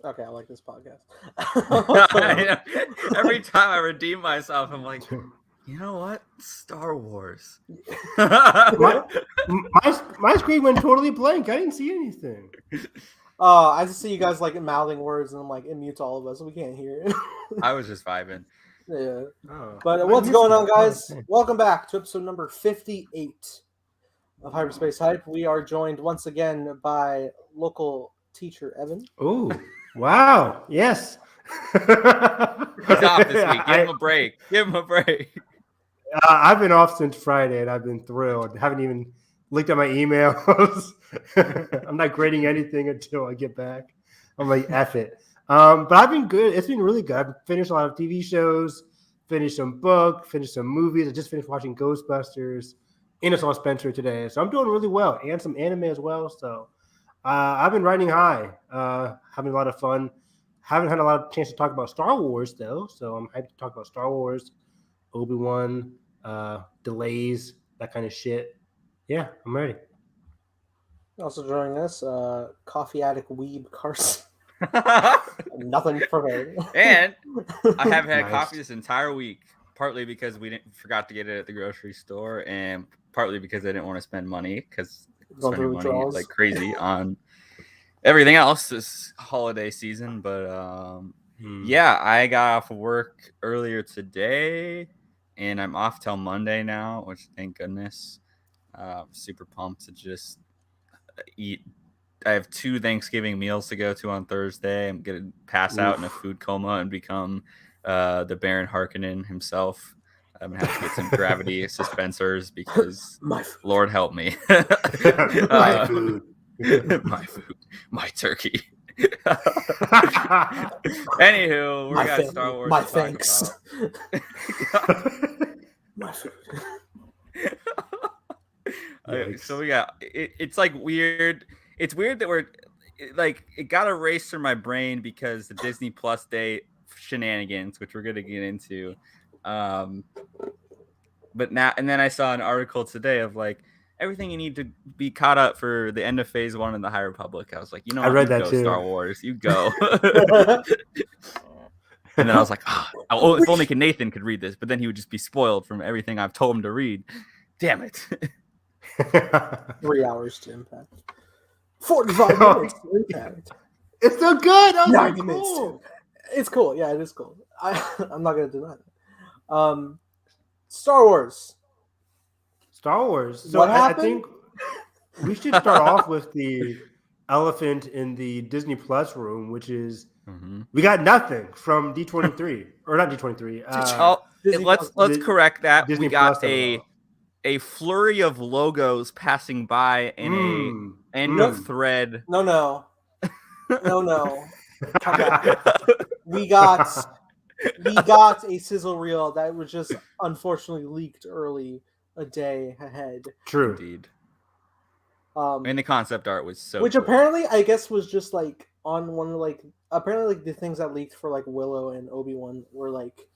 Okay, I like this podcast. Every time I redeem myself, I'm like, you know what? Star Wars. my screen went totally blank. I didn't see anything. I just see you guys like mouthing words, and I'm like, it mutes all of us, so we can't hear it. I was just vibing. Yeah. Oh, But what's going on, guys? Welcome back to episode number 58 of Hyperspace Hype. We are joined once again by local teacher Evan. Oh, wow. Yes. He's off this week. Give him a break. Give him a break. I've been off since Friday, and I've been thrilled. Haven't even looked at my emails. I'm not grading anything until I get back. I'm like, F it. But I've been good. It's been really good. I've finished a lot of TV shows, finished some book, finished some movies. I just finished watching Ghostbusters, and I saw Spencer today. So I'm doing really well, and some anime as well. So I've been riding high, having a lot of fun. Haven't had a lot of chance to talk about Star Wars, though. So I'm happy to talk about Star Wars, Obi-Wan, delays, that kind of shit. Yeah, I'm ready. Also joining us, coffee addict weeb Carson. Nothing for me. And I haven't had Nice. coffee this entire week, partly because we forgot to get it at the grocery store, and partly because I didn't want to spend money because spending money like crazy on everything else this holiday season. But yeah, I got off of work earlier today, and I'm off till Monday now, which thank goodness. Super pumped to just eat. I have 2 Thanksgiving meals to go to on Thursday. I'm gonna pass out in a food coma and become the Baron Harkonnen himself. I'm gonna have to get some gravity suspensors because Lord help me. My food. My food, my turkey. Anywho, we got Star Wars. My to talk thanks. about. My food. So we got it's like weird. It's weird that we're like it got erased from my brain because the Disney Plus Day shenanigans, which we're gonna get into. But now and then I saw an article today of like everything you need to be caught up for the end of Phase 1 in the High Republic. I was like, you know, I read that go, too. Star Wars, you go. And then I was like, oh, if only Nathan could read this, but then he would just be spoiled from everything I've told him to read. Damn it. 3 hours to impact. 45 minutes to impact. It's so good. 90 minutes to It's cool. Yeah, it is cool. I'm not going to deny that. Star Wars. So What I happened? think we should start off with the elephant in the Disney Plus room, which is we got nothing from D23 or not D23. Let's correct that. Disney We got Plus a flurry of logos passing by in a end of thread. No. Come back. We got a sizzle reel that was just unfortunately leaked early, a day ahead. True. Indeed. And the concept art was so which cool. apparently I guess was just like on one of like apparently like the things that leaked for like Willow and Obi-Wan were like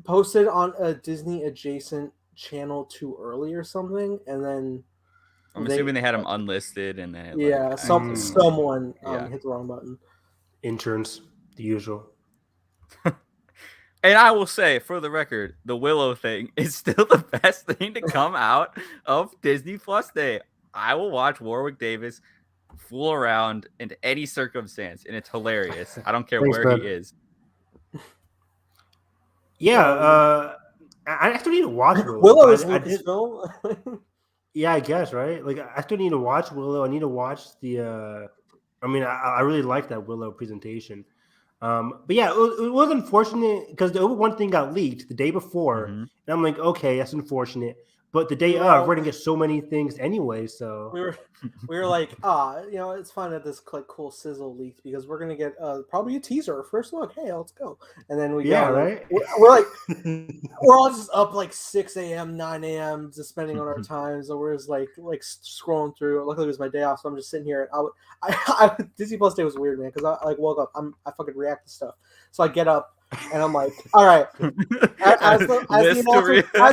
posted on a Disney adjacent channel too early or something, and then I'm assuming they had them unlisted and then someone hit the wrong button. Interns, the usual. And I will say, for the record, the Willow thing is still the best thing to come out of Disney Plus Day. I will watch Warwick Davis fool around in any circumstance, and it's hilarious. I don't care where he is. Yeah, I still need to watch Willow. Willow is Lucasfilm. Yeah, I guess, right? Like, I still need to watch Willow. I need to watch the. I really like that Willow presentation. But yeah, it was unfortunate because the Obi-Wan thing got leaked the day before, and I'm like, okay, that's unfortunate. But the day of, we're gonna get so many things anyway. So we were like, it's fun that this like cool sizzle leaked because we're gonna get probably a teaser, first look. Hey, let's go. And then right. We're like, we're all just up like 6 a.m., 9 a.m. just spending on our time. So we're just like scrolling through. Luckily, it was my day off, so I'm just sitting here. I Disney Plus Day was weird, man, because I like woke up. I fucking react to stuff. So I get up. And I'm like, all right. As the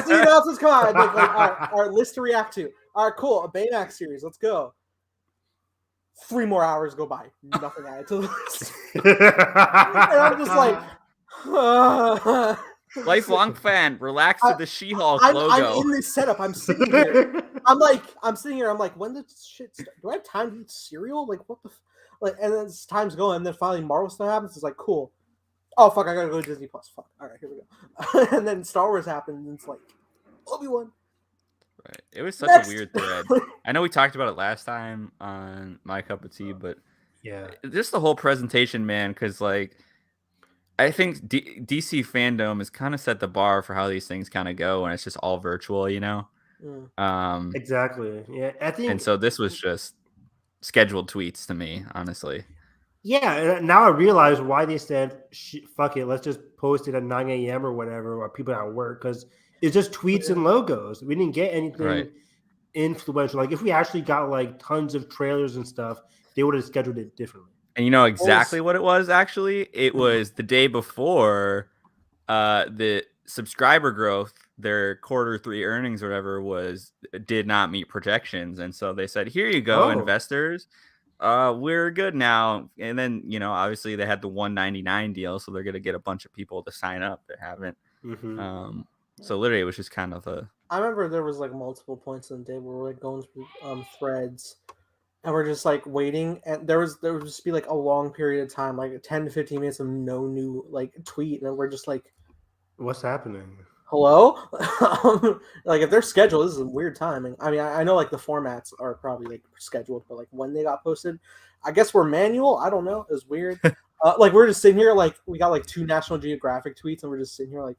announcements come out, I'm like, all right, list to react to. All right, cool. A Baymax series. Let's go. 3 more hours go by. Nothing added to the list. And I'm just like, lifelong fan. Relax to the She-Hulk logo. I'm in this setup. I'm sitting here. I'm sitting here. I'm like, when did shit start? Do I have time to eat cereal? Like, what the? Like, and then time's going, and then finally Marvel stuff happens. It's like, cool. Oh fuck, I gotta go to Disney Plus. Fuck. All right, here we go. And then Star Wars happened, and it's like, Obi-Wan. Right. It was such a weird thread. I know we talked about it last time on My Cup of Tea, but yeah, just the whole presentation, man. Because like, I think DC fandom has kind of set the bar for how these things kind of go, and it's just all virtual, you know. Exactly. Yeah, I think. And so this was just scheduled tweets to me, honestly. Yeah, and now I realize why they said, fuck it, let's just post it at 9 a.m. or whatever, while people are at work, because it's just tweets and logos. We didn't get anything influential. Like, if we actually got, like, tons of trailers and stuff, they would have scheduled it differently. And you know exactly what it was, actually? It was the day before the subscriber growth, their Q3 earnings or whatever did not meet projections. And so they said, here you go, investors. We're good now. And then, you know, obviously they had the $199 deal, so they're going to get a bunch of people to sign up that haven't. So literally it was just kind of I remember there was like multiple points in the day where we're like going through threads, and we're just like waiting, and there would just be like a long period of time, like 10 to 15 minutes of no new like tweet, and we're just like, what's happening? Hello? Like, if they're scheduled, this is a weird timing. I mean, I know like the formats are probably like scheduled, but like when they got posted, I guess we're manual. I don't know. It was weird. Like, we're just sitting here, like, we got like 2 National Geographic tweets, and we're just sitting here like,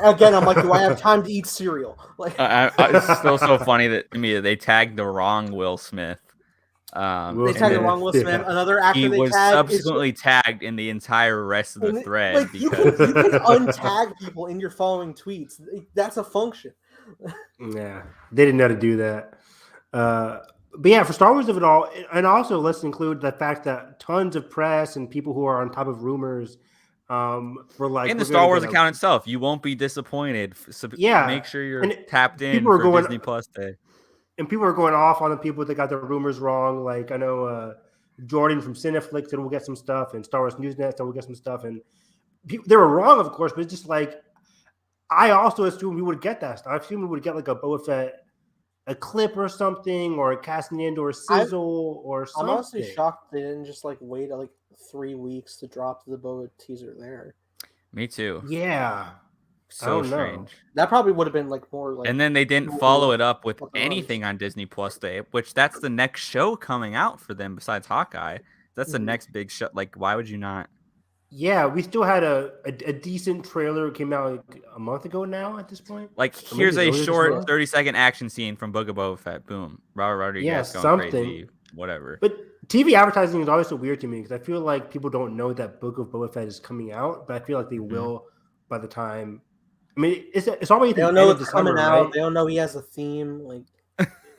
again, I'm like, do I have time to eat cereal? Like, it's still so funny that to me that they tagged the wrong Will Smith. They tagged the wrong Will Smith. Another actor he they was tagged subsequently tagged in the entire rest of the thread. Like, because... you can untag people in your following tweets. That's a function. Yeah, they didn't know how to do that. But yeah, for Star Wars of it all, and also let's include the fact that tons of press and people who are on top of rumors were like, in the Star Wars account itself, you won't be disappointed. So make sure you're tapped in for Disney Plus Day. And people are going off on the people that got their rumors wrong. Like, I know Jordan from Cineflix said we'll get some stuff, and Star Wars Newsnet said we'll get some stuff. And they were wrong, of course, but it's just like, I also assumed we would get that stuff. I assumed we would get like a Boba Fett, a clip or something, or a Cassian Andor sizzle or something. I'm honestly shocked they didn't just like wait like 3 weeks to drop the Boba teaser there. Me too. Yeah. So strange. That probably would have been like more like. And then they didn't follow it up with anything on Disney Plus Day, which that's the next show coming out for them besides Hawkeye. That's the next big show. Like, why would you not? Yeah, we still had a decent trailer. It came out like a month ago now at this point. Like, here's a short 30-second action scene from Book of Boba Fett. Boom. Robert Rodriguez going crazy. Whatever. But TV advertising is always so weird to me because I feel like people don't know that Book of Boba Fett is coming out, but I feel like they will by the time. I mean, it's already they don't know it's coming out. Right? They don't know he has a theme. Like,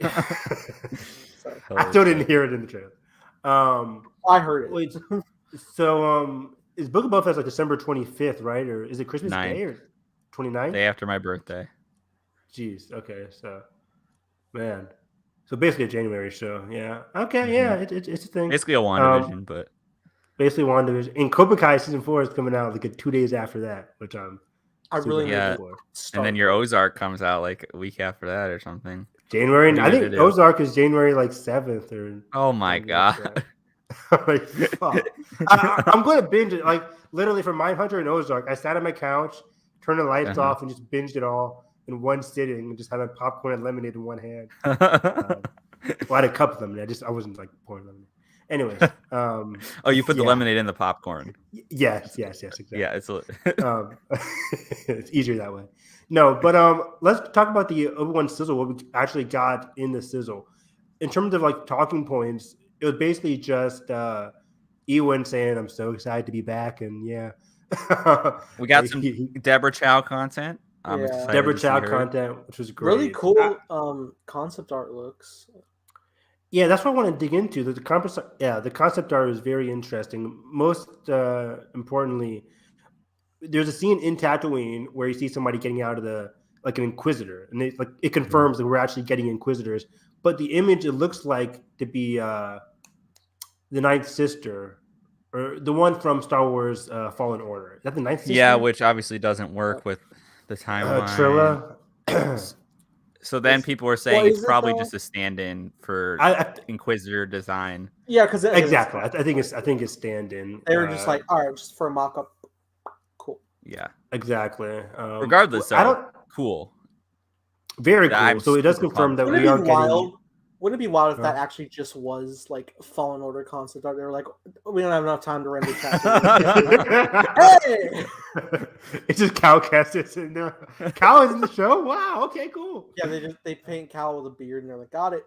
I still didn't hear it in the trailer. I heard it. Wait, so is Book of Boba Fett like December 25th, right? Or is it Christmas Day or 29th? Day after my birthday. Jeez. Okay. So, man. So basically a January show. Yeah. Okay. Yeah. It's a thing. Basically a WandaVision, but basically WandaVision. And Cobra Kai season 4 is coming out like 2 days after that, which I really and then your Ozark comes out like a week after that or something. January. I think Ozark is January like 7th or. Oh my god. Like, I'm going to binge it. Like, literally for Mindhunter and Ozark, I sat on my couch, turned the lights off, and just binged it all in one sitting, and just had a popcorn and lemonade in one hand. Well, I had a cup of lemonade. I wasn't like pouring lemonade. Anyways. Oh, you put the lemonade in the popcorn. Yes, exactly. Yeah, it's it's easier that way. No, but let's talk about the Obi-Wan sizzle, what we actually got in the sizzle. In terms of like talking points, it was basically just Ewan saying, "I'm so excited to be back," and we got some Deborah Chow content. Deborah Chow content, which was great. Really cool concept art looks. Yeah, that's what I want to dig into. The concept art is very interesting. Most importantly, there's a scene in Tatooine where you see somebody getting out of an Inquisitor, and it confirms that we're actually getting Inquisitors, but the image it looks like to be the Ninth Sister, or the one from Star Wars Fallen Order. Is that the Ninth Sister? Yeah, which obviously doesn't work with the timeline. Trilla. So then people were saying it's probably just a stand-in for Inquisitor design. Yeah, because exactly. I think it's stand-in. They were just like, all right, just for a mock-up. Cool. Yeah. Exactly. Regardless, cool. Very cool. So it does confirm that we are getting. Wouldn't it be wild if that actually just was like Fallen Order concept art? They were like, we don't have enough time to render that. Hey! It's just Cal Kestis in there. Cal is in the show? Wow, okay, cool. Yeah, they paint Cal with a beard and they're like, got it.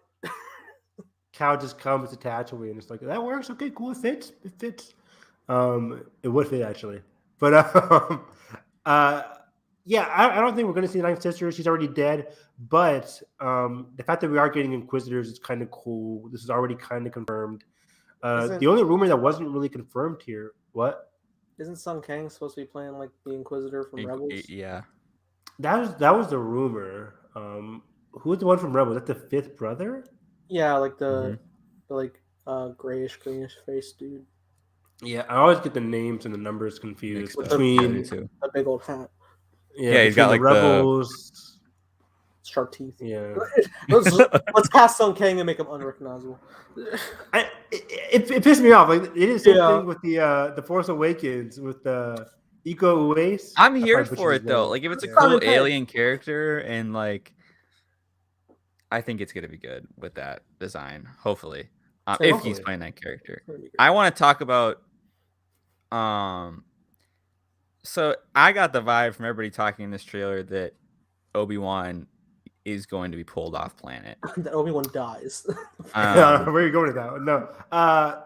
Cal just comes to Tatooine and it's like, that works, okay, cool, it fits. It would fit actually. But yeah, I don't think we're going to see the Ninth Sister. She's already dead. But the fact that we are getting Inquisitors is kind of cool. This is already kind of confirmed. The only rumor that wasn't really confirmed here, what? Isn't Sung Kang supposed to be playing like the Inquisitor from Rebels? Yeah. That was the rumor. Who's the one from Rebels? Is that the fifth brother? Yeah, like the grayish, greenish face dude. Yeah, I always get the names and the numbers confused between a big old hat. Yeah, he's got like Rebels. Sharp teeth. Yeah. let's cast Sung Kang and make him unrecognizable. It pissed me off. Like it is the same thing with the Force Awakens with the Iko Uwais. I'm here for it though. Like if it's a cool alien character and like, I think it's gonna be good with that design. Hopefully, if he's playing that character. I want to talk about. So I got the vibe from everybody talking in this trailer that Obi-Wan is going to be pulled off planet. That Obi-Wan dies. Where are you going with that? No.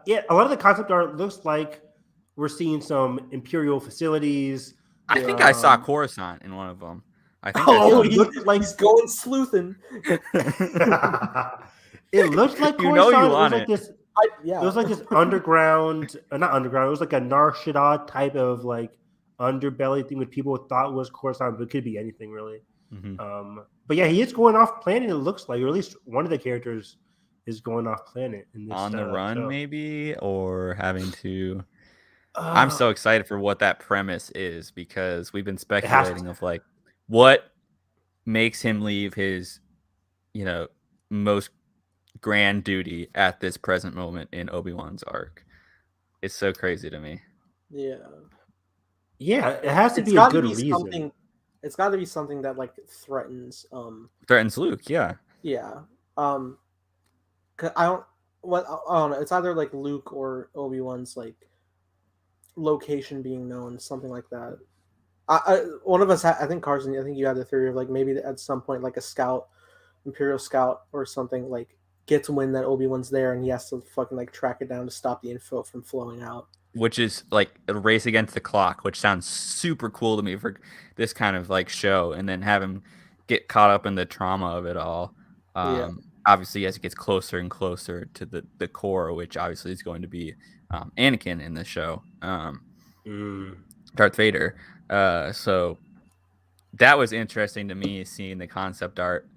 Yeah, a lot of the concept art looks like we're seeing some Imperial facilities. I think I saw Coruscant in one of them. I think he's going sleuthing. It looks like Coruscant. It was like this underground, not underground. It was like a Nar Shaddaa type of like underbelly thing that people thought was Coruscant, but it could be anything really. Mm-hmm. But yeah, he is going off planet. It looks like, or at least one of the characters is going off planet in this, on the run, show. Maybe, or having to. I'm so excited for what that premise is because we've been speculating of like what makes him leave his, most grand duty at this present moment in Obi-Wan's arc. It's so crazy to me. Yeah, it has to be a good reason. It's got to be something that like threatens Luke. Yeah. I don't know. It's either like Luke or Obi-Wan's like location being known, something like that. One of us, I think Carson, I think you had the theory of like maybe at some point like a scout, Imperial scout or something like gets wind that Obi-Wan's there and he has to fucking like track it down to stop the info from flowing out. Which is like a race against the clock, which sounds super cool to me for this kind of like show, and then have him get caught up in the trauma of it all. Obviously, as it gets closer and closer to the core, which obviously is going to be Anakin in the show, Darth Vader. So that was interesting to me, seeing the concept art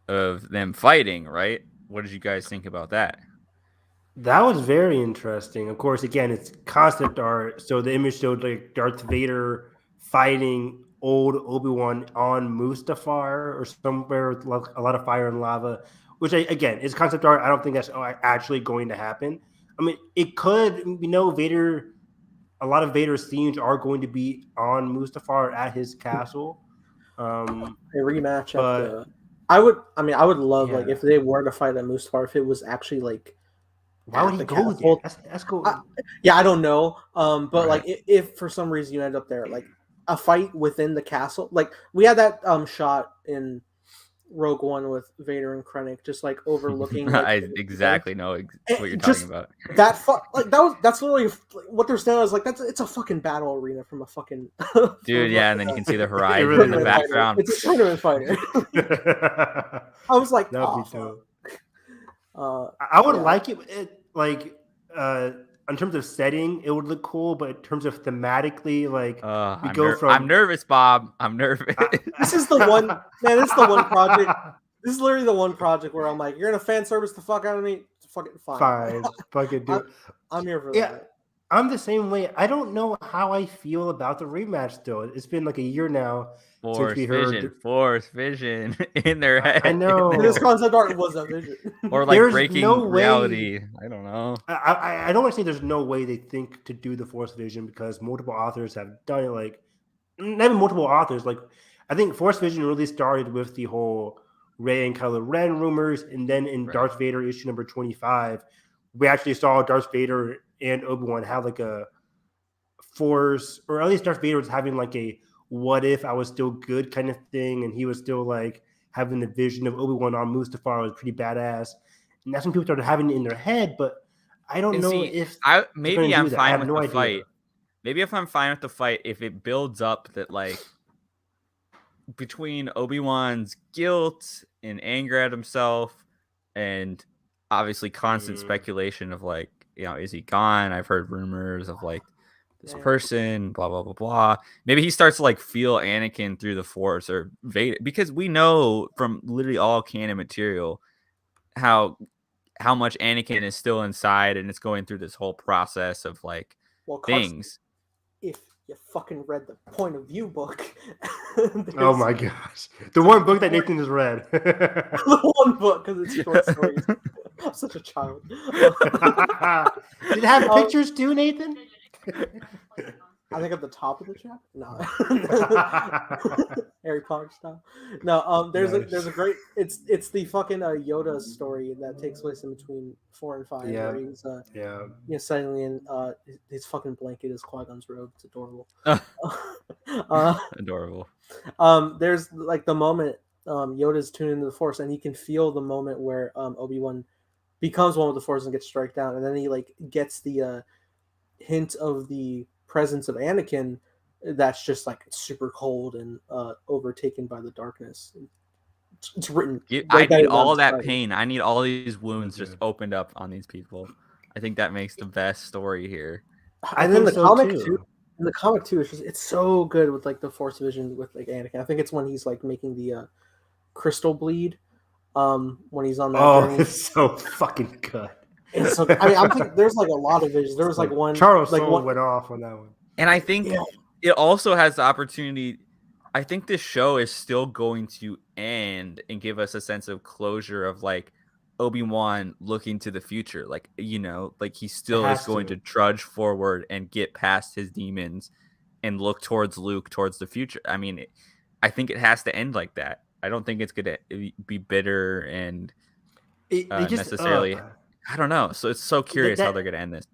of them fighting. Right? What did you guys think about that? That was very interesting. Of course, again, it's concept art. So the image showed like Darth Vader fighting old Obi-Wan on Mustafar or somewhere with a lot of fire and lava, which again is concept art. I don't think that's actually going to happen. I mean, it could. Vader. A lot of Vader's scenes are going to be on Mustafar at his castle. A rematch. I would love like if they were to fight at Mustafar, if it was actually like. Why would he go there? That's cool. I don't know. But like, if for some reason you end up there, like a fight within the castle, like we had that shot in Rogue One with Vader and Krennic, just like overlooking. Like, I exactly know what you're talking about. That's literally what they're saying. I was like, it's a fucking battle arena from a fucking dude. Yeah, and then you can see the horizon in the background. It's a tournament fighter. I was like, that'd be dope. I would like it like in terms of setting, it would look cool, but in terms of thematically, like I'm nervous, Bob. I'm nervous. This is the one, man. This is the one project. This is literally the one project where I'm like, you're gonna fan service the fuck out of me. Fucking fine. Fucking do. I'm here for Yeah. that. I'm the same way. I don't know how I feel about the rematch, though. It's been like a year now since we heard Force vision in their head. I know. This concept art was a vision. Or like There's breaking no way- reality. I don't know. I don't want to say there's no way they think to do the Force Vision because multiple authors have done it. Like, not even multiple authors. Like, I think Force Vision really started with the whole Rey and Kylo Ren rumors, and then in Darth Vader issue number 25, we actually saw Darth Vader and Obi-Wan have like a Force, or at least Darth Vader was having like a "what if I was still good" kind of thing, and he was still like having the vision of Obi-Wan on Mustafar was pretty badass, and that's when people started having it in their head. But I don't know if maybe I'm fine with the fight. Maybe if I'm fine with the fight, if it builds up that like between Obi-Wan's guilt and anger at himself, and obviously constant speculation of like, is he gone? I've heard rumors of like this person, blah blah blah blah. Maybe he starts to like feel Anakin through the Force or Vader, because we know from literally all canon material how much Anakin is still inside, and it's going through this whole process of like things. If you fucking read the point of view book. Oh my gosh. The one book that Nathan has read. The one book, because it's short stories. I'm such a child. Did it have pictures too, Nathan? I think at the top of the chapter. No. Harry Potter style. No, there's a great it's the fucking Yoda story that takes place in between 4 and 5. Where he's suddenly in his fucking blanket is Qui-Gon's robe. It's adorable. Adorable. There's like the moment Yoda's tuned into the Force, and he can feel the moment where Obi-Wan becomes one with the Force and gets struck down, and then he like gets the hint of the presence of Anakin that's just like super cold and overtaken by the darkness. It's written. I need all that pain. I need all these wounds just opened up on these people. I think that makes the best story here. And then the comic too. In the comic too, it's so good with like the Force vision with like Anakin. I think it's when he's like making the crystal bleed. When he's on that journey. It's so fucking good. And so, I mean, I'm thinking there's like a lot of visions. There was like one. Charles like went off on that one. And I think it also has the opportunity. I think this show is still going to end and give us a sense of closure of like Obi-Wan looking to the future. Like, like he still is going to trudge forward and get past his demons and look towards Luke, towards the future. I mean, I think it has to end like that. I don't think it's going to be bitter and necessarily. I don't know. So it's so curious how they're going to end this.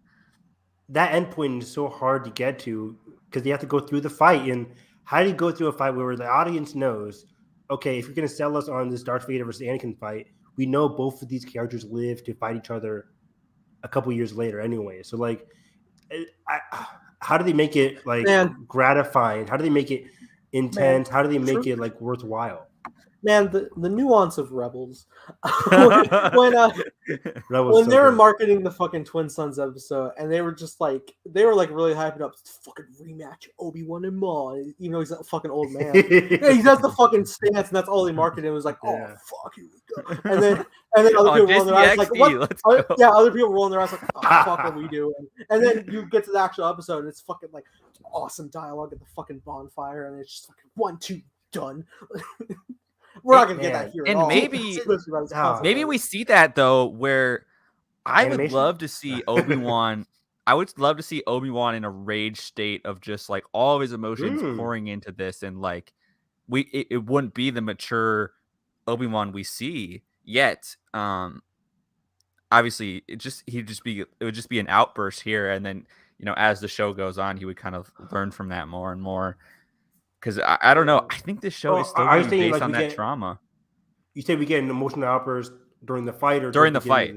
That endpoint is so hard to get to because you have to go through the fight. And how do you go through a fight where the audience knows, okay, if you're going to sell us on this Darth Vader versus Anakin fight, we know both of these characters live to fight each other a couple years later anyway. So, like, how do they make it, like, gratifying? How do they make it intense? How do they make it, like, worthwhile? Man, the nuance of Rebels. when they were marketing the fucking Twin Sons episode, and they were really hyping up fucking rematch Obi-Wan and Maul, even though he's a fucking old man. He does the fucking stance, and that's all he marketed. It was like, fuck, here we go. And then other people rolling their eyes like, what? Other people rolling their eyes like, what the fuck are we doing? And then you get to the actual episode, and it's fucking like awesome dialogue at the fucking bonfire, and it's just fucking 1, 2, done. We're not gonna get that here. And maybe we see that though, where I would love to see Obi-Wan. I would love to see Obi-Wan in a rage state of just like all of his emotions pouring into this, and like it wouldn't be the mature Obi-Wan we see yet. Obviously, it would just be an outburst here, and then as the show goes on, he would kind of learn from that more and more. Because I don't know. I think this show is still based on that trauma. You say we get an emotional outburst during the fight or during the fight?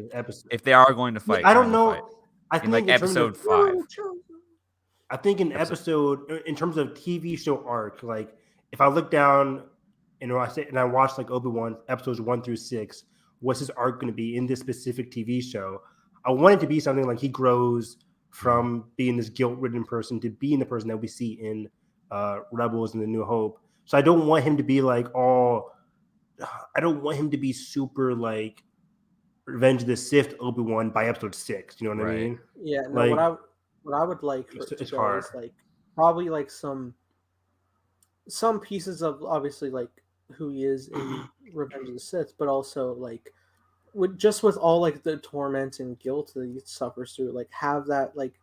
If they are going to fight, I don't know. I think like episode 5. I think in terms of TV show arc, like if I look down and I watch like Obi-Wan episodes 1 through 6, what's his arc going to be in this specific TV show? I want it to be something like he grows from being this guilt-ridden person to being the person that we see in Rebels and The New Hope. So I don't want him to be like all I don't want him to be super like Revenge of the Sith Obi-Wan by episode 6. You know what I mean? Yeah. No. Like, What I would like for it to it's go hard. is like probably like some pieces of obviously like who he is in Revenge of the Sith, but also like with all like the torment and guilt that he suffers through, like have that like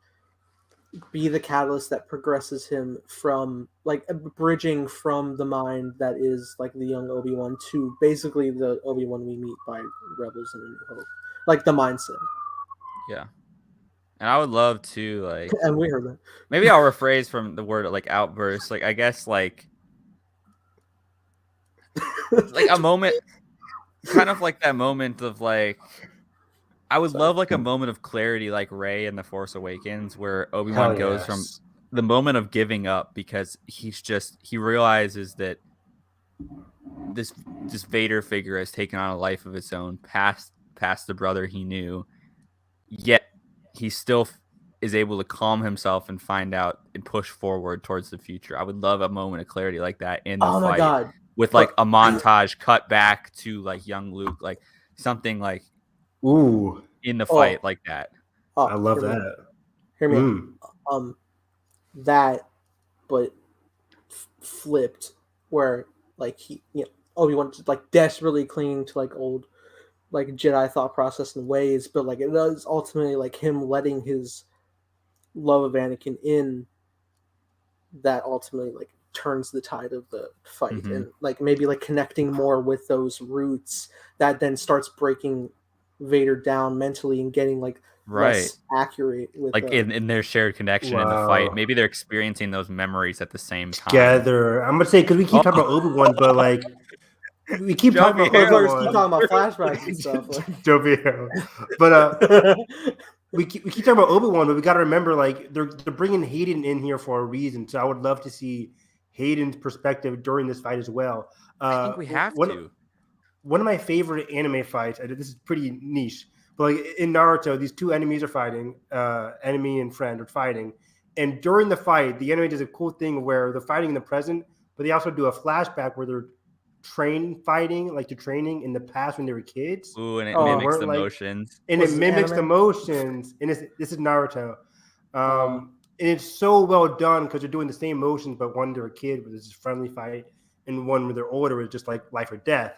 be the catalyst that progresses him from like bridging from the mind that is like the young Obi-Wan to basically the Obi-Wan we meet by Rebels and A New Hope, like the mindset. Yeah. And I would love to like, and we heard that. Maybe I'll rephrase from the word like outburst. Like I guess like a moment, kind of like that moment of like, I would love like a moment of clarity, like Rey in The Force Awakens, where Obi-Wan goes from the moment of giving up because he realizes that this Vader figure has taken on a life of its own, past the brother he knew, yet he still is able to calm himself and find out and push forward towards the future. I would love a moment of clarity like that in the fight. My God. With like a montage cut back to like young Luke, like something like in the fight like that. I love that. Hear me out. That, but flipped, where like Obi-Wan like desperately clinging to like old like Jedi thought process and ways, but like it does ultimately like him letting his love of Anakin in that ultimately like turns the tide of the fight and like maybe like connecting more with those roots that then starts breaking Vader down mentally and getting like less accurate with like in their shared connection in the fight. Maybe they're experiencing those memories at the same time together. I'm gonna say because we keep talking about Obi-Wan, but like we keep talking about Obi-Wan. Keep talking about flashbacks and stuff. But we keep talking about Obi-Wan, but we got to remember like they're bringing Hayden in here for a reason. So I would love to see Hayden's perspective during this fight as well. I think we have to. One of my favorite anime fights, this is pretty niche, but like in Naruto, these two enemies are fighting, enemy and friend are fighting. And during the fight, the anime does a cool thing where they're fighting in the present, but they also do a flashback where they're training in the past when they were kids. Ooh, and it mimics the motions. And it mimics the motions. And this is Naruto. And it's so well done because they're doing the same motions, but one they're a kid with this friendly fight, and one where they're older is just like life or death.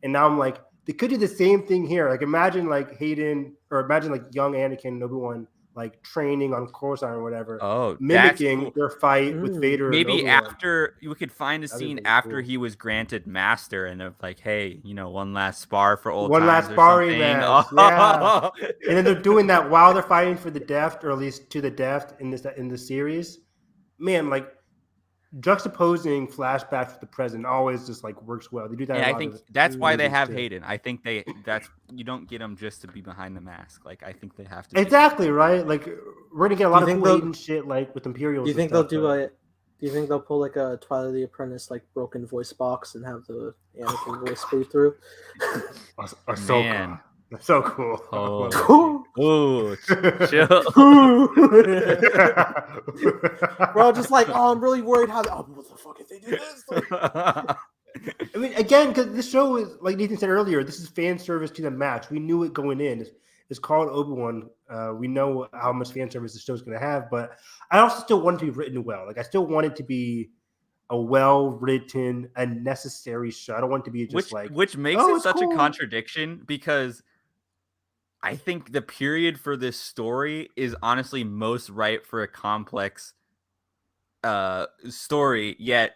And now I'm like, they could do the same thing here. Like imagine like Hayden, or imagine like young Anakin and Obi-Wan like training on Coruscant or whatever, mimicking their fight with Vader. Maybe after we could find a scene after he was granted master, and of like, hey, one last spar for old times, last sparring match. Yeah. And then they're doing that while they're fighting for the death, or at least to the death in the series. Man, like juxtaposing flashbacks with the present always just like works well. They do that. Yeah, I think that's why they have Hayden. I think you don't get them just to be behind the mask. Like I think they have to. Exactly right. Like we're gonna get a lot of cool Hayden shit like with Imperials. Do you think they'll do Do you think they'll pull like a Twilight of the Apprentice like broken voice box and have the Anakin voice fade through? Ahsoka. That's so cool. Oh, chill. Bro, just like, I'm really worried how. What the fuck if they do this? I mean, again, because this show is like Nathan said earlier. This is fan service to the match. We knew it going in. It's called Obi-Wan. We know how much fan service the show's going to have, but I also still want it to be written well. Like I still want it to be a well-written and necessary show. I don't want it to be just which makes it such a contradiction because I think the period for this story is honestly most ripe for a complex story, yet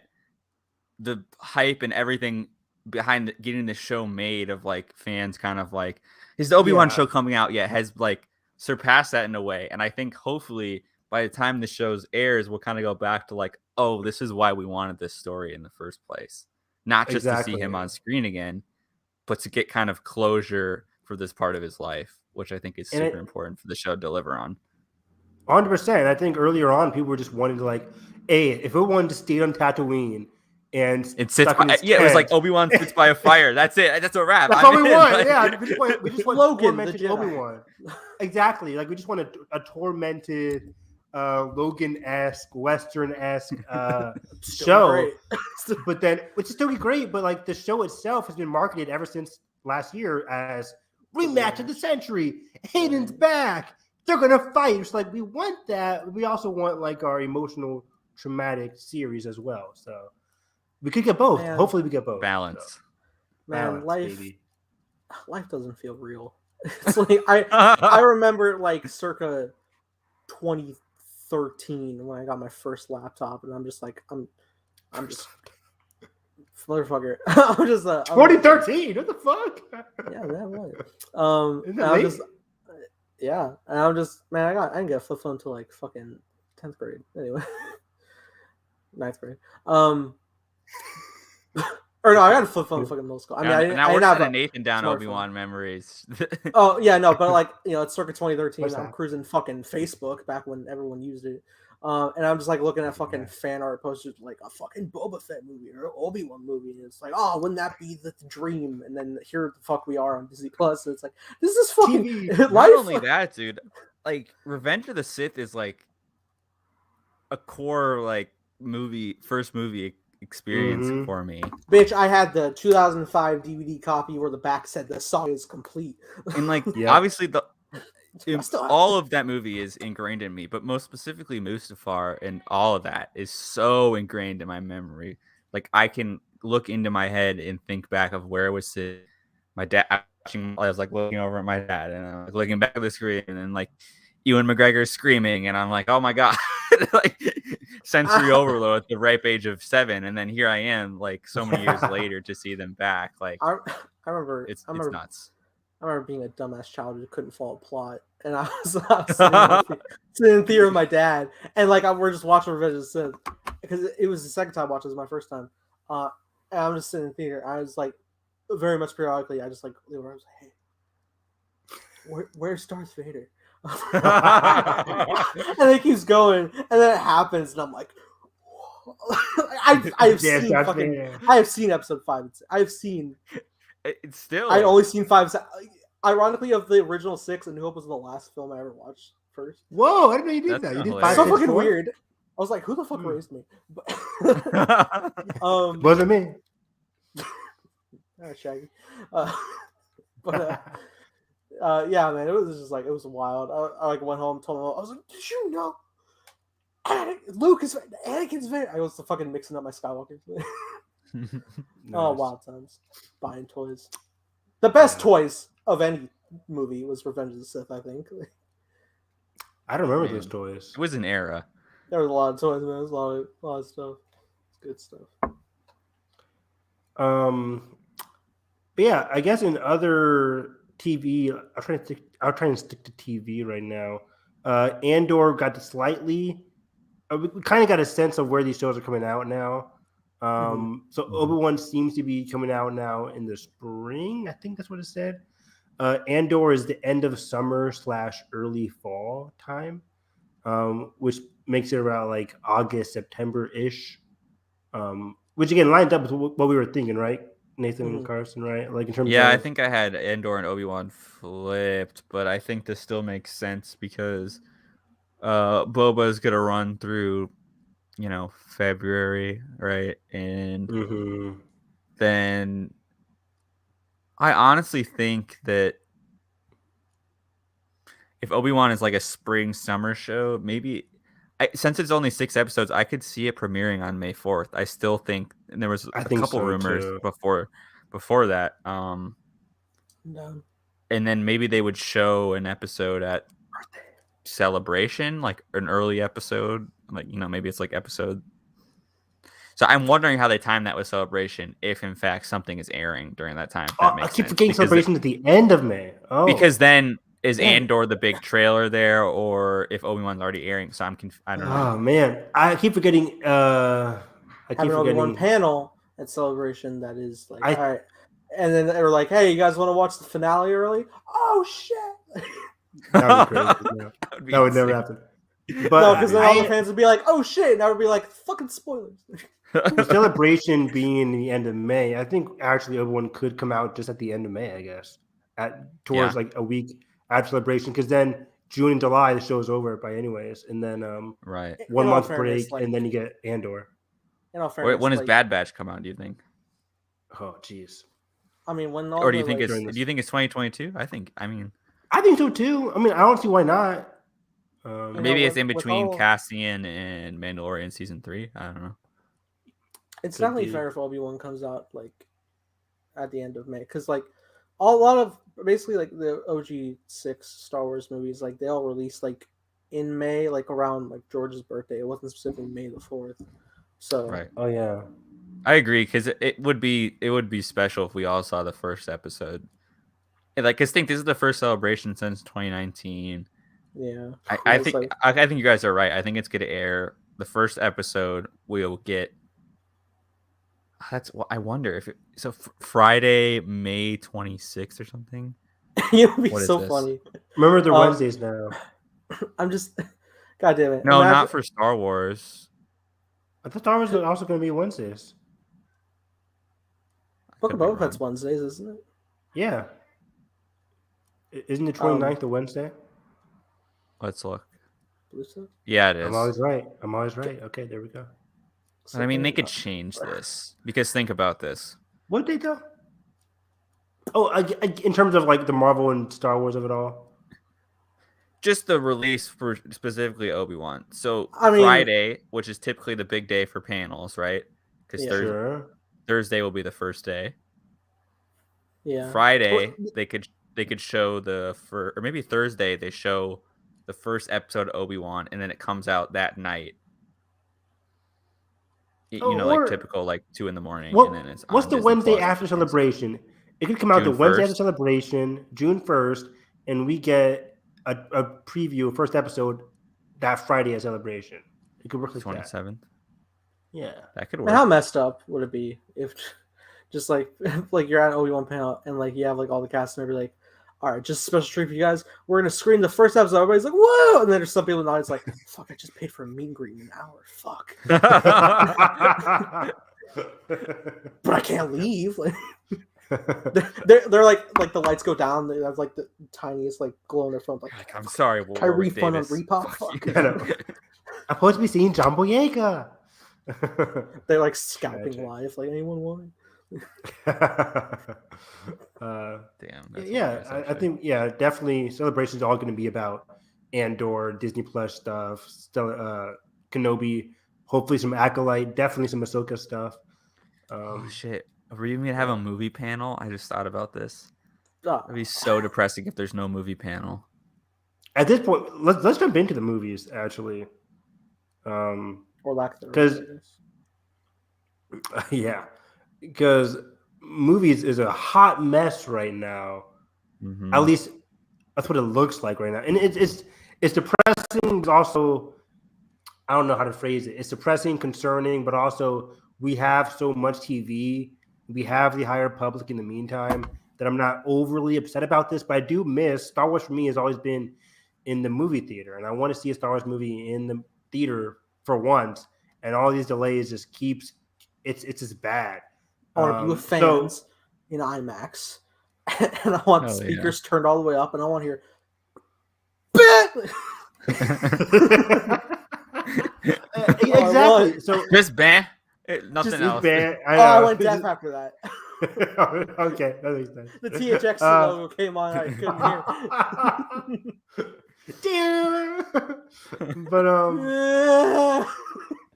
the hype and everything behind getting the show made of like fans kind of like, is the Obi-Wan show coming out yet, has like surpassed that in a way. And I think hopefully by the time the show's airs, we'll kind of go back to like, oh, this is why we wanted this story in the first place. Not just to see him on screen again, but to get kind of closure for this part of his life, which I think is super important for the show to deliver on. 100%. I think earlier on, people were just wanting to like, hey, if we wanted to stay on Tatooine and it sits by, it was like Obi-Wan sits by a fire. That's it. That's a wrap. That's all we want. Like, yeah, we just want Logan, tormented Obi-Wan. Exactly. Like we just want a tormented Logan-esque, Western-esque show. But then, which is still great, but like the show itself has been marketed ever since last year as rematch of the century. Hayden's back. They're gonna fight. It's like we want that. We also want like our emotional, traumatic series as well. So we could get both. Man. Hopefully, we get both. Balance. So. Man, Balance, life doesn't feel real. It's like I remember like circa 2013 when I got my first laptop, and I'm just like I'm just motherfucker. I'm just 2013. What the fuck? Yeah, that was. Isn't that late? Yeah, and I'm just man. I didn't get a flip phone until like fucking 10th grade. Anyway, 9th grade. Or no, I got a flip phone in fucking middle school. I mean, I didn't have a Nathan down Obi-Wan memories. Oh yeah, no, but like it's circa 2013. What's I'm that? cruising fucking Facebook back when everyone used it, and I'm just like looking at fucking fan art posters like a fucking Boba Fett movie or Obi-Wan movie, and it's like, oh, wouldn't that be the dream? And then here the fuck we are on Disney Plus, and it's like this is fucking life. Not only that, dude. Like Revenge of the Sith is like a core like first movie experience for me. Bitch, I had the 2005 DVD copy where the back said the song is complete. And like obviously all of that movie is ingrained in me, but most specifically Mustafar and all of that is so ingrained in my memory. Like I can look into my head and think back of where I was sitting. My dad I was like looking over at my dad and I'm like looking back at the screen and then like Ewan McGregor screaming and I'm like, oh my god. Like sensory overload at the ripe age of 7, and then here I am like so many years later to see them back. Like I remember it's nuts. I remember being a dumbass child who couldn't follow a plot, and I was sitting in the theater with my dad, and like we're just watching Revenge of the Sith because it was the second time watching. It was my first time, and I'm just sitting in the theater. I was like, very much periodically, I just like I was like, hey, where's Darth Vader? And it keeps going, and then it happens, and I'm like, I have seen episode 5. It's still. I only seen 5. Ironically, of the original 6, A New Hope was the last film I ever watched first. Whoa! I didn't know you did that. You did 5. So fucking weird. I was like, who the fuck raised me? Wasn't me. Shaggy. Yeah, man, it was just like it was wild. I like went home, told my mom, I was like, did you know Anakin's Vader? I was fucking mixing up my Skywalker. Nice. Oh, wild times. Buying toys. The best toys of any movie was Revenge of the Sith, I think. I don't remember those toys. It was an era. There was a lot of toys, man. There was a lot of stuff. Good stuff. But yeah, I guess in other TV, I'll try and stick to TV right now. Andor got to slightly. We kind of got a sense of where these shows are coming out now. So Obi-Wan seems to be coming out now in the spring. I think that's what it said. Andor is the end of summer / early fall time, which makes it around like August, September-ish. Which again lines up with what we were thinking, right? Nathan and Carson, right? Like in terms of I think I had Andor and Obi-Wan flipped, but I think this still makes sense because Boba is gonna run through, February, right? And then I honestly think that if Obi-Wan is like a spring summer show, maybe since it's only 6 episodes, I could see it premiering on May 4th. I still think, and there was a couple rumors before that. No. And then maybe they would show an episode at Celebration, like an early episode, like maybe it's like episode. So I'm wondering how they time that with Celebration, if in fact something is airing during that time. I keep forgetting Celebration at the end of May. Oh, because then. Is Andor the big trailer there, or if Obi-Wan's already airing? So I don't know. Oh man, I keep forgetting. Obi-Wan panel at Celebration that is like, all right, and then they were like, "Hey, you guys want to watch the finale early?" Oh shit! That would be crazy. That would never happen. But no, because then all the fans would be like, "Oh shit!" And that would be like, "Fucking spoilers." The Celebration being the end of May, I think actually Obi-Wan could come out just at the end of May. I guess towards like a week. At Celebration, because then June and July, the show's over by anyways, and then right. 1 month break, and then you get Andor. In all fairness, when does Bad Batch come out? Do you think? Oh, jeez. I mean, when or do you think it's 2022? I think so too. I mean, I don't see why not. Maybe it's in between Cassian and Mandalorian season 3. I don't know. It's definitely fair if Obi-Wan comes out like at the end of May, because like a lot of basically like the OG 6 Star Wars movies, like they all released like in May, like around like George's birthday. It wasn't specifically May the 4th. So right. Oh yeah. I agree, because it would be special if we all saw the first episode. And like, cause think this is the first celebration since 2019. Yeah, I think I think you guys are right. I think it's gonna air the first episode. We'll get. That's what I wonder if Friday, May 26th or something. It would be so funny. Remember the Wednesdays now. I'm just, God damn it. No, not for Star Wars. I thought Star Wars was also going to be Wednesdays. Book of Boba Fett's Wednesdays, isn't it? Yeah. Isn't the 29th a Wednesday? Let's look. Yeah, it is. I'm always right. Okay, there we go. But I mean, they could change this, because think about this. What did they do? Oh, in terms of like the Marvel and Star Wars of it all? Just the release for specifically Obi-Wan. So Friday, which is typically the big day for panels, right? Because Thursday will be the first day. Yeah. Friday, they could show or maybe Thursday they show the first episode of Obi-Wan, and then it comes out that night. Like typical, like 2 a.m. and then it's. What's the Wednesday after Celebration? It could come out the Wednesday after Celebration, June 1st, and we get a preview, first episode, that Friday at Celebration. It could work like 27th. Yeah, that could work. How messed up would it be if, just like you're at an Obi-Wan panel and like you have like all the cast and everybody like, all right, just a special treat for you guys. We're gonna screen the first episode. Everybody's like, whoa! And then there's some people in the audience like, fuck, I just paid for a meet and greet in an hour. Fuck. But I can't leave. Like, they're like the lights go down. They have like the tiniest like glow in their phone. Like, I'm sorry. Can I refund on Repop? Fuck. I'm supposed to be seeing John Boyega. They're like scalping live. Like, anyone want Damn. I think definitely Celebration's all going to be about Andor, Disney Plus stuff, Kenobi, hopefully some Acolyte, definitely some Ahsoka stuff. Oh shit! Are we even gonna have a movie panel? I just thought about this. It'd be so depressing if there's no movie panel. At this point, let's jump into the movies actually. or lack thereof. Because movies is a hot mess right now. Mm-hmm. At least that's what it looks like right now, and it's depressing. It's also, I don't know how to phrase it. It's depressing, concerning, but also we have so much TV. We have the higher public in the meantime that I'm not overly upset about this, but I do miss Star Wars. For me, has always been in the movie theater, and I want to see a Star Wars movie in the theater for once. And all these delays just keeps it's just bad. I want to be with fans in IMAX, and I want speakers turned all the way up, and I want to hear. Exactly. So just ban. Nothing else. I went deaf after that. Okay, that makes sense. The THX logo came on. I couldn't hear. Damn. But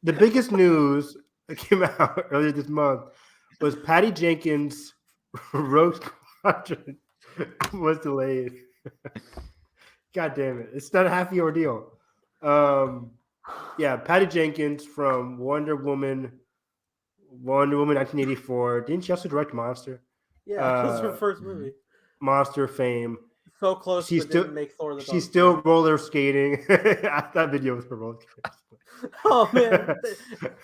the biggest news that came out earlier this month was Patty Jenkins' Rogue Squadron was delayed. God damn it! It's not a happy ordeal. Patty Jenkins from Wonder Woman 1984. Didn't she also direct Monster? Yeah, that was her first movie. Monster fame. So close, didn't make Thor the She's still roller skating. That video was her roller skating. Oh man,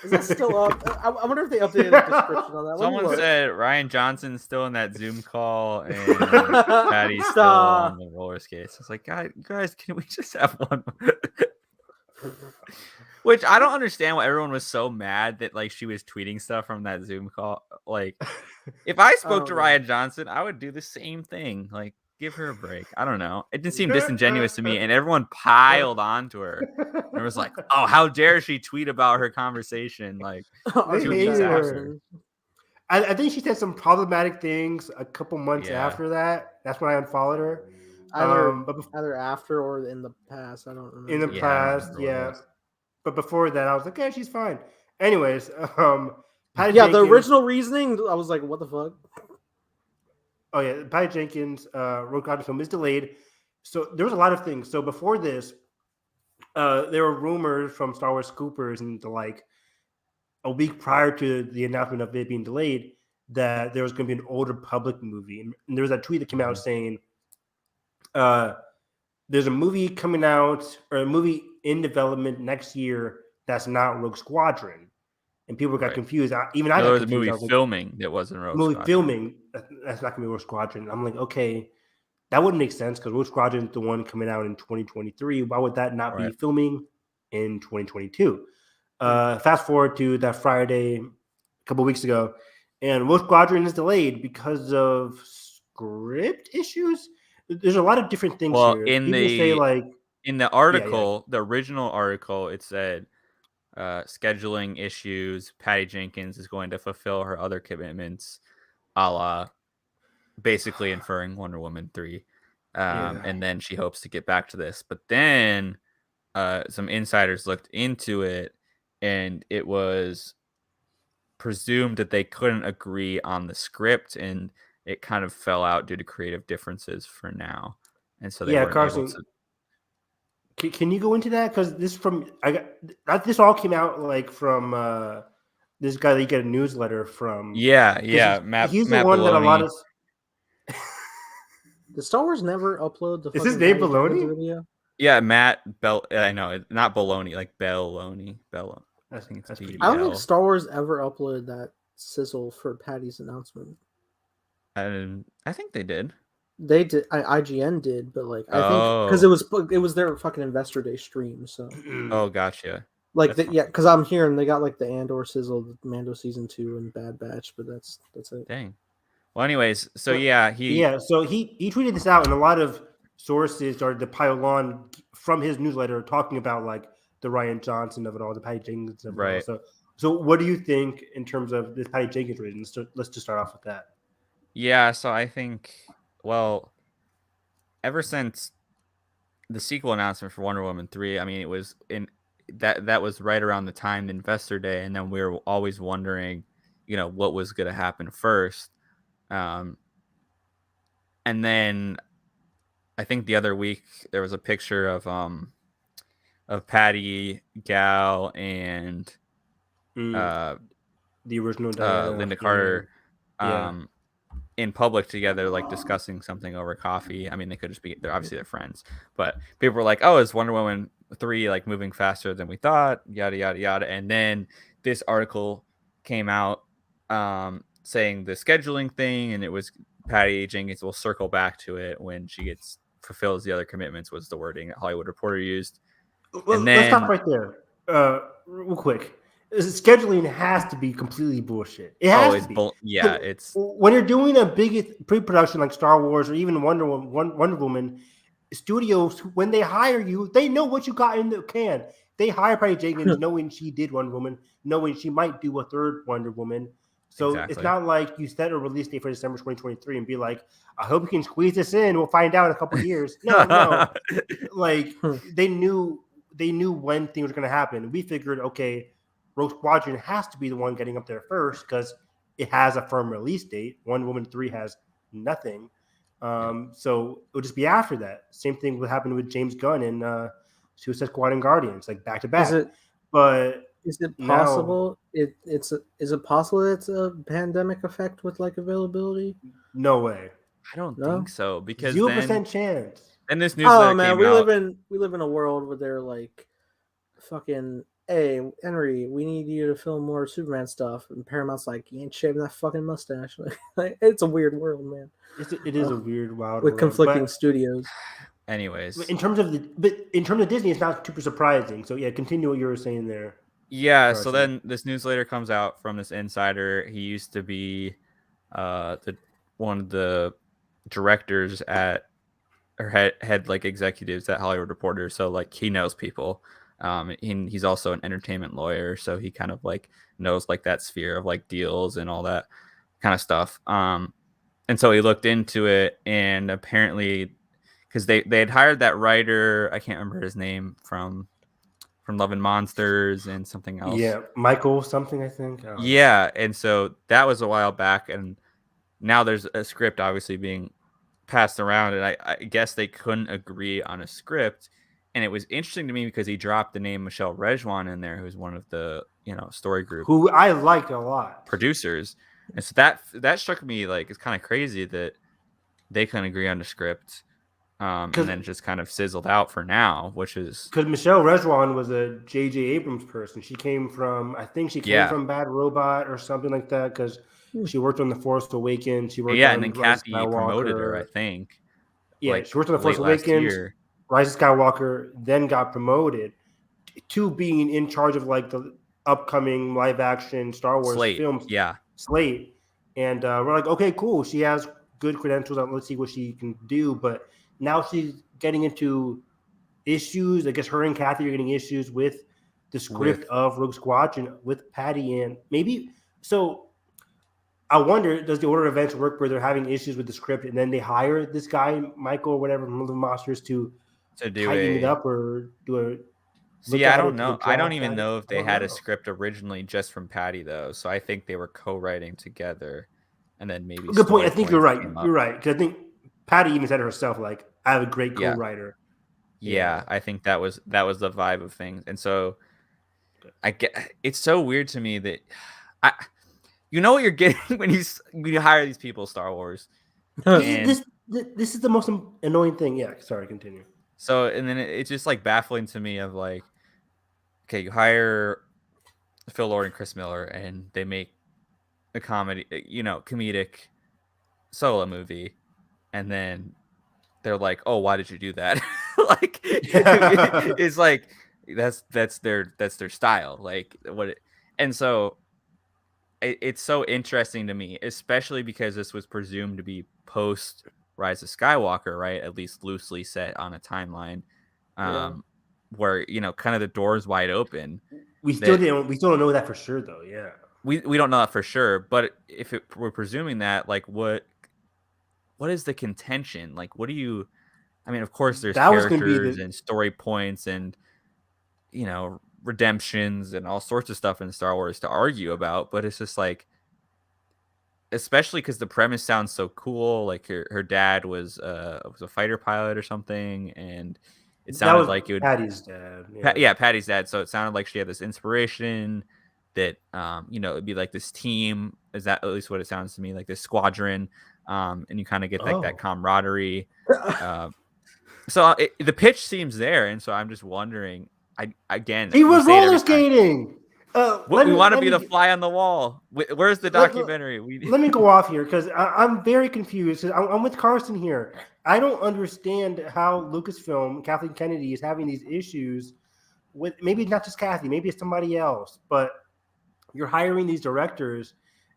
is that still up? I wonder if they updated the description on that. Someone said Ryan Johnson's still in that Zoom call and Patty's still on the roller skates. It's like, guys, can we just have one? Which I don't understand why everyone was so mad that like she was tweeting stuff from that Zoom call. Like, if I spoke to Ryan Johnson, I would do the same thing. Like, give her a break. I don't know. It didn't seem disingenuous to me, and everyone piled onto her. And it was like, oh, how dare she tweet about her conversation like They 2 weeks hated after. her. I think she said some problematic things a couple months after that. That's when I unfollowed her. Either after or in the past. I don't remember. In the past, yeah. But before that, I was like, yeah, she's fine. Anyways, Patty Jenkins, the original reasoning, I was like, what the fuck? Oh yeah, Patty Jenkins' Rogue Squadron film is delayed. So there was a lot of things. So before this, there were rumors from Star Wars scoopers and like a week prior to the announcement of it being delayed that there was going to be an Old Republic movie. And there was a tweet that came out saying, there's a movie coming out or a movie in development next year that's not Rogue Squadron. And people got confused. Even I got confused. There was a movie filming that wasn't Rogue Squadron. Movie filming, that's not going to be Rogue Squadron. I'm like, okay, that wouldn't make sense because Rogue Squadron is the one coming out in 2023. Why would that not be filming in 2022? Fast forward to that Friday a couple weeks ago, and Rogue Squadron is delayed because of script issues. There's a lot of different things here. In the article, the original article, it said scheduling issues. Patty Jenkins is going to fulfill her other commitments, a la basically inferring Wonder Woman 3. And then she hopes to get back to this. But then some insiders looked into it, and it was presumed that they couldn't agree on the script, and it kind of fell out due to creative differences for now. And so they weren't Carson, able to... Can you go into that? Because this this all came out like from this guy that you get a newsletter from. Yeah. He's Matt the one Baloney. That a lot of. Did Star Wars never upload the? Is his name Baloney? Video? Yeah, Matt Bell. I know, not Baloney, like Belloni. Bello. I think it's I don't think Star Wars ever uploaded that sizzle for Patty's announcement. I think they did. They did. IGN did, but like I think because it was their fucking Investor Day stream. So. Oh, gotcha. Like because I'm hearing they got like the Andor sizzle, the Mando season 2, and Bad Batch, but that's it. Dang. Well, anyways, so he tweeted this out, and a lot of sources started to pile on from his newsletter talking about like the Rian Johnson of it all, the Patty Jenkins of it all. So what do you think in terms of this Patty Jenkins reason? Let's just start off with that. Yeah, so I think, well, ever since the sequel announcement for Wonder Woman 3, I mean, it was that was right around the time Investor Day, and then we were always wondering, what was going to happen first. And then I think the other week there was a picture of Patty, Gal, and the original Linda Carter in public together, like discussing something over coffee. I mean, they could just be, they're friends, but people were like, oh, is Wonder Woman 3 like moving faster than we thought, yada yada yada. And then this article came out saying the scheduling thing, and it was Patty Jenkins will circle back to it when she fulfills the other commitments, was the wording that Hollywood Reporter used. Well, and then, let's stop right there real quick. Scheduling has to be completely bullshit. It has to be. It's when you're doing a big pre-production like Star Wars or even Wonder Woman, studios, when they hire you, they know what you got in the can. They hire Patty Jenkins knowing she did Wonder Woman, knowing she might do a third Wonder Woman. So It's not like you set a release date for December 2023 and be like, I hope you can squeeze this in. We'll find out in a couple of years. No. Like they knew when things were going to happen. We figured, okay, Rogue Squadron has to be the one getting up there first because it has a firm release date. Wonder Woman 3 has nothing. So it'll just be after that. Same thing would happen with James Gunn and Suicide Squad and Guardians, like back to back. Is it possible? Is it possible that it's a pandemic effect with like availability? No way. I don't think so, because 0% chance. And this newsletter came out. We live in a world where they're like, fucking, hey, Henry, we need you to film more Superman stuff, and Paramount's like, you ain't shaving that fucking mustache. Like, it's a weird world, man. It is a weird, wild with world, conflicting studios. Anyways, in terms of Disney, it's not super surprising. So yeah, continue what you were saying there. Yeah. So then this newsletter comes out from this insider. He used to be one of the directors at or head like executives at Hollywood Reporter, so like he knows people. He's also an entertainment lawyer, so he kind of like knows like that sphere of like deals and all that kind of stuff. And so he looked into it, and apparently, because they had hired that writer, I can't remember his name from Love and Monsters and something else. Yeah, Michael something, I think. Yeah, and so that was a while back, and now there's a script obviously being passed around, and I guess they couldn't agree on a script. And it was interesting to me because he dropped the name Michelle Rejwan in there, who's one of the story group who I liked a lot producers. And so that struck me like it's kind of crazy that they couldn't agree on the script, and then just kind of sizzled out for now, which is because Michelle Rejwan was a J.J. Abrams person. She came from, I think she came from Bad Robot or something like that, because she worked on The Force Awakens. She worked on and then Kathy promoted her, I think. Yeah, like she worked on The Force Awakens, Rise of Skywalker, then got promoted to being in charge of like the upcoming live action Star Wars films. Yeah. Slate. And we're like, okay, cool. She has good credentials. Let's see what she can do. But now she's getting into issues. I guess her and Kathy are getting issues with the script of Rogue Squadron with Patty, and maybe so. I wonder, does the order of events work where they're having issues with the script and then they hire this guy, Michael or whatever, from the Monsters to tighten it up or do a... See, I don't know. I don't even know if they had a script originally just from Patty, though. So I think they were co-writing together, and then maybe... Good point. I think you're right. You're right. Because I think Patty even said herself, like, I have a great co-writer. Yeah, I think that was the vibe of things. And so it's so weird to me that... You know what you're getting when you hire these people, Star Wars. This is the most annoying thing. Yeah, sorry, continue. So, and then it's just like baffling to me of like, okay, you hire Phil Lord and Chris Miller, and they make a comedic solo movie, and then they're like, oh, why did you do that? Like, it's like that's their style. Like and so. It's so interesting to me, especially because this was presumed to be post Rise of Skywalker, right? At least loosely set on a timeline, where kind of the door's wide open. We still don't know that for sure, though. Yeah, we don't know that for sure. But if we're presuming that, like, what is the contention? Like, what do you? I mean, of course, there's characters and story points and redemptions and all sorts of stuff in Star Wars to argue about, but it's just like, especially because the premise sounds so cool. Like her dad was a fighter pilot or something, and it sounded like it would Patty's dad. Patty's dad. So it sounded like she had this inspiration that it'd be like this team. Is that at least what it sounds to me, like this squadron, and you kind of get like that camaraderie. So the pitch seems there, and so I'm just wondering. He was roller skating. We want to be the fly on the wall. Where's the documentary? Let me go off here because I'm very confused. I'm with Carson here. I don't understand how Lucasfilm, Kathleen Kennedy, is having these issues with maybe not just Kathy, maybe it's somebody else. But you're hiring these directors,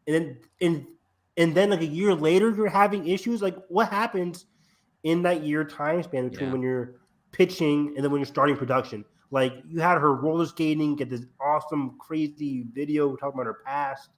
and then like a year later, you're having issues. Like what happens in that year time span between when you're pitching and then when you're starting production? Like you had her roller skating, get this awesome, crazy video talking about her past.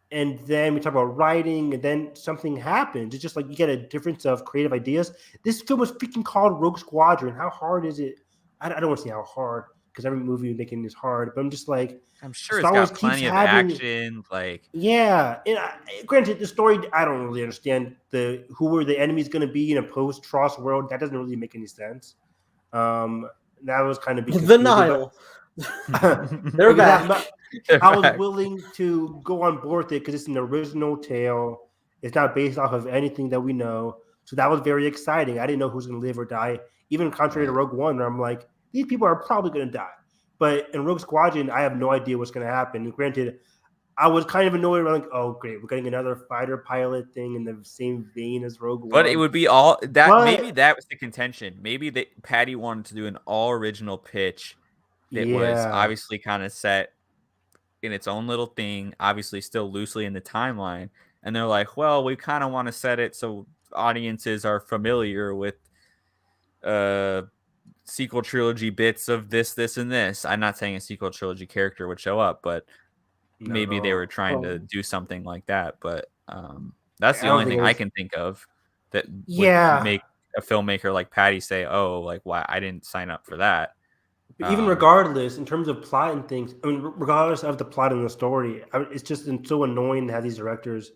And then we talk about writing, and then something happens. It's just like you get a difference of creative ideas. This film was freaking called Rogue Squadron. How hard is it? I don't want to say how hard, because every movie you're making is hard, but I'm just like, I'm sure Star Wars got plenty of action. Like, yeah. And granted, the story, I don't really understand who were the enemies going to be in a post-Tross world. That doesn't really make any sense. That was kind of the Nile. They're back. I was willing to go on board with it because it's an original tale. It's not based off of anything that we know. So that was very exciting. I didn't know who's going to live or die. Even contrary to Rogue One, where I'm like, these people are probably going to die. But in Rogue Squadron, I have no idea what's going to happen. And granted, I was kind of annoyed. Like, oh, great, we're getting another fighter pilot thing in the same vein as Rogue One. But it would be all that. Maybe that was the contention. Maybe that Patty wanted to do an all original pitch that was obviously kind of set in its own little thing, obviously still loosely in the timeline. and they're like, well, we kind of want to set it so audiences are familiar with sequel trilogy bits of this, and this. I'm not saying a sequel trilogy character would show up, but maybe they were trying to do something like that. But that's the only thing I can think of that would make a filmmaker like Patty say, oh, like, why I didn't sign up for that. But even regardless, in terms of plot and things, I mean, regardless of the plot and the story, it's just so annoying to have these directors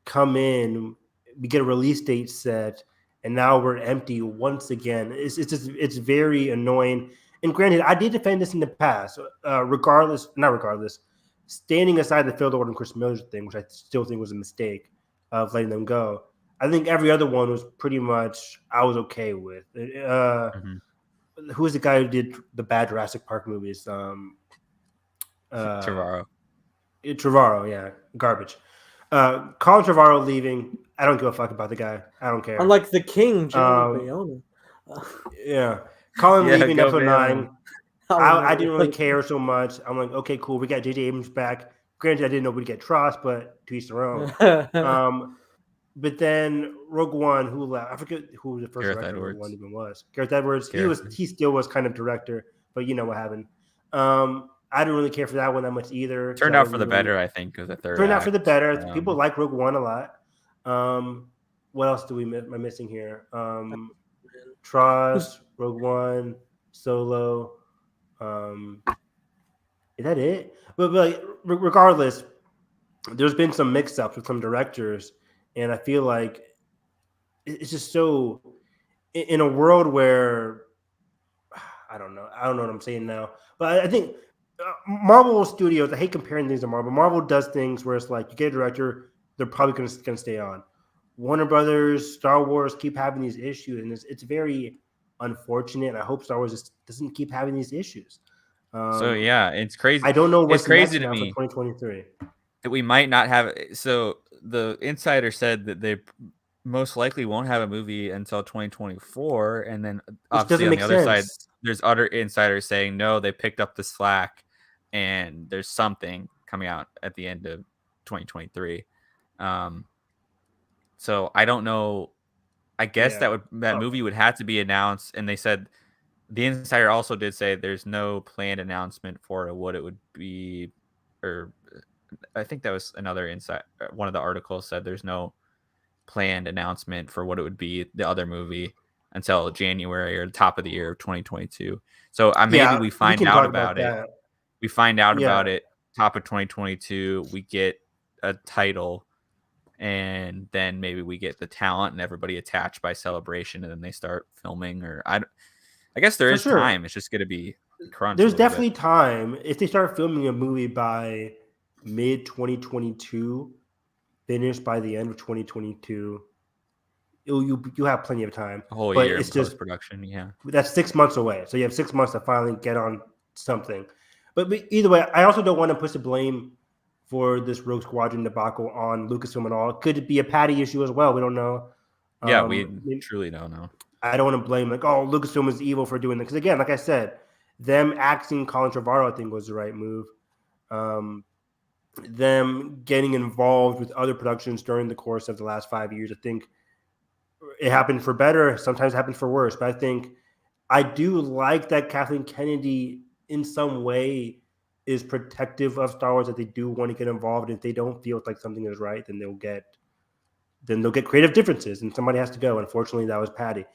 come in, we get a release date set, and now we're empty once again. It's very annoying. And granted, I did defend this in the past. Not regardless, standing aside the Field Order and Chris Miller's thing, which I still think was a mistake of letting them go. I think every other one was pretty much I was okay with. Who was the guy who did the bad Jurassic Park movies? Trevorrow. Trevorrow, yeah, garbage. Colin Trevorrow leaving. I don't give a fuck about the guy. I don't care. Unlike the King, Jimmy Bayona. Yeah, Colin leaving episode 9. I didn't really care so much. I'm like, okay, cool. We got J.J. Abrams back. Granted, I didn't know we'd get Tross, but to each their own. But then Rogue One, who left? I forget who the first director of Rogue One even was. Gareth Edwards. He still was kind of director, but you know what happened. I didn't really care for that one that much either. Turned out for the better, I think, with the third. Turned out for the better. People like Rogue One a lot. What else am I missing here? Tross, Rogue One, Solo. Is that it? But like, regardless, there's been some mix-ups with some directors, and I feel like it's just so in a world where I don't know what I'm saying now, but I think Marvel Studios. I hate comparing things to Marvel. Marvel does things where it's like you get a director, they're probably going to stay on. Warner Brothers, Star Wars keep having these issues, and it's very unfortunate. And I hope Star Wars just doesn't keep having these issues. So yeah, it's crazy. I don't know what's crazy next to now me for 2023. that we might not have. So the insider said that they most likely won't have a movie until 2024, and then obviously on the other side, there's other insiders saying no, they picked up the slack, and there's something coming out at the end of 2023. So I don't know. I guess that movie would have to be announced, and they said the insider also did say there's no planned announcement for what it would be, or I think that was another insight. One of the articles said there's no planned announcement for what it would be, the other movie, until January or the top of the year of 2022. So maybe we find out about it. We find out about it top of 2022. We get a title, and then maybe we get the talent and everybody attached by Celebration, and then they start filming. Or I guess there is time. It's just going to be crunch. There's definitely time if they start filming a movie by mid 2022, finished by the end of 2022. You have plenty of time. A whole year of post-production, yeah. That's 6 months away. So you have 6 months to finally get on something. But either way, I also don't want to push the blame for this Rogue Squadron debacle on Lucasfilm at all. Could it be a Patty issue as well? We don't know. Yeah, we truly don't know. I don't want to blame Lucasfilm is evil for doing that. Because again, like I said, them axing Colin Trevorrow, I think, was the right move. Them getting involved with other productions during the course of the last 5 years, I think it happened for better. Sometimes it happened for worse. But I think I do like that Kathleen Kennedy in some way is protective of Star Wars, that they do want to get involved. If they don't feel like something is right, then they'll get creative differences, and somebody has to go. Unfortunately, that was Patty.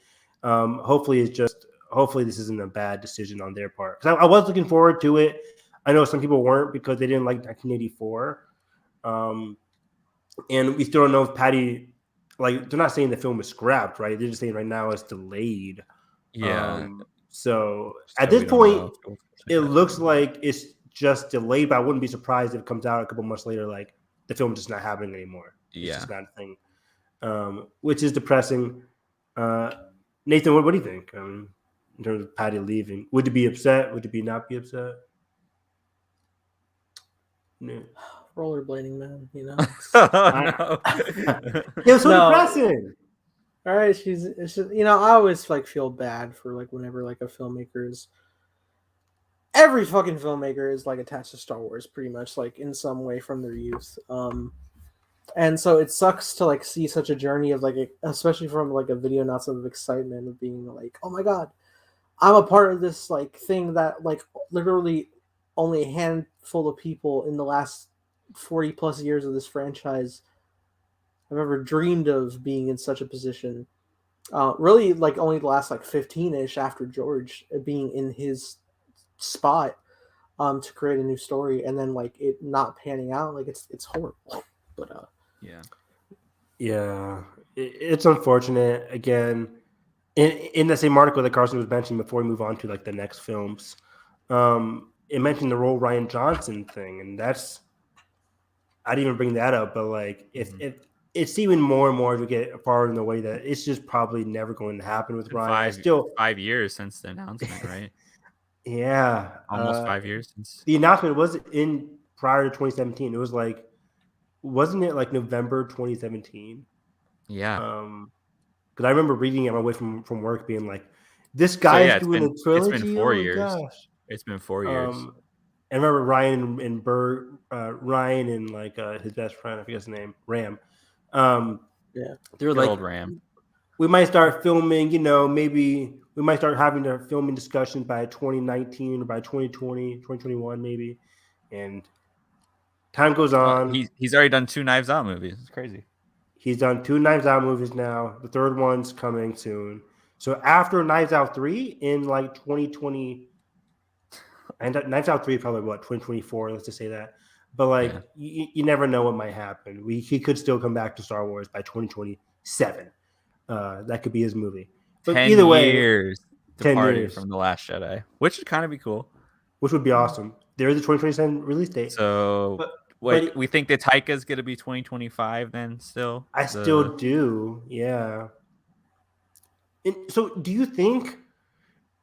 Hopefully this isn't a bad decision on their part, because I was looking forward to it. I know some people weren't because they didn't like 1984, and we still don't know if Patty. Like, they're not saying the film is scrapped, right? They're just saying right now it's delayed. Yeah. So at this point, it looks like it's just delayed, but I wouldn't be surprised if it comes out a couple months later, like the film's just not happening anymore. Yeah. It's just not a thing, which is depressing. Nathan, what do you think in terms of Patty leaving? Would you be upset? Would you not be upset? No. Rollerblading, man, you know. No. It was so depressing. All right, it's just, I always feel bad for whenever a filmmaker is. Every fucking filmmaker is attached to Star Wars, pretty much in some way from their youth. And so it sucks to like see such a journey of like, especially from like a video not of excitement of being like, oh my god, I'm a part of this like thing that like literally only a handful of people in the last 40 plus years of this franchise have ever dreamed of being in such a position. Really, like only the last like 15-ish after George being in his spot to create a new story, and then like it not panning out, like it's horrible. But yeah, it's unfortunate. Again, in the same article that Carson was mentioning before we move on to like the next films, it mentioned the whole Rian Johnson thing, and that's I didn't even bring that up, but like if it's even more and more as we get far in the way that it's just probably never going to happen with Rian. Still 5 years since the announcement, right? Yeah, almost 5 years since the announcement was in prior to 2017. It was like, wasn't it like November 2017? Yeah. Because I remember reading it on my way from work, being like, "This guy's doing a trilogy." It's been 4 years. Gosh. It's been 4 years. I remember Ryan and Ryan and like his best friend, I forget his name, Ram. Yeah, they were like, old Ram. We might start filming. Maybe we might start having their filming discussions by 2019 or by 2020, 2021, maybe. And time goes on. He's already done 2 Knives Out movies. It's crazy. He's done 2 Knives Out movies now. The third one's coming soon. So after Knives Out 3 in like 2020, and Knives Out 3 is probably what, 2024, let's just say that. But like you never know what might happen. He could still come back to Star Wars by 2027. That could be his movie. But 10 either way, years 10 departed years from The Last Jedi, which would kind of be cool. Which would be awesome. There's a 2027 release date. So but we think that Taika's going to be 2025 then still? I still do, yeah. And so do you think,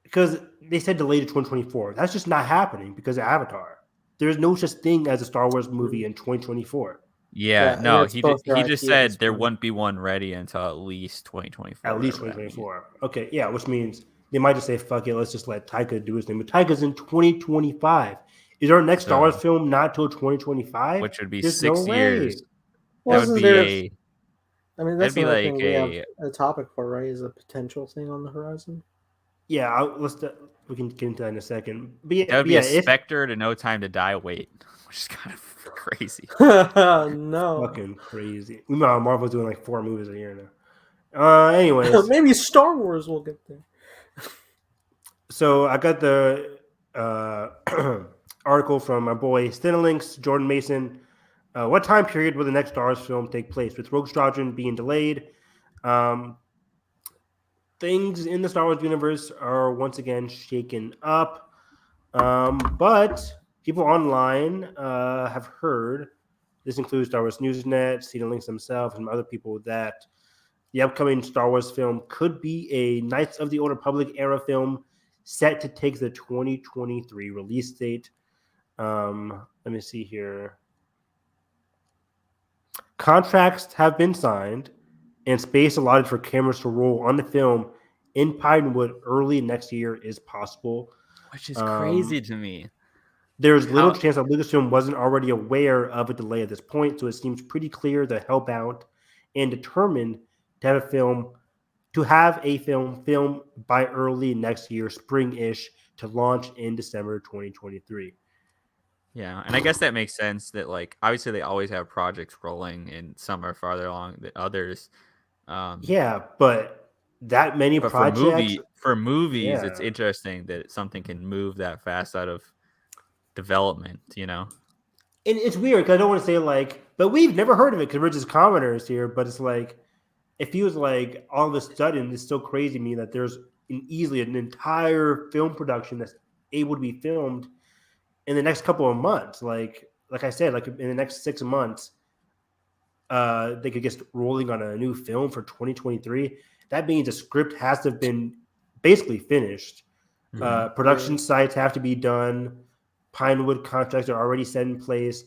because they said delayed to 2024, that's just not happening because of Avatar. There's no such thing as a Star Wars movie in 2024. Yeah, no, he just said there wouldn't be one ready until at least 2024. At least 2024. Okay, yeah, which means they might just say, fuck it, let's just let Taika do his thing. But Taika's in 2025. Is our next Star Wars film not till 2025? Which would be 6 years. Well, that would be that's be like thing we have a topic for, right? Is a potential thing on the horizon. Yeah, we can get into that in a second. But yeah, that would be a Spectre to No Time to Die wait, which is kind of crazy. No, fucking crazy. Marvel's doing like 4 movies a year now. Anyways, maybe Star Wars will get there. So I got the article from my boy Stinalinks, Jordan Mason. What time period will the next Star Wars film take place? With Rogue Squadron being delayed, things in the Star Wars universe are once again shaken up. But people online have heard, this includes Star Wars Newsnet, Stinalinks themselves, and other people, that the upcoming Star Wars film could be a Knights of the Old Republic era film set to take the 2023 release date. Let me see here. Contracts have been signed and space allotted for cameras to roll on the film in Pinewood early next year is possible. Which is crazy to me. There's little chance that Lucasfilm wasn't already aware of a delay at this point, so it seems pretty clear they're hellbound and determined to have a film filmed by early next year, spring-ish, to launch in December 2023. Yeah, and I guess that makes sense that, like, obviously they always have projects rolling and some are farther along than others. Yeah, but that many projects... For movies, it's interesting that something can move that fast out of development, And it's weird, because I don't want to say, like... But we've never heard of it, because we're just commoners here, but it's like... It feels like all of a sudden it's so crazy to me that there's easily an entire film production that's able to be filmed in the next couple of months. Like I said, like in the next 6 months, they could get rolling on a new film for 2023. That means the script has to have been basically finished. Production sites have to be done. Pinewood contracts are already set in place.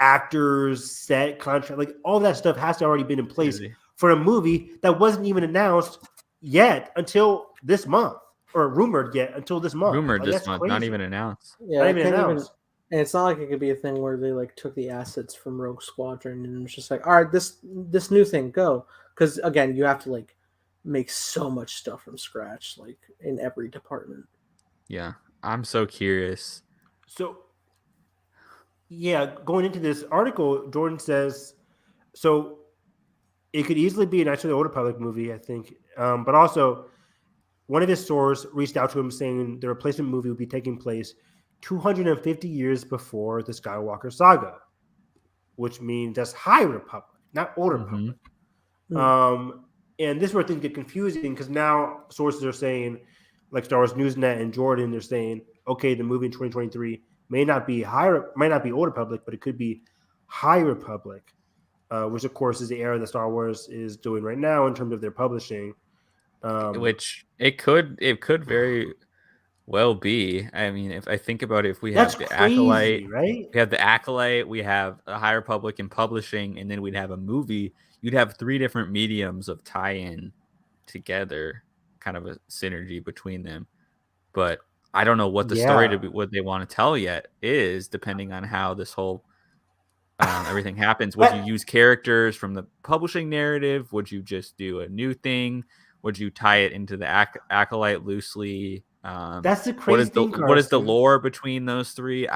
Actors, set contract, like all that stuff has to already been in place for a movie that wasn't even announced yet until this month, or rumored yet until this month. This month, not even announced. Yeah, not even announced. And it's not like it could be a thing where they like took the assets from Rogue Squadron and it's just like, all right, this new thing, go. Because again, you have to like make so much stuff from scratch, like in every department. Yeah, I'm so curious. So, yeah, going into this article, Jordan says, so it could easily be an Knights of the Old Republic movie, I think. But also, one of his sources reached out to him saying the replacement movie would be taking place 250 years before the Skywalker saga, which means that's High Republic, not Old Republic. And this is where things get confusing because now sources are saying, like Star Wars Newsnet and Jordan, they're saying, okay, the movie in 2023 might not be Old Republic, but it could be High Republic, which of course is the era that Star Wars is doing right now in terms of their publishing. Which it could very well be. I mean, if I think about it, if we have the Acolyte, right? We have the Acolyte, we have a High Republic in publishing, and then we'd have a movie. You'd have 3 different mediums of tie-in together, kind of a synergy between them. But I don't know what the story what they want to tell yet is, depending on how this whole everything happens. Would you use characters from the publishing narrative? Would you just do a new thing? Would you tie it into the Acolyte loosely? That's the crazy thing. What is the lore between those 3?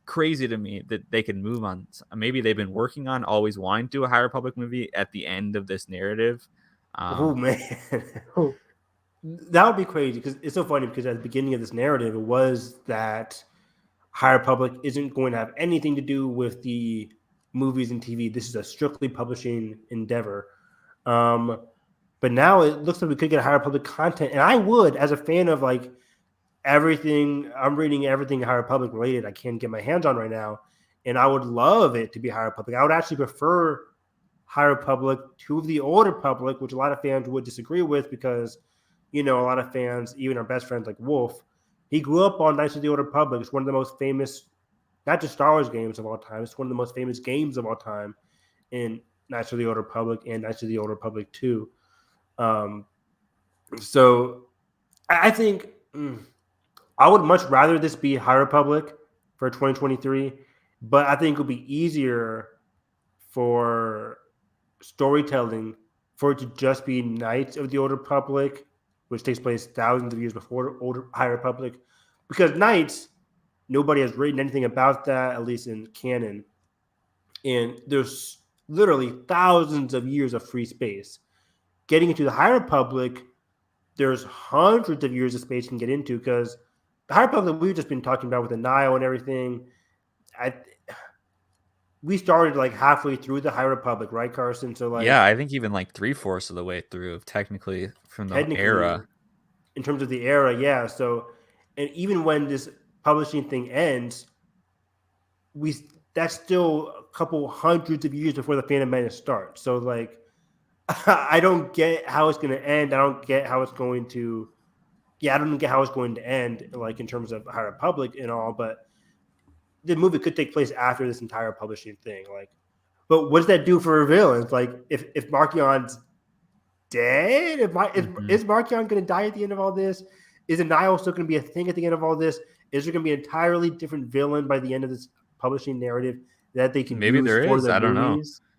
Crazy to me that they can move on. Maybe they've been working on always wanting to do a High Republic movie at the end of this narrative. Oh man, that would be crazy because it's so funny because at the beginning of this narrative, it was that High Republic isn't going to have anything to do with the movies and TV. This is a strictly publishing endeavor. But now it looks like we could get High Republic content, and I would, as a fan of like everything, I'm reading everything High Republic related I can get my hands on right now, and I would love it to be High Republic. I would actually prefer High Republic to the Old Republic, which a lot of fans would disagree with because, a lot of fans, even our best friends like Wolf, he grew up on Knights of the Old Republic. It's one of the most famous, not just Star Wars games of all time, it's one of the most famous games of all time in Knights of the Old Republic and Knights of the Old Republic 2. So I think I would much rather this be High Republic for 2023, but I think it would be easier for storytelling for it to just be Knights of the Old Republic, which takes place thousands of years before High Republic, because Knights, nobody has written anything about that, at least in canon, and there's literally thousands of years of free space. Getting into the High Republic, there's hundreds of years of space you can get into because the High Republic we've just been talking about with the Nile and everything. We started like halfway through the High Republic, right, Carson? So like, yeah, I think even like 3/4 of the way through, technically from the era. In terms of the era, yeah. So, and even when this publishing thing ends, that's still a couple hundreds of years before the Phantom Menace starts. So like, I don't get how it's going to end. I don't get how it's going to. Yeah, I don't get how it's going to end, like in terms of High Republic and all. But the movie could take place after this entire publishing thing. Like, but what does that do for villains? Like, if Markion's dead, is Markion going to die at the end of all this? Is the Nile still going to be a thing at the end of all this? Is there going to be an entirely different villain by the end of this publishing narrative that they can maybe use there for is? the I don't movies? Know.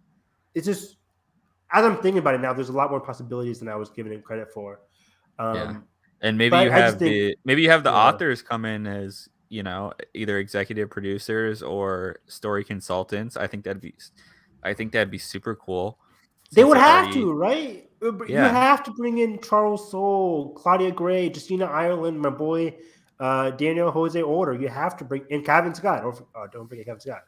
It's just, as I'm thinking about it now, there's a lot more possibilities than I was giving it credit for. Yeah. And maybe you have the authors come in as, either executive producers or story consultants. I think that'd be super cool. They would have to, right? Yeah. You have to bring in Charles Soule, Claudia Gray, Justina Ireland, my boy Daniel Jose Order. You have to bring in Kevin Scott. Don't forget Kevin Scott.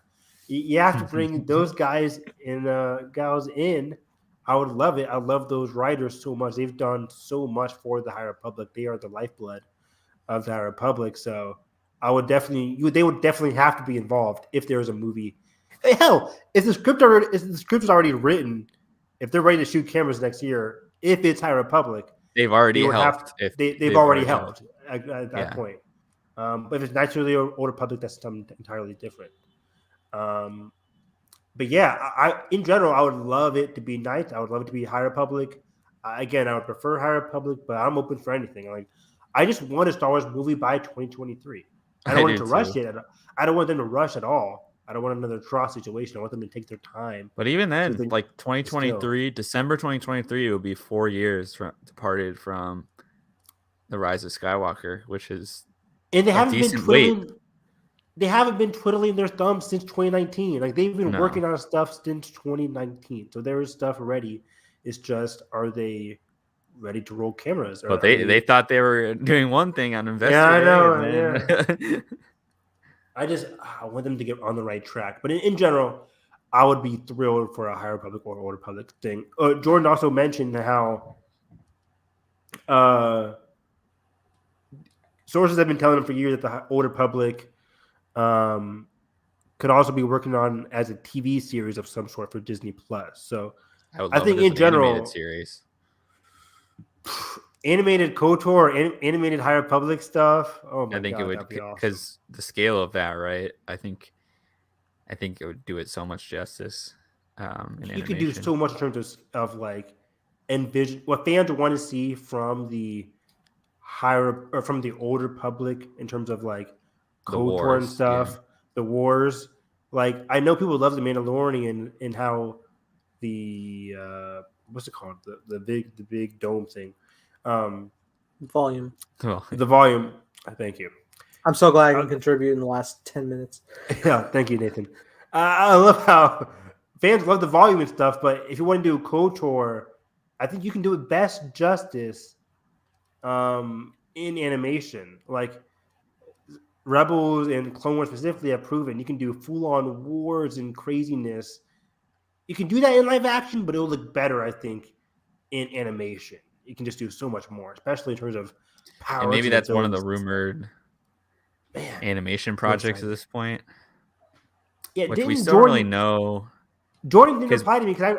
You have to bring those guys and gals in. I would love it. I love those writers so much. They've done so much for the High Republic. They are the lifeblood of the High Republic. So they would definitely have to be involved if there was a movie. Hey, hell, if the script is already written, if they're ready to shoot cameras next year, if it's High Republic, they've already helped. They've already helped at that point. But if it's Knights of the Old Republic, that's something entirely different. But yeah, in general, I would love it to be Knights. I would love it to be High Republic. Again, I would prefer High Republic, but I'm open for anything. Like, I just want a Star Wars movie by 2023. I don't want it to rush it. I don't want them to rush at all. I don't want another Tross situation. I want them to take their time. But even then, like 2023, December 2023 will be 4 years departed from the Rise of Skywalker, which is and they haven't been twiddling their thumbs since 2019. Like they've been working on stuff since 2019. So there is stuff ready. It's just, are they ready to roll cameras? But they thought they were doing one thing on Investor. Yeah, I know. Yeah. I want them to get on the right track. But in general, I would be thrilled for a High Republic or Old Republic thing. Jordan also mentioned how sources have been telling him for years that the Old Republic could also be working on as a TV series of some sort for Disney Plus. So I think in general, animated series, animated KOTOR or animated High Republic stuff. Oh my I think God, it would, because the scale of that, right? I think it would do it so much justice. You could do so much in terms of like envision what fans want to see from the higher or from the Old Republic in terms of like KOTOR and stuff, the wars. Like I know people love the Mandalorian and how the what's it called, the big dome thing, volume. The volume. Thank you. I'm so glad I can contribute in the last 10 minutes. Yeah, thank you, Nathan. I love how fans love the volume and stuff, but if you want to do KOTOR, I think you can do it best justice in animation. Like Rebels and Clone Wars specifically have proven you can do full-on wars and craziness. You can do that in live action, but it'll look better, I think, in animation. You can just do so much more, especially in terms of power. And maybe that's one of the rurumored animation projects at this point. Yeah, which we still don't really know. Jordan didn't reply to me because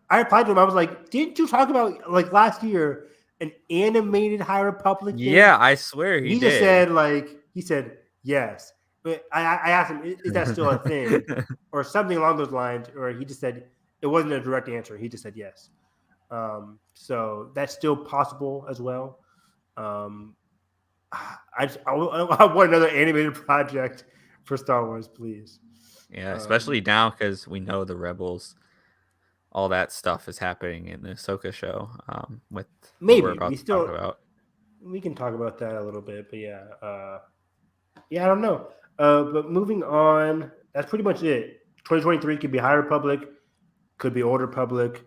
I replied to him. I was like, "Didn't you talk about like last year an animated High Republic thing?" Yeah, I swear he did. Just said he said yes. But I asked him, "Is that still a thing?" or something along those lines. Or he just said it wasn't a direct answer. He just said yes. So that's still possible as well. I want another animated project for Star Wars, please. Yeah, especially now because we know the Rebels, all that stuff is happening in the Ahsoka show. With maybe what we're about to talk about. We can talk about that a little bit, but yeah, I don't know. But moving on, that's pretty much it. 2023 could be High Republic, could be Old Republic,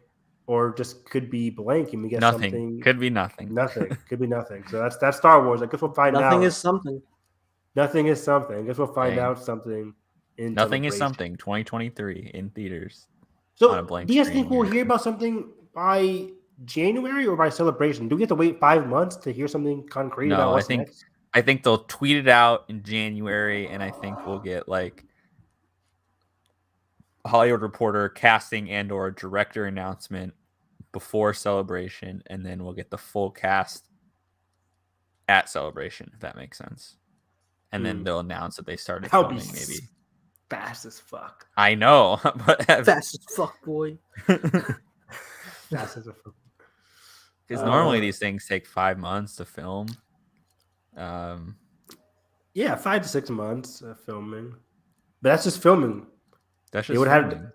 or just could be blank, and we get nothing. Something. Could be nothing. Nothing. Could be nothing. So that's Star Wars. I guess we'll find out. Nothing is something. Nothing is something. I guess we'll find out something. Nothing is something. 2023 in theaters. So, do you guys think we'll hear about something by January or by Celebration? Do we have to wait 5 months to hear something concrete? No, I think they'll tweet it out in January, and I think we'll get like a Hollywood Reporter casting and/or director announcement before Celebration, and then we'll get the full cast at Celebration, if that makes sense. And then they'll announce that they started filming, maybe. Fast as fuck. I know, but fast as fuck, boy. Fast as a fuck. Because normally these things take 5 months to film. Yeah, 5 to 6 months of filming, but that's just filming. That's just filming.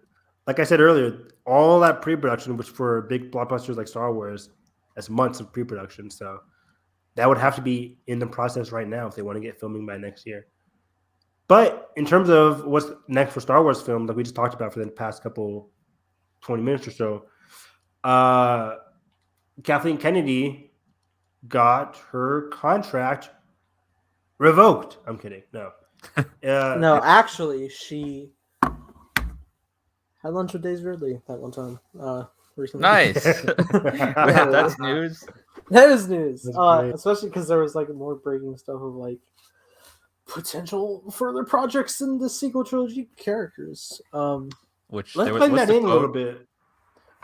Like I said earlier, all that pre-production, which for big blockbusters like Star Wars, that's months of pre-production. So that would have to be in the process right now if they want to get filming by next year. But in terms of what's next for Star Wars film, like we just talked about for the past 20 minutes or so, Kathleen Kennedy got her contract revoked. I'm kidding. No. No, actually, she had lunch with Daisy Ridley that one time recently. Nice. That's news. That is news. Especially because there was like more breaking stuff of like potential further projects in the sequel trilogy characters. Let's play that in a little bit.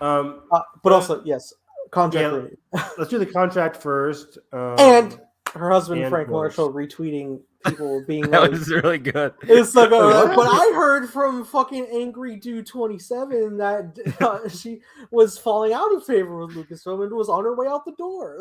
But also, yes, contract. Yeah, let's do the contract first. And her husband Frank Marshall retweeting people being that like, was really good. It's like, but I heard from fucking Angry Dude 27 that she was falling out of favor with Lucasfilm and was on her way out the door.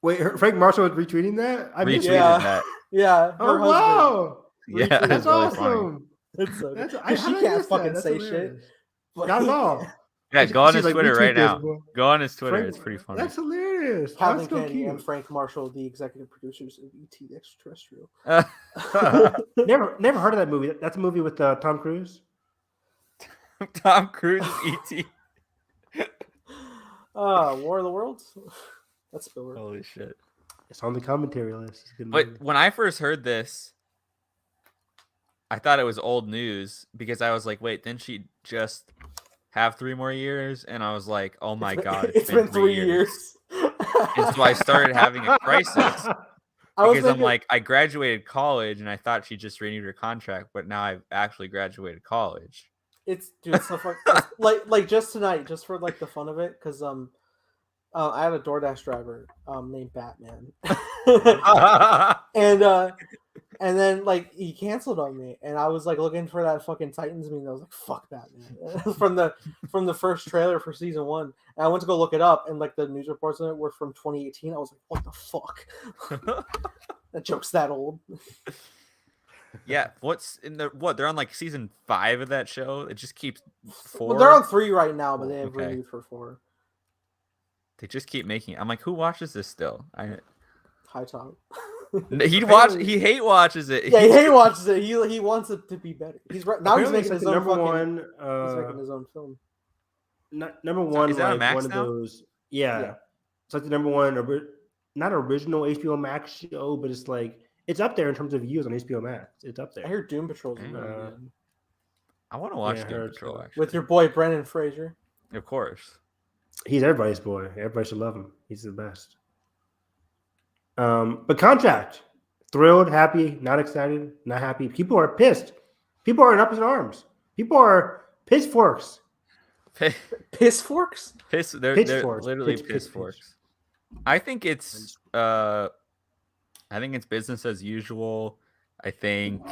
Wait, Frank Marshall was retweeting that? I missed Retweeted it. that. Yeah. Her Oh husband. wow! Yeah, Retweeted That's really funny. awesome. It's so That's good. how She did I can't miss fucking that? That's say hilarious. shit. But Not he at all. Yeah, go on his She's like, Twitter retweet right this, now. boy. Go on his Twitter. Frank, It's pretty funny. That's hilarious. Kathleen That's so Kennedy cute. and Frank Marshall, the executive producers of E.T. the Extraterrestrial. Never heard of that movie. That's a movie with Tom Cruise. Tom Cruise is E.T. War of the Worlds. That's Spielberg. Holy shit. It's on the commentary list. It's a good But movie. when I first heard this, I thought it was old news because I was like, wait, didn't she just have 3 more years? And I was like, oh my God, it's been 3 years. And so I started having a crisis because I'm like, I graduated college and I thought she just renewed her contract, but now I've actually graduated college. It's stuff like just tonight, just for like the fun of it, because I had a DoorDash driver named Batman, and then like he canceled on me, and I was like looking for that fucking Titans meme. I was like, "Fuck Batman!" from the first trailer for season 1, and I went to go look it up, and like the news reports on it were from 2018. I was like, "What the fuck?" That joke's that old. Yeah, they're on like season 5 of that show. It just keeps 4. Well, they're on 3 right now, but they have Okay. renewed for 4. They just keep making it. I'm like, who watches this still? High top. He hate watches it. Yeah, he hate watches it. He wants it to be better. He's making it's his the own number fucking, one. he's making his own film. Number one, Is that on like Max one of now? those. Yeah, it's like the number one, not original HBO Max show, but it's like it's up there in terms of views on HBO Max. It's up I there. hear Doom Patrol's really good. I want to watch Yeah, I Doom heard Patrol so. actually. With your boy Brendan Fraser. Of course. He's everybody's boy. Everybody should love him. He's the best. But contract. Thrilled, happy, not excited, not happy. People are pissed. People are in opposite arms. People are pitchforks. Piss forks? They're Pitchforks. literally Pitch. pitchforks. I think it's business as usual. I think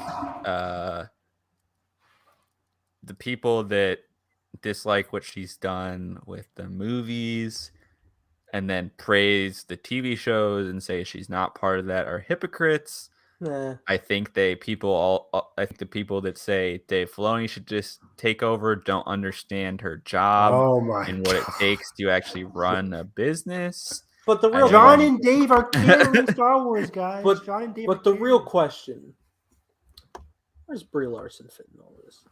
the people that dislike what she's done with the movies and then praise the TV shows and say she's not part of that are hypocrites. Nah. I think the people that say Dave Filoni should just take over don't understand her job and what it takes to actually run a business. But the real John and Dave are carrying Star Wars, guys. But, John and Dave but the real question, where's Brie Larson fit in all this?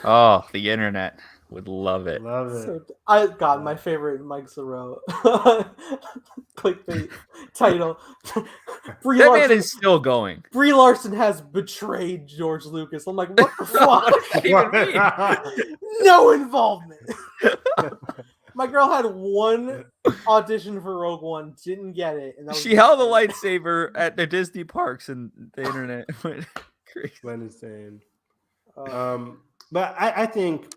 Oh, the internet would love it. Love it. So, my favorite Mike Zarrow clickbait title. Brie That Larson man is still going. Brie Larson has betrayed George Lucas. I'm like, what the fuck? What does that even mean? No involvement. My girl had one audition for Rogue One, didn't get it, and that was She held a lightsaber at the Disney parks, and the internet went crazy. Glenn is saying. But I think,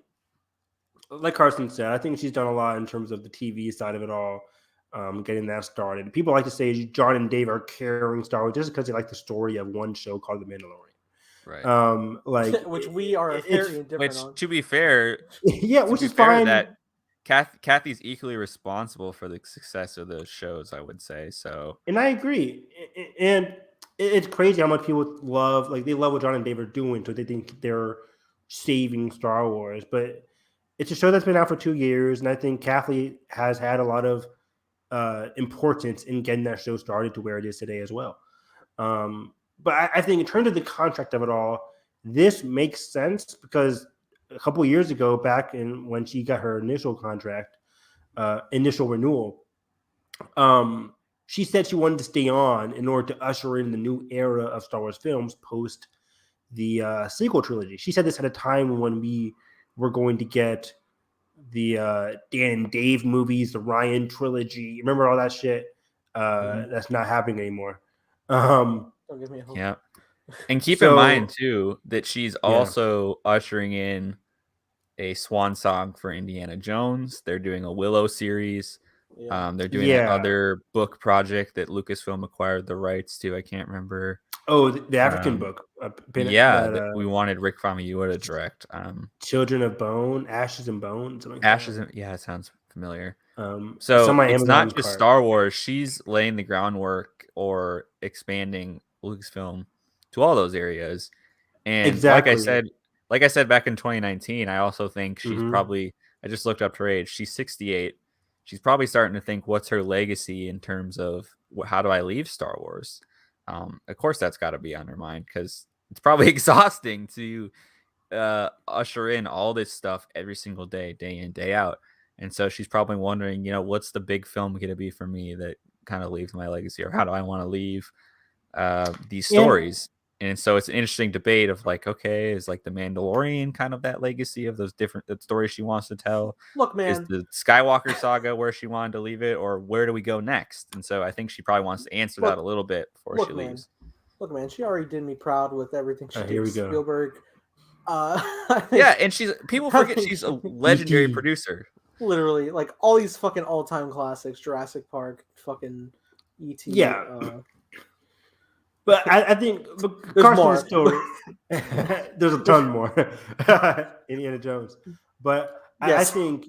like Carson said, I think she's done a lot in terms of the TV side of it all, getting that started. People like to say John and Dave are carrying Star Wars just because they like the story of one show called The Mandalorian. Right. which we are very indifferent on. To be fair, yeah, which is fine. That Kathy's equally responsible for the success of those shows, I would say. So, and I agree. And it's crazy how much people love what John and Dave are doing, so they think they're saving Star Wars. But it's a show that's been out for 2 years, and I think Kathy has had a lot of importance in getting that show started to where it is today as well. But I think in terms of the contract of it all, this makes sense because a couple of years ago, back in when she got her initial contract, initial renewal, she said she wanted to stay on in order to usher in the new era of Star Wars films post the sequel trilogy. She said this at a time when we were going to get the Dan and Dave movies, the Ryan trilogy. Remember all that shit? That's not happening anymore. Don't give me a hope. yeah. And keep in mind, too, that she's also ushering in a swan song for Indiana Jones. They're doing a Willow series. Yeah. They're doing another book project that Lucasfilm acquired the rights to. I can't remember. Oh, the African book. That we wanted Rick Famuyiwa to direct. Children of Bone, Ashes and Bone. Ashes. It sounds familiar. So my it's Amazon not just cart. Star Wars. She's laying the groundwork or expanding Lucasfilm to all those areas. And Exactly. like I said back in 2019, I also think she's Mhm. probably, I just looked up her age. She's 68. She's probably starting to think, what's her legacy in terms of how do I leave Star Wars? Of course, that's got to be on her mind because it's probably exhausting to usher in all this stuff every single day, day in, day out. And so she's probably wondering, what's the big film going to be for me that kind of leaves my legacy, or how do I want to leave these stories? And so it's an interesting debate of like, okay, is like the Mandalorian kind of that legacy of those different stories she wants to tell? Look, man, Is the Skywalker saga where she wanted to leave it, or where do we go next? And so I think she probably wants to answer that a little bit before she leaves. Look, man, she already did me proud with everything she did Here we with go. Spielberg. Yeah, and people forget she's a legendary producer. Literally, like all these fucking all-time classics, Jurassic Park, fucking E.T. Yeah. But I think Carson's story. There's a ton more. Indiana Jones. But yes. I think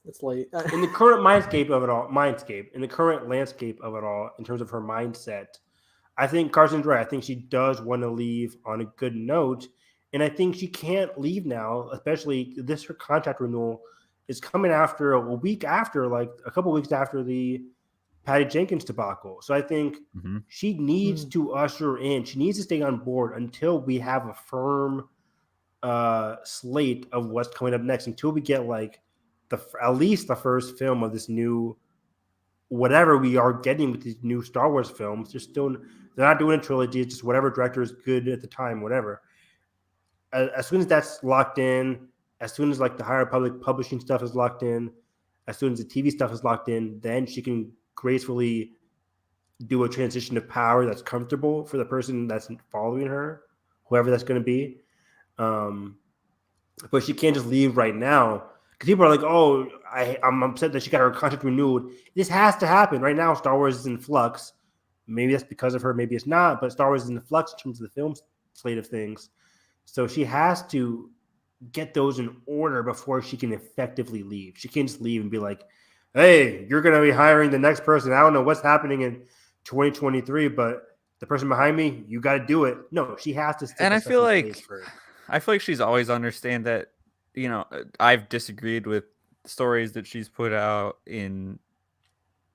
it's late. In the current landscape of it all, in terms of her mindset, I think Carson's right. I think she does want to leave on a good note. And I think she can't leave now, especially her contract renewal is coming after a week after, like a couple weeks after the Patty Jenkins debacle. So I think she needs to usher in. She needs to stay on board until we have a firm slate of what's coming up next. Until we get like at least the first film of this new, whatever we are getting with these new Star Wars films. They're not doing a trilogy. It's just whatever director is good at the time, whatever. As soon as that's locked in, as soon as like the High Republic publishing stuff is locked in, as soon as the TV stuff is locked in, then she can gracefully do a transition of power that's comfortable for the person that's following her, whoever that's going to be. But she can't just leave right now because people are like, "Oh, I'm upset that she got her contract renewed." This has to happen right now. Star Wars is in flux. Maybe that's because of her. Maybe it's not. But Star Wars is in flux in terms of the film slate of things. So she has to get those in order before she can effectively leave. She can't just leave and be like, "Hey, you're going to be hiring the next person. I don't know what's happening in 2023, but the person behind me, you got to do it." No, she has to. And I feel like she's always understand that. I've disagreed with stories that she's put out and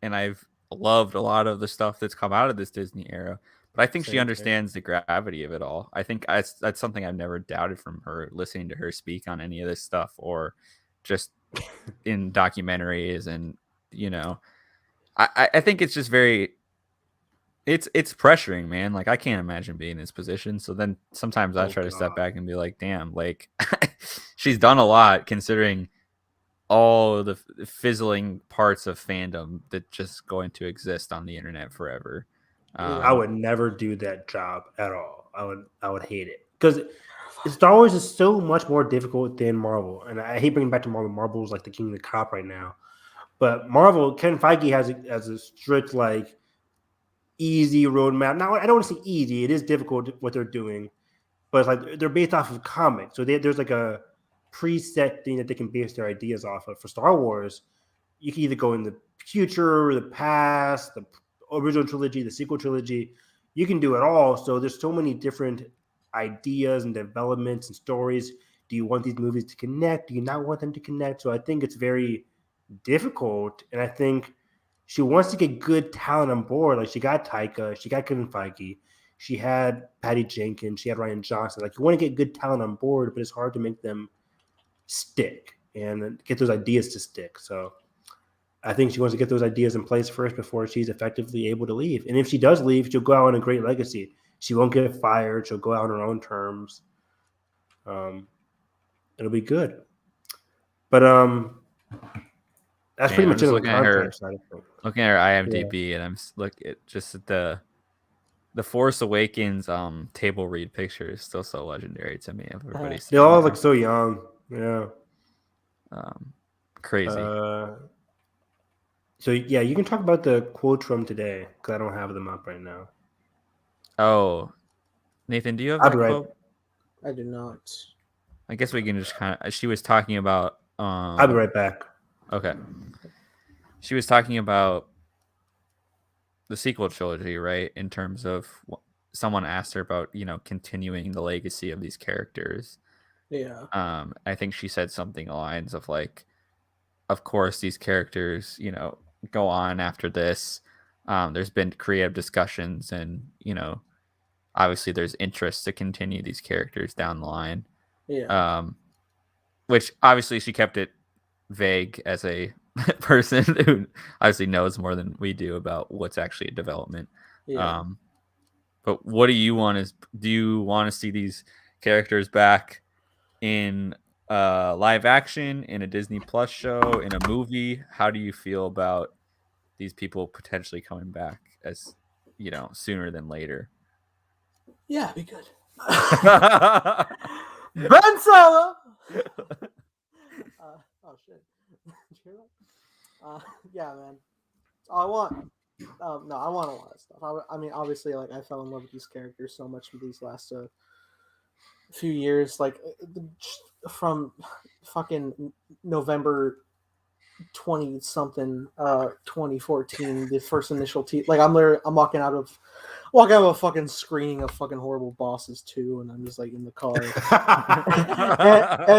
I've loved a lot of the stuff that's come out of this Disney era. But I think she understands the gravity of it all. I think that's something I've never doubted from her, listening to her speak on any of this stuff or just in documentaries. And, I think it's just it's pressuring, man. Like, I can't imagine being in this position. So then sometimes I try to step back and be like, damn, like she's done a lot considering all the fizzling parts of fandom that just going to exist on the internet forever. I would never do that job at all. I would hate it because Star Wars is so much more difficult than Marvel, and I hate bringing it back to Marvel. Marvel is like the king of the crop right now, but Marvel, Kevin Feige has a strict like easy roadmap. Now I don't want to say easy; it is difficult what they're doing, but it's like they're based off of comics, so there's like a preset thing that they can base their ideas off of. For Star Wars, you can either go in the future, the past, the original trilogy, the sequel trilogy. You can do it all. So there's so many different ideas and developments and stories. Do you want these movies to connect? Do you not want them to connect? So I think it's very difficult. And I think she wants to get good talent on board. Like she got Taika, she got Kevin Feige, she had Patty Jenkins, she had Ryan Johnson. Like you want to get good talent on board, but it's hard to make them stick and get those ideas to stick. So I think she wants to get those ideas in place first before she's effectively able to leave. And if she does leave, she'll go out on a great legacy. She won't get fired. She'll go out on her own terms. It'll be good. But that's pretty much it on the contract side of things. Looking at her IMDb, and I'm looking at just the Force Awakens table read picture is still so legendary to me. They all look so young. Yeah. Crazy. So yeah, you can talk about the quotes from today because I don't have them up right now. Oh, Nathan, do you have that quote? I do not. I guess we can just she was talking about. I'll be right back. Okay. She was talking about the sequel trilogy, right? In terms of someone asked her about, continuing the legacy of these characters. Yeah. I think she said something along the lines of like, of course, these characters, go on after this. There's been creative discussions and, obviously there's interest to continue these characters down the line. Yeah. Which obviously she kept it vague as a person who obviously knows more than we do about what's actually in development. Yeah. But what do you want to see these characters back in live action, in a Disney Plus show, in a movie? How do you feel about these people potentially coming back as, sooner than later? Yeah, be good. Ben Solo. Oh shit. Yeah, man. I want. No, I want a lot of stuff. I mean, obviously, like I fell in love with these characters so much for these last few years, like from fucking November 20 something 2014, the first initial like I'm walking out of a fucking screening of fucking Horrible Bosses 2, and I'm just like in the car. and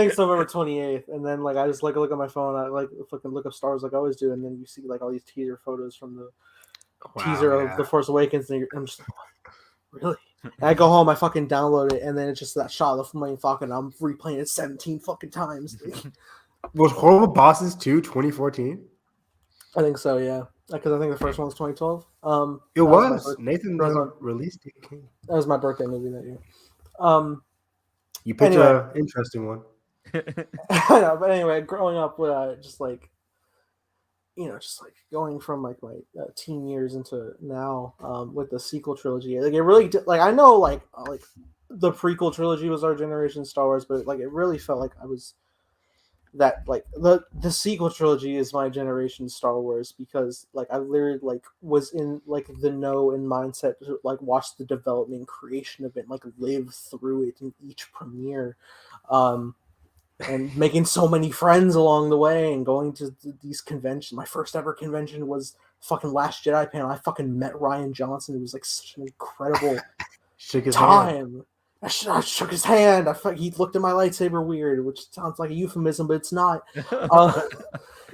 it's November 28th, and then like I just like look at my phone, I like fucking look up stars like I always do, and then you see like all these teaser photos from the teaser of The Force Awakens, and I'm just like, really? And I go home, I fucking download it, and then it's just that shot of the Millennium Falcon. I'm replaying it 17 fucking times. Was Horrible Bosses 2 2014? I think so, yeah. Because I think the first one was 2012. It was. Nathan released it. That was my birthday movie that year. You picked an interesting one. I know, but anyway, growing up with just like going from like my teen years into now with the sequel trilogy, like it really like I know like the prequel trilogy was our generation Star Wars, but like it really felt like I was that like the sequel trilogy is my generation Star Wars, because like I literally like was in like the know and mindset to like watch the development and creation of it, like live through it in each premiere. And making so many friends along the way and going to these conventions. My first ever convention was fucking Last Jedi panel. I fucking met Rian Johnson. It was like such an incredible time. I shook his hand. He looked at my lightsaber weird, which sounds like a euphemism, but it's not.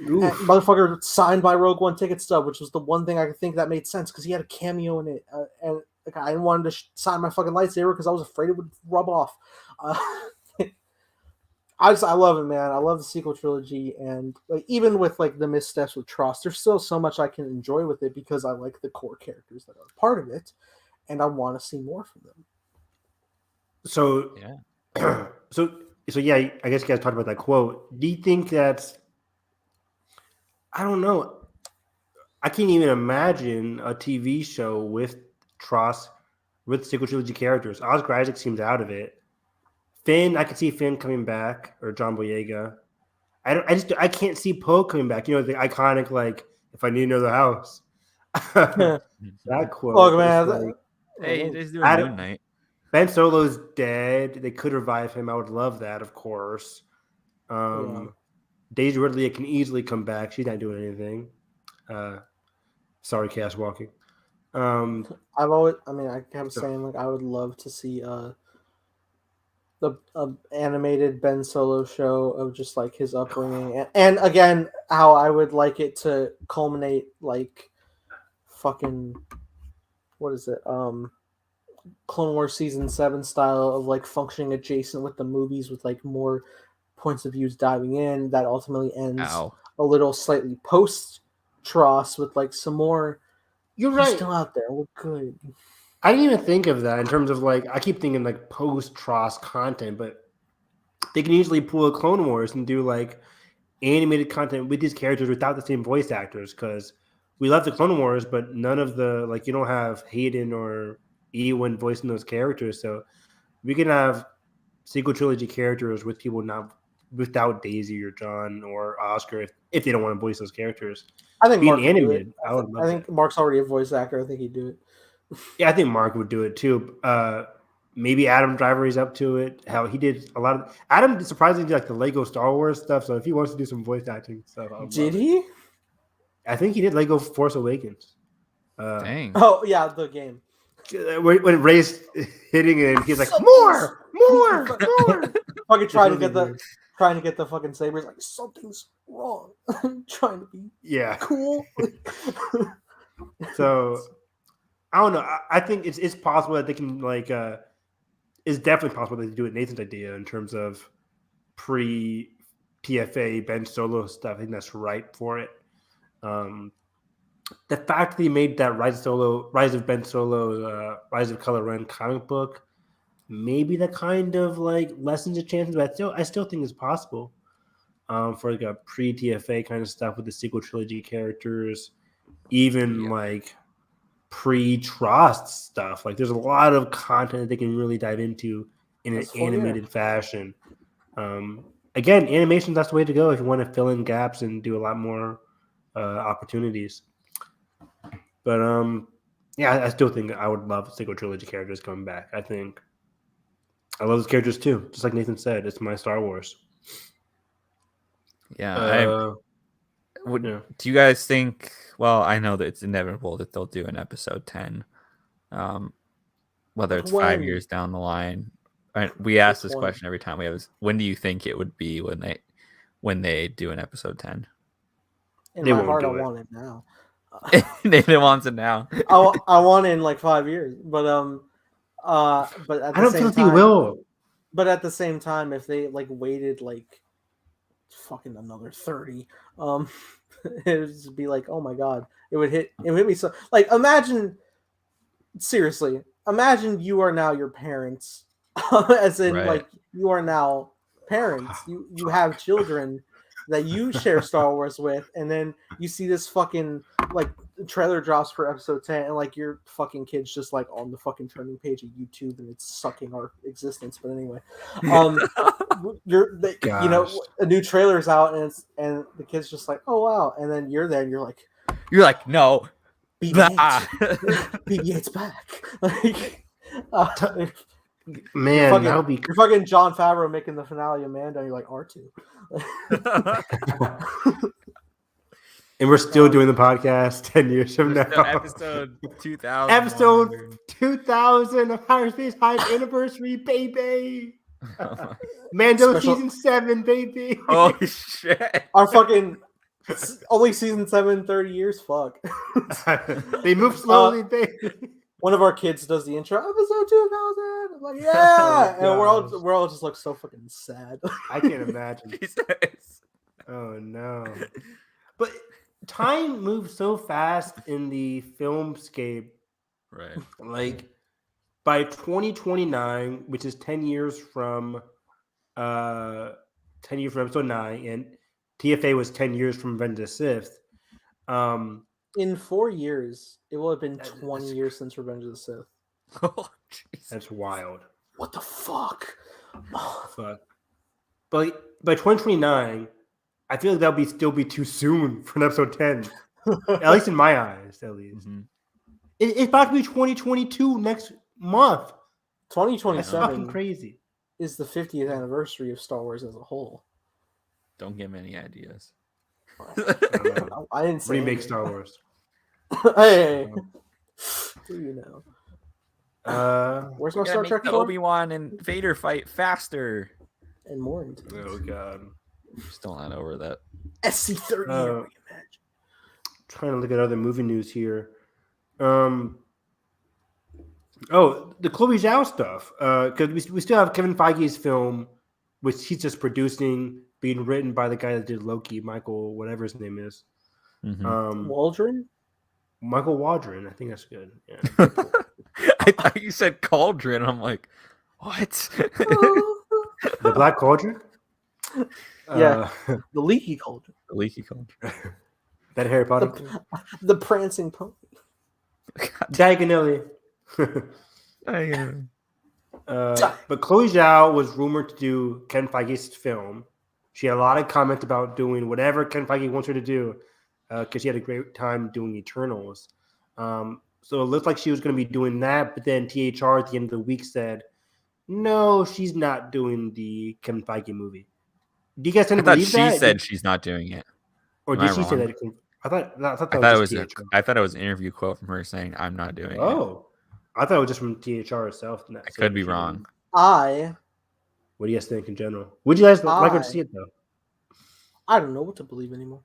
Motherfucker signed my Rogue One ticket stub, which was the one thing I could think that made sense because he had a cameo in it. And like, I didn't want to sign my fucking lightsaber because I was afraid it would rub off. I love it, man. I love the sequel trilogy, and like even with like the missteps with TROS, there's still so much I can enjoy with it because I like the core characters that are part of it, and I want to see more from them. So yeah, so yeah. I guess you guys talked about that quote. Do you think that's? I don't know. I can't even imagine a TV show with TROS with sequel trilogy characters. Oscar Isaac seems out of it. Finn, I could see Finn coming back, or John Boyega. I can't see Poe coming back. You know, the iconic like, if I need another house. That quote. Look, man. Like, hey, he's doing Moon Knight. Ben Solo's dead. They could revive him. I would love that, of course. Daisy Ridley can easily come back. She's not doing anything. Sorry, Cass Walking. I kept saying like I would love to see the animated Ben Solo show of just like his upbringing, and again how I would like it to culminate like fucking what is it Clone Wars season 7 style of like functioning adjacent with the movies with like more points of views diving in that ultimately ends a little slightly post TROS with like some more. You're right. Still out there. We're good. I didn't even think of that in terms of like I keep thinking like post TROS content, but they can easily pull a Clone Wars and do like animated content with these characters without the same voice actors, because we love the Clone Wars, but none of the like you don't have Hayden or Ewan voicing those characters, so we can have sequel trilogy characters with people not without Daisy or John or Oscar if they don't want to voice those characters. I think being Mark animated. I think Mark's already a voice actor. I think he'd do it. Yeah, I think Mark would do it too. maybe Adam Driver is up to it. How he did a lot of Adam surprisingly did like the Lego Star Wars stuff. So if he wants to do some voice acting stuff, did he? I think he did Lego Force Awakens. Dang. Oh yeah, the game. When Rey's hitting it, he's like, more. Fucking trying to get the fucking sabers. Like something's wrong. I'm trying to be cool. So I don't know. I think it's possible that they can it's definitely possible that they do it. Nathan's idea in terms of pre-TFA Ben Solo stuff. I think that's right for it. The fact that he made that Rise of Ben Solo, Rise of Kylo Ren comic book, maybe that kind of lessens the chances, but I still think it's possible for like a pre-TFA kind of stuff with the sequel trilogy characters, even pre-Trust stuff. Like there's a lot of content that they can really dive into in an animated fashion. Again, animation, that's the way to go if you want to fill in gaps and do a lot more opportunities. But I still think I would love sequel trilogy characters coming back. I think I love those characters too. Just like Nathan said, it's my Star Wars. Yeah. Do you guys think? Well, I know that it's inevitable that they'll do an episode 10, whether it's 5 years down the line. We ask this question every time we have. When do you think it would be when they do an episode 10? In my heart, I want it now. Nathan wants it now. I want it in like 5 years, but at the I don't same feel time, he will. But at the same time, if they waited fucking another 30, it would just be like, oh my god, it would hit me so. Imagine you are now your parents, as in you are now parents. You have children that you share Star Wars with, and then you see this fucking trailer drops for episode 10, and your fucking kid's just on the fucking trending page of YouTube, and it's sucking our existence. But anyway, a new trailer's out, and the kid's just like, oh wow, and then you're there, and you're like, no, BB-8's back. Man, you're fucking Jon Favreau making the finale of Mando. You're like R2. And we're still doing the podcast 10 years from now. Episode 2000. Episode 2000 of Hyperspace Hype anniversary, baby. Mando season 7, baby. Oh shit! Our fucking only season 7, 30 years. Fuck. They move slowly, baby. One of our kids does the intro, episode 2000. I'm like, yeah, and we're all just so fucking sad. I can't imagine. Oh no! But time moves so fast in the filmscape, right? By 2029, which is 10 years from episode 9, and TFA was 10 years from Revenge of the Sith. In 4 years, it will have been 20 years since Revenge of the Sith. Oh, jeez. That's wild. What the fuck? Oh, fuck. But by 2029, I feel like that'll still be too soon for an episode 10. At least in my eyes, at least. Mm-hmm. It's about to be 2022 next month. 2027 crazy. Is the 50th anniversary of Star Wars as a whole. Don't give me any ideas. I didn't say remake anything. Star Wars. Hey, who do you know? Where's my Star Trek? The Obi-Wan and Vader fight faster and more intense. Oh god, I'm still not over that. SC-30. Trying to look at other movie news here. The Chloe Zhao stuff. Because we still have Kevin Feige's film, which he's just producing, being written by the guy that did Loki, Michael, whatever his name is. Mm-hmm. Waldron? Michael Waldron. I think that's good. Yeah. I thought you said Cauldron. I'm like, what? The Black Cauldron? Yeah. The Leaky Cauldron. The Leaky Cauldron. That Harry Potter? The Prancing Pony. Diagonally. But Chloe Zhao was rumored to do Ken Feige's film. She had a lot of comments about doing whatever Ken Feige wants her to do because she had a great time doing Eternals. So it looked like she was going to be doing that, but then THR at the end of the week said No, she's not doing the Kevin Feige movie. Do you guys tend to I thought believe she that? said she's not doing it. Or Am did I she say wrong? that? I thought that I was thought just it was THR. I thought it was an interview quote from her saying, "I'm not doing it." Oh, I thought it was just from THR herself. I could be wrong. I What do you guys think in general? Would you guys like her to see it though? don't know what to believe anymore.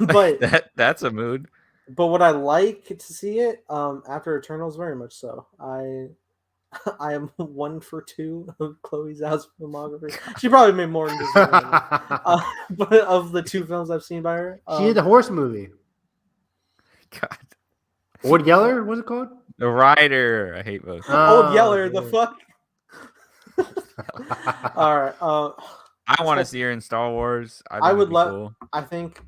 But that's a mood. But would I like to see it? After Eternals, very much so. I am 1 for 2 of Chloe Zhao's filmography. She probably made more than this, but of the 2 films I've seen by her, she did the horse movie. God. Old Yeller, what's it called? The Rider. I hate both. Old Yeller, the fuck. All right. I want to see her in Star Wars. I would love. Cool. I think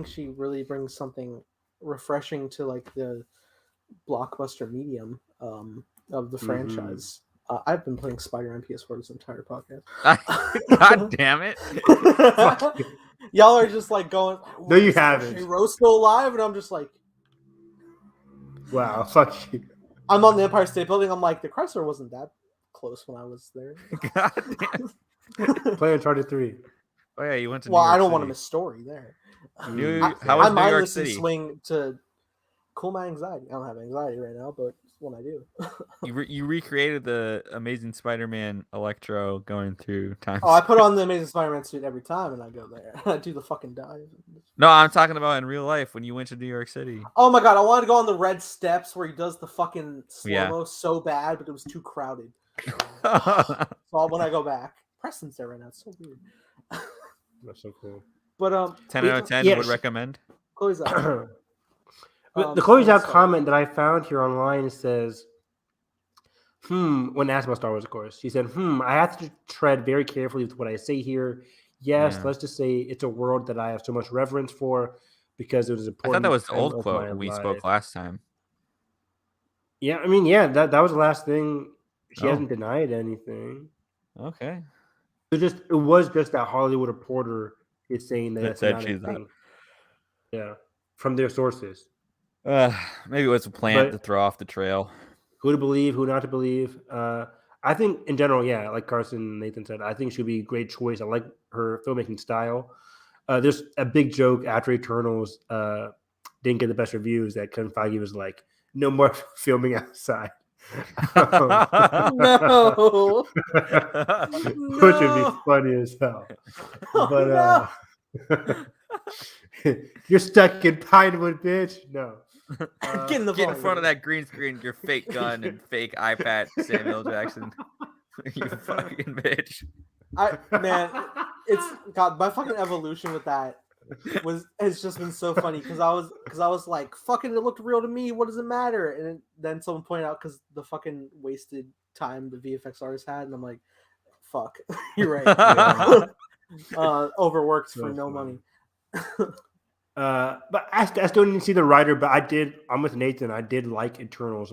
she really brings something refreshing to like the blockbuster medium of the franchise. I've been playing Spider-Man PS4 this entire podcast. God damn it! Y'all are just like going. No, you haven't. Rose still alive, and I'm just like, wow, fuck you. I'm on the Empire State Building. I'm like, the Chrysler wasn't that close when I was there. God damn. Play Uncharted 3. Oh yeah, you went to. Well, New York I don't City. want to miss story there. How was New York City? Swing to cool my anxiety. I don't have anxiety right now, but it's when I do. You recreated the Amazing Spider-Man Electro going through time. Oh, I put on the Amazing Spider-Man suit every time, and I go there. I do the fucking dive. No, I'm talking about in real life when you went to New York City. Oh my god, I wanted to go on the red steps where he does the fucking slow-mo so bad, but it was too crowded. So when I go back, Preston's there right now. It's so weird. That's so cool. But 10 out of 10 would recommend. Chloe's out. The Chloe's out comment that I found here online says, when asked about Star Wars, of course, she said, I have to tread very carefully with what I say here. Yes, let's just say it's a world that I have so much reverence for because it was important. I thought that was the old quote we spoke last time. Yeah, I mean, that was the last thing. She hasn't denied anything. Okay. It was just that Hollywood Reporter is saying that that's not a thing. Yeah, from their sources. Maybe it was a plan to throw off the trail. Who to believe, who not to believe. I think in general, like Carson and Nathan said, I think she'll be a great choice. I like her filmmaking style. There's a big joke after Eternals didn't get the best reviews that Kevin Feige was like, no more filming outside. No. Which would be funny as hell. But you're stuck in Pinewood, bitch. No. Get in front of that green screen, your fake gun and fake iPad, Samuel Jackson. You fucking bitch. It's God. My fucking evolution with that has just been so funny because I was like, fucking, it looked real to me. What does it matter? And then someone pointed out because the fucking wasted time the VFX artist had, and I'm like, fuck, you're right. Overworked for no money. But I still didn't see the writer, but I'm with Nathan. I did like Eternals.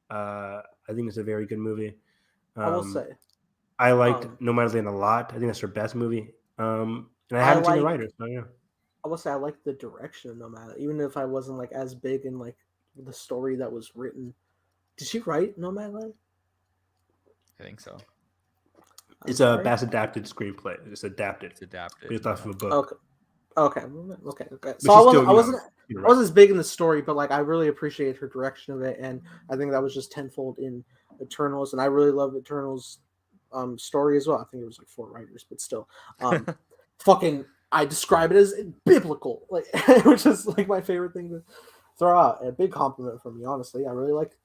I think it's a very good movie. I will say. I liked Nomadland a lot. I think that's her best movie. And I haven't seen the writer, so yeah. I will say I like the direction of Nomadland, even if I wasn't like as big in like the story that was written. Did she write Nomadland? I think so. It's a best adapted screenplay. It's adapted. It's off of a book. Okay. So I wasn't as big in the story, but like I really appreciate her direction of it, and I think that was just tenfold in Eternals, and I really love Eternals story as well. I think it was like 4 writers, but still, fucking, I describe it as biblical, like, which is like my favorite thing to throw out. A big compliment from me, honestly. I really like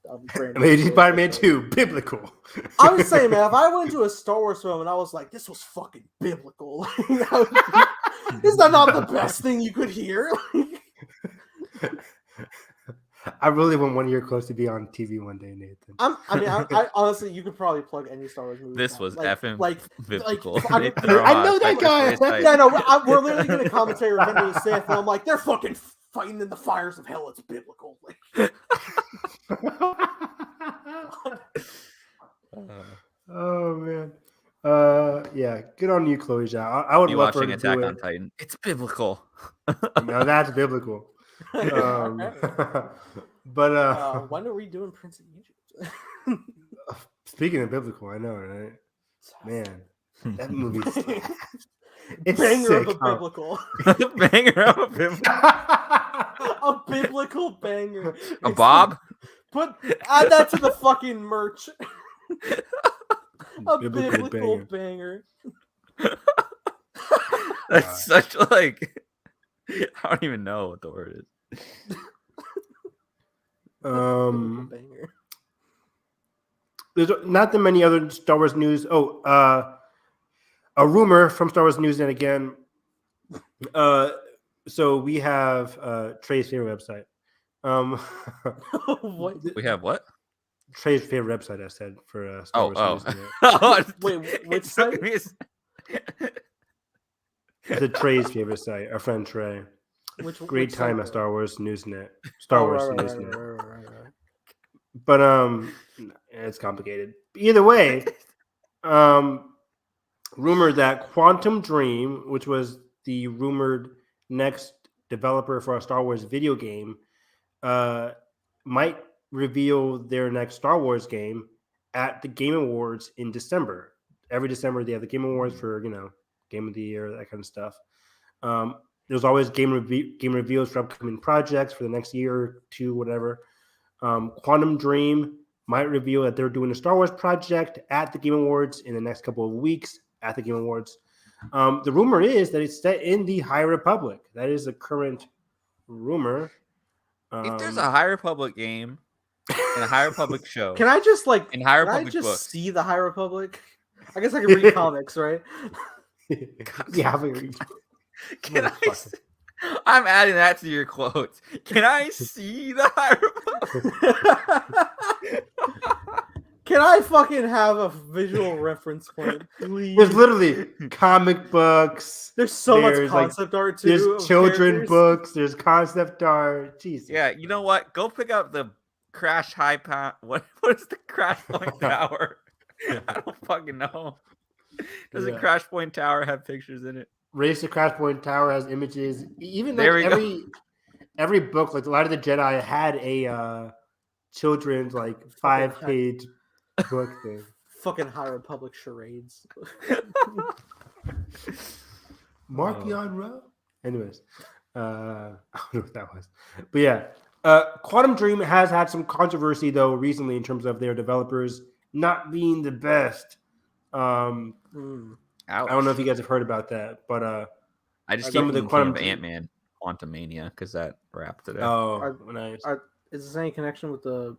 Amazing Spider-Man 2, biblical. I was saying, man, if I went to a Star Wars film and I was like, this was fucking biblical, is that not the best thing you could hear? I really want One Year Close to be on TV one day, Nathan. I honestly, you could probably plug any Star Wars movie. This was effing biblical. I know that guy. We're literally going to commentary Revenge of the Sith, and I'm like, they're fucking fighting in the fires of hell. It's biblical. Oh man. Yeah, good on you, Chloe Zhao. I would love for her to Attack do on Titan. It's biblical. No, that's biblical. But when are we doing Prince of Egypt? Speaking of biblical, I know, right? Man, that movie. It's banger sick. of a biblical. Banger of a biblical. A biblical banger. A Bob? Add that to the fucking merch. A Biblical biblical banger. That's such like I don't even know what the word is. Banger. There's not that many other Star Wars news. A rumor from Star Wars News, and again, so we have Trey's favorite website. What? We have what? Trey's favorite website, I said, for Star Wars News. Wait, which site? It's a Trey's favorite site. Our friend Trey. Great time at Star Wars Newsnet. Star Wars Newsnet. Right. But it's complicated. Either way, rumored that Quantum Dream, which was the rumored next developer for a Star Wars video game, might reveal their next Star Wars game at the Game Awards in December. Every December they have the Game Awards for Game of the Year, that kind of stuff. There's always game reveals for upcoming projects for the next year or two, whatever. Quantum Dream might reveal that they're doing a Star Wars project at the Game Awards in the next couple of weeks at the Game Awards. The rumor is that it's set in the High Republic. That is the current rumor. If there's a High Republic game and a High Republic show, can I just in High Republic books, see the High Republic? I guess I can read comics, right? Yeah, can I'm adding that to your quotes. Can I see the High Republic? Can I fucking have a visual reference point, please? There's literally comic books. There's so much concept art too. There's children books. There's concept art. Jesus. Yeah, you know what? Go pick up the Crash High Pound. What is the Crash Point Tower? I don't fucking know. Does the Crash Point Tower have pictures in it? Race to Crash Point Tower has images. Even like every book, like a lot of the Jedi had a children's 5-page book thing. Fucking High Republic charades. Markion Row. Anyways, I don't know what that was, but yeah, Quantum Dream has had some controversy though recently in terms of their developers not being the best. I don't know if you guys have heard about that, but I just some of the Quantum Ant-Man Quantumania because that wrapped it up. Oh, nice. Is this any connection with the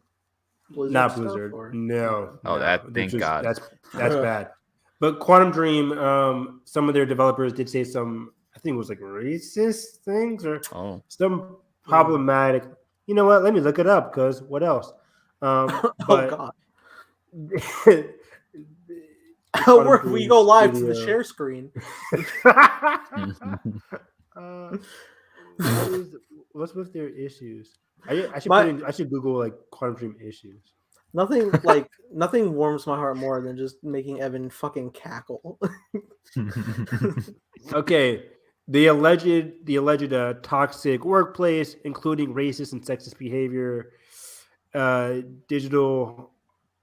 Blizzard? Not Blizzard. No. Oh, thank God. That's bad. But Quantum Dream, some of their developers did say some, I think it was racist things or some problematic. You know what? Let me look it up because what else? Oh God. We go live to the share screen. What's with their issues? I should Google Quantum Dream issues. Nothing warms my heart more than just making Evan fucking cackle. Okay, the alleged toxic workplace, including racist and sexist behavior, digital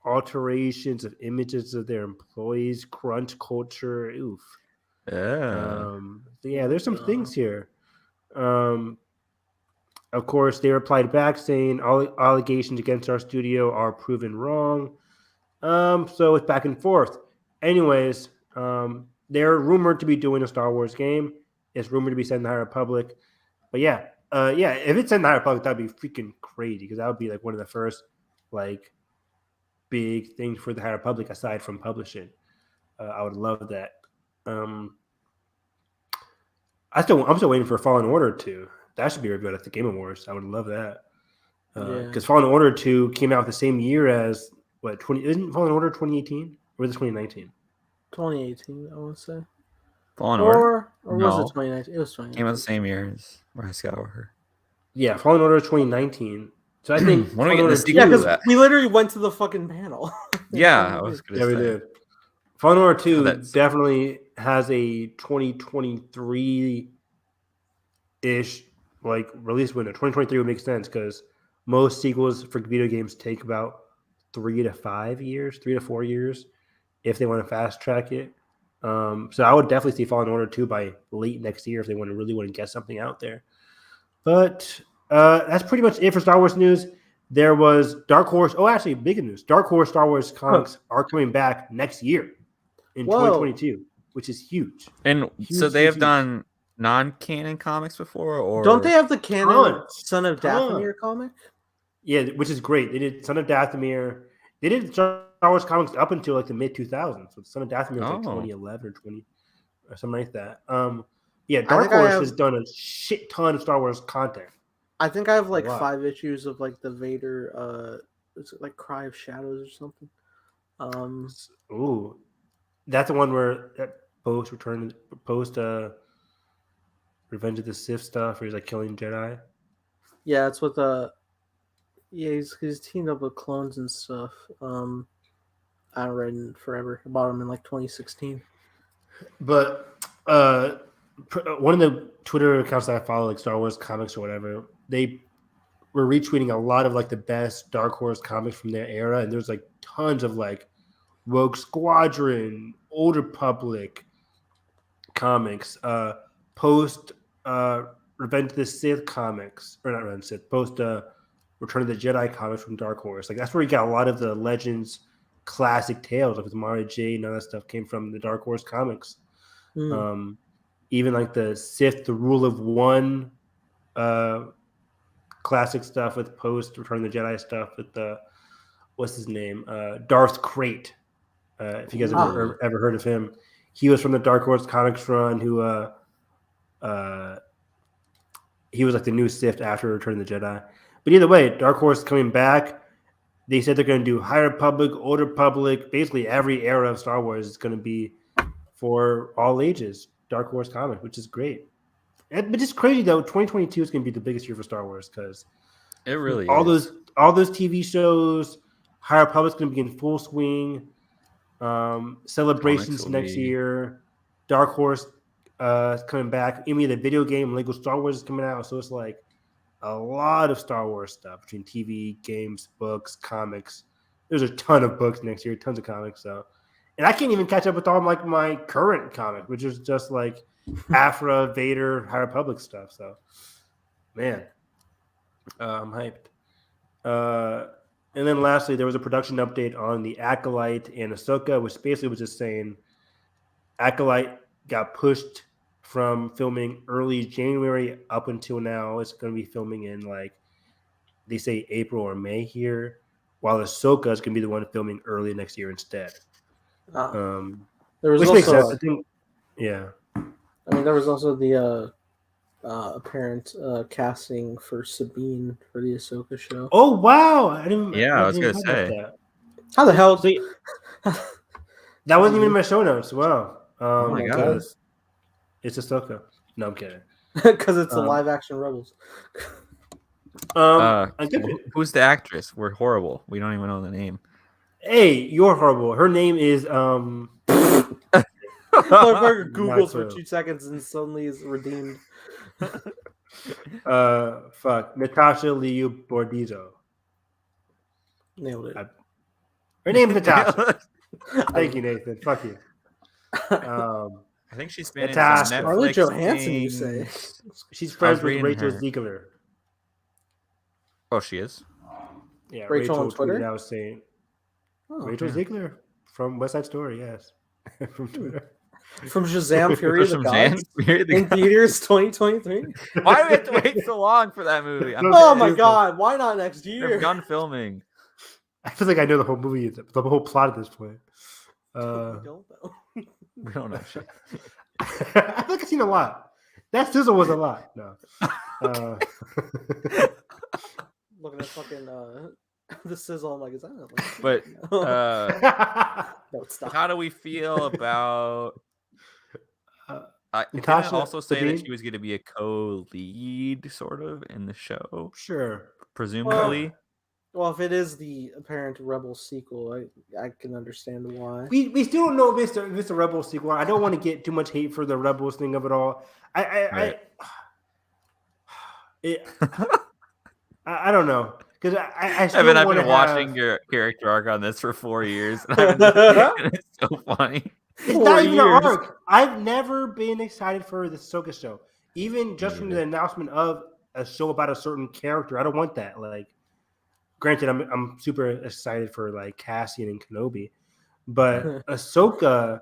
alterations of images of their employees, crunch culture. Oof. Yeah, there's some things here. Of course, they replied back saying all allegations against our studio are proven wrong. So it's back and forth. Anyways, they're rumored to be doing a Star Wars game. It's rumored to be set in the High Republic. But yeah, if it's in the High Republic, that'd be freaking crazy because that would be one of the first big things for the High Republic aside from publishing. I would love that. I'm still waiting for Fallen Order 2. That should be revealed at the Game Awards. I would love that. Because Fallen Order 2 came out the same year as isn't Fallen Order 2018 or was it 2019? 2018, I want to say. Fallen Order? Or was it 2019? It was 2019. Came out the same year as Rise of Skywalker. Yeah, Fallen Order 2019. So I think when we get the sequel, because we literally went to the fucking panel. Yeah, I was gonna say. We did. Fallen Order 2 definitely has a 2023-ish release window. 2023 would make sense because most sequels for video games take about 3 to 4 years, if they want to fast track it. So I would definitely see Fallen Order 2 by late next year if they really want to get something out there. But that's pretty much it for Star Wars news. There was Dark Horse. Oh, actually, big news. Dark Horse Star Wars comics are coming back next year in 2022, which is huge. And so they have done non-canon comics before, or don't they have the canon Son of Dathomir comic? Yeah, which is great. They did Son of Dathomir. They did Star Wars comics up until like the mid 2000s. So Son of Dathomir was like 2011 or 20 or something like that. Yeah, Dark Horse has done a shit ton of Star Wars content. I think I have like 5 issues of like the Vader. Is it like Cry of Shadows or something? Ooh, that's the one where post Revenge of the Sith stuff, where he's like killing Jedi. Yeah, it's with he's teamed up with clones and stuff. I haven't read it forever. I bought him in like 2016. But one of the Twitter accounts that I follow, like Star Wars comics or whatever, they were retweeting a lot of like the best Dark Horse comics from their era, and there's like tons of like Rogue Squadron, Old Republic comics, post Revenge of the Sith comics, or not Revenge of the Sith, post Return of the Jedi comics from Dark Horse. Like that's where you got a lot of the Legends classic tales, like with Mara Jade and all that stuff came from the Dark Horse comics. Even like the Sith, the Rule of One, classic stuff with post Return of the Jedi stuff with the what's his name, Darth Crate. If you guys ever heard of him, he was from the Dark Horse comics run. Who he was like the new Sith after Return of the Jedi. But either way, Dark Horse is coming back. They said they're going to do High Republic, Old Republic, basically every era of Star Wars is going to be for all ages. Dark Horse comic, which is great. But it's crazy though. 2022 is going to be the biggest year for Star Wars because it really all those TV shows. High Republic's going to be in full swing. Celebrations next year. Dark Horse is coming back. I mean, the video game Lego Star Wars is coming out, so it's like a lot of Star Wars stuff between TV, games, books, comics. There's a ton of books next year, tons of comics. So, and I can't even catch up with all like my current comic, which is just like Afra, Vader, High Republic stuff. So, man, I'm hyped. And then lastly, there was a production update on the Acolyte and Ahsoka, which basically was just saying Acolyte got pushed from filming early January up until now. It's going to be filming in like they say April or May here, while Ahsoka is going to be the one filming early next year instead. There was which also, makes sense. I think, yeah. I mean, there was also the apparent casting for Sabine for the Ahsoka show. Oh wow! I didn't. Yeah, I was going to say that. How the hell? That wasn't even in my show notes. Wow. Oh my god. It's Ahsoka. No, I'm kidding. Because it's the live action Rebels. Who's the actress? We're horrible. We don't even know the name. Hey, you're horrible. Her name is Motherfucker Googles for 2 seconds and suddenly is redeemed. Natasha Liu Bordizzo. Nailed it. Her name is Natasha. Thank you, Nathan. Fuck you. I think she's been in Natasha. some Netflix Scarlett Johansson, you things. say? She's friends with reading Rachel her. Ziegler. Oh, she is? Yeah, Rachel on Twitter? tweeted, I was saying Oh, Rachel Ziegler from West Side Story, yes. From Twitter. From Shazam Fury of the Gods in Gods. theaters 2023. Why do we have to wait so long for that movie? Oh my god, why not next year? They're done filming. I feel like I know the whole movie, the whole plot at this point. We don't know. We don't know shit. I feel like I've seen a lot. That sizzle was a lot. No. Looking at fucking the sizzle, I'm like, is that like, But no, stop. how do we feel about? Didn't Natasha also say Sabine? that she was going to be a co-lead, sort of, in the show, Sure. presumably. Well, if it is the apparent Rebel sequel, I can understand why. We still don't know if it's a Rebels sequel. I don't want to get too much hate for the Rebels thing of it all. I don't know, because I still Evan, I've want been to watching your character arc on this for 4 years. And it's so funny. It's 4 not even an years. arc. I've never been excited for the Ahsoka show, even just from the announcement of a show about a certain character. I don't want that. Like, granted, I'm super excited for like Cassian and Kenobi, but Ahsoka,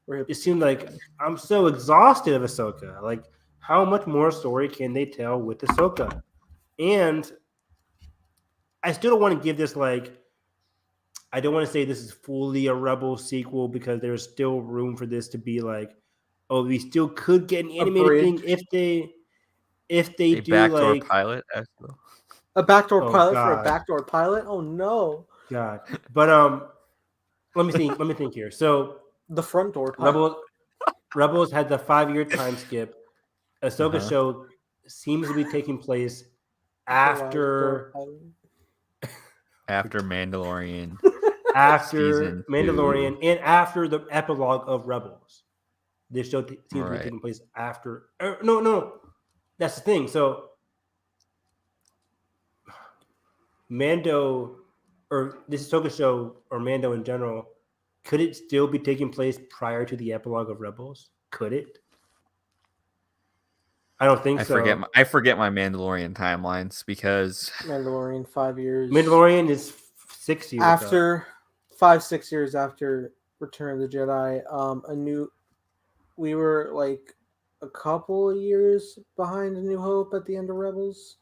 it seemed like I'm so exhausted of Ahsoka. Like, how much more story can they tell with Ahsoka? And I still don't want to give this like. I don't want to say this is fully a Rebel sequel because there's still room for this to be like, oh, we still could get an animated thing if they a do backdoor like pilot. Actually. A backdoor pilot for a God. backdoor pilot? Oh no. God. But let me think here. So The front door pilot. Rebels had the 5-year time skip. Ahsoka show seems to be taking place after Mandalorian. After Mandalorian and after the epilogue of Rebels. This show seems to be taking place after. No. That's the thing. So Mando, or this Ahsoka show, or Mando in general, could it still be taking place prior to the epilogue of Rebels? Could it? I don't think so. I forget my Mandalorian timelines because Mandalorian 5 years. Mandalorian is 6 years after 5-6 years after Return of the Jedi. We were like a couple of years behind A New Hope at the end of Rebels.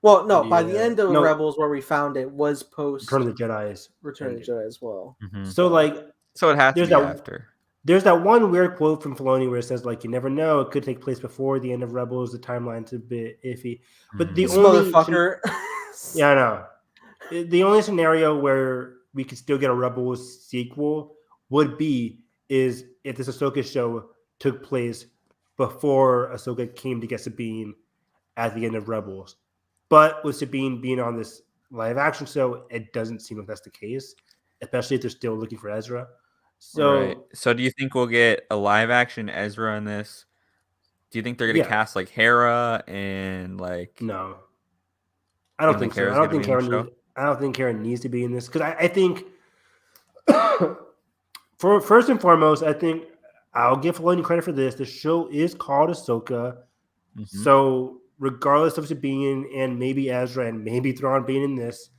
Well, no, by the end of Rebels, where we found it was post Return of the Jedi. Return of the Jedi as well. Mm-hmm. So it has to be after. There's that one weird quote from Filoni where it says, like, you never know, it could take place before the end of Rebels. The timeline's a bit iffy. But the only motherfucker. Yeah, I know. The only scenario where we could still get a Rebels sequel would be is if this Ahsoka show took place before Ahsoka came to get Sabine at the end of Rebels. But with Sabine being on this live action show, it doesn't seem like that's the case, especially if they're still looking for Ezra. So do you think we'll get a live action Ezra in this? Do you think they're going to cast like Hera and like? No, I don't think so. I don't think Karen needs to be in this because I think for first and foremost, I think I'll give Filoni credit for this. The show is called Ahsoka, so regardless of Sabine and maybe Ezra and maybe Thrawn being in this,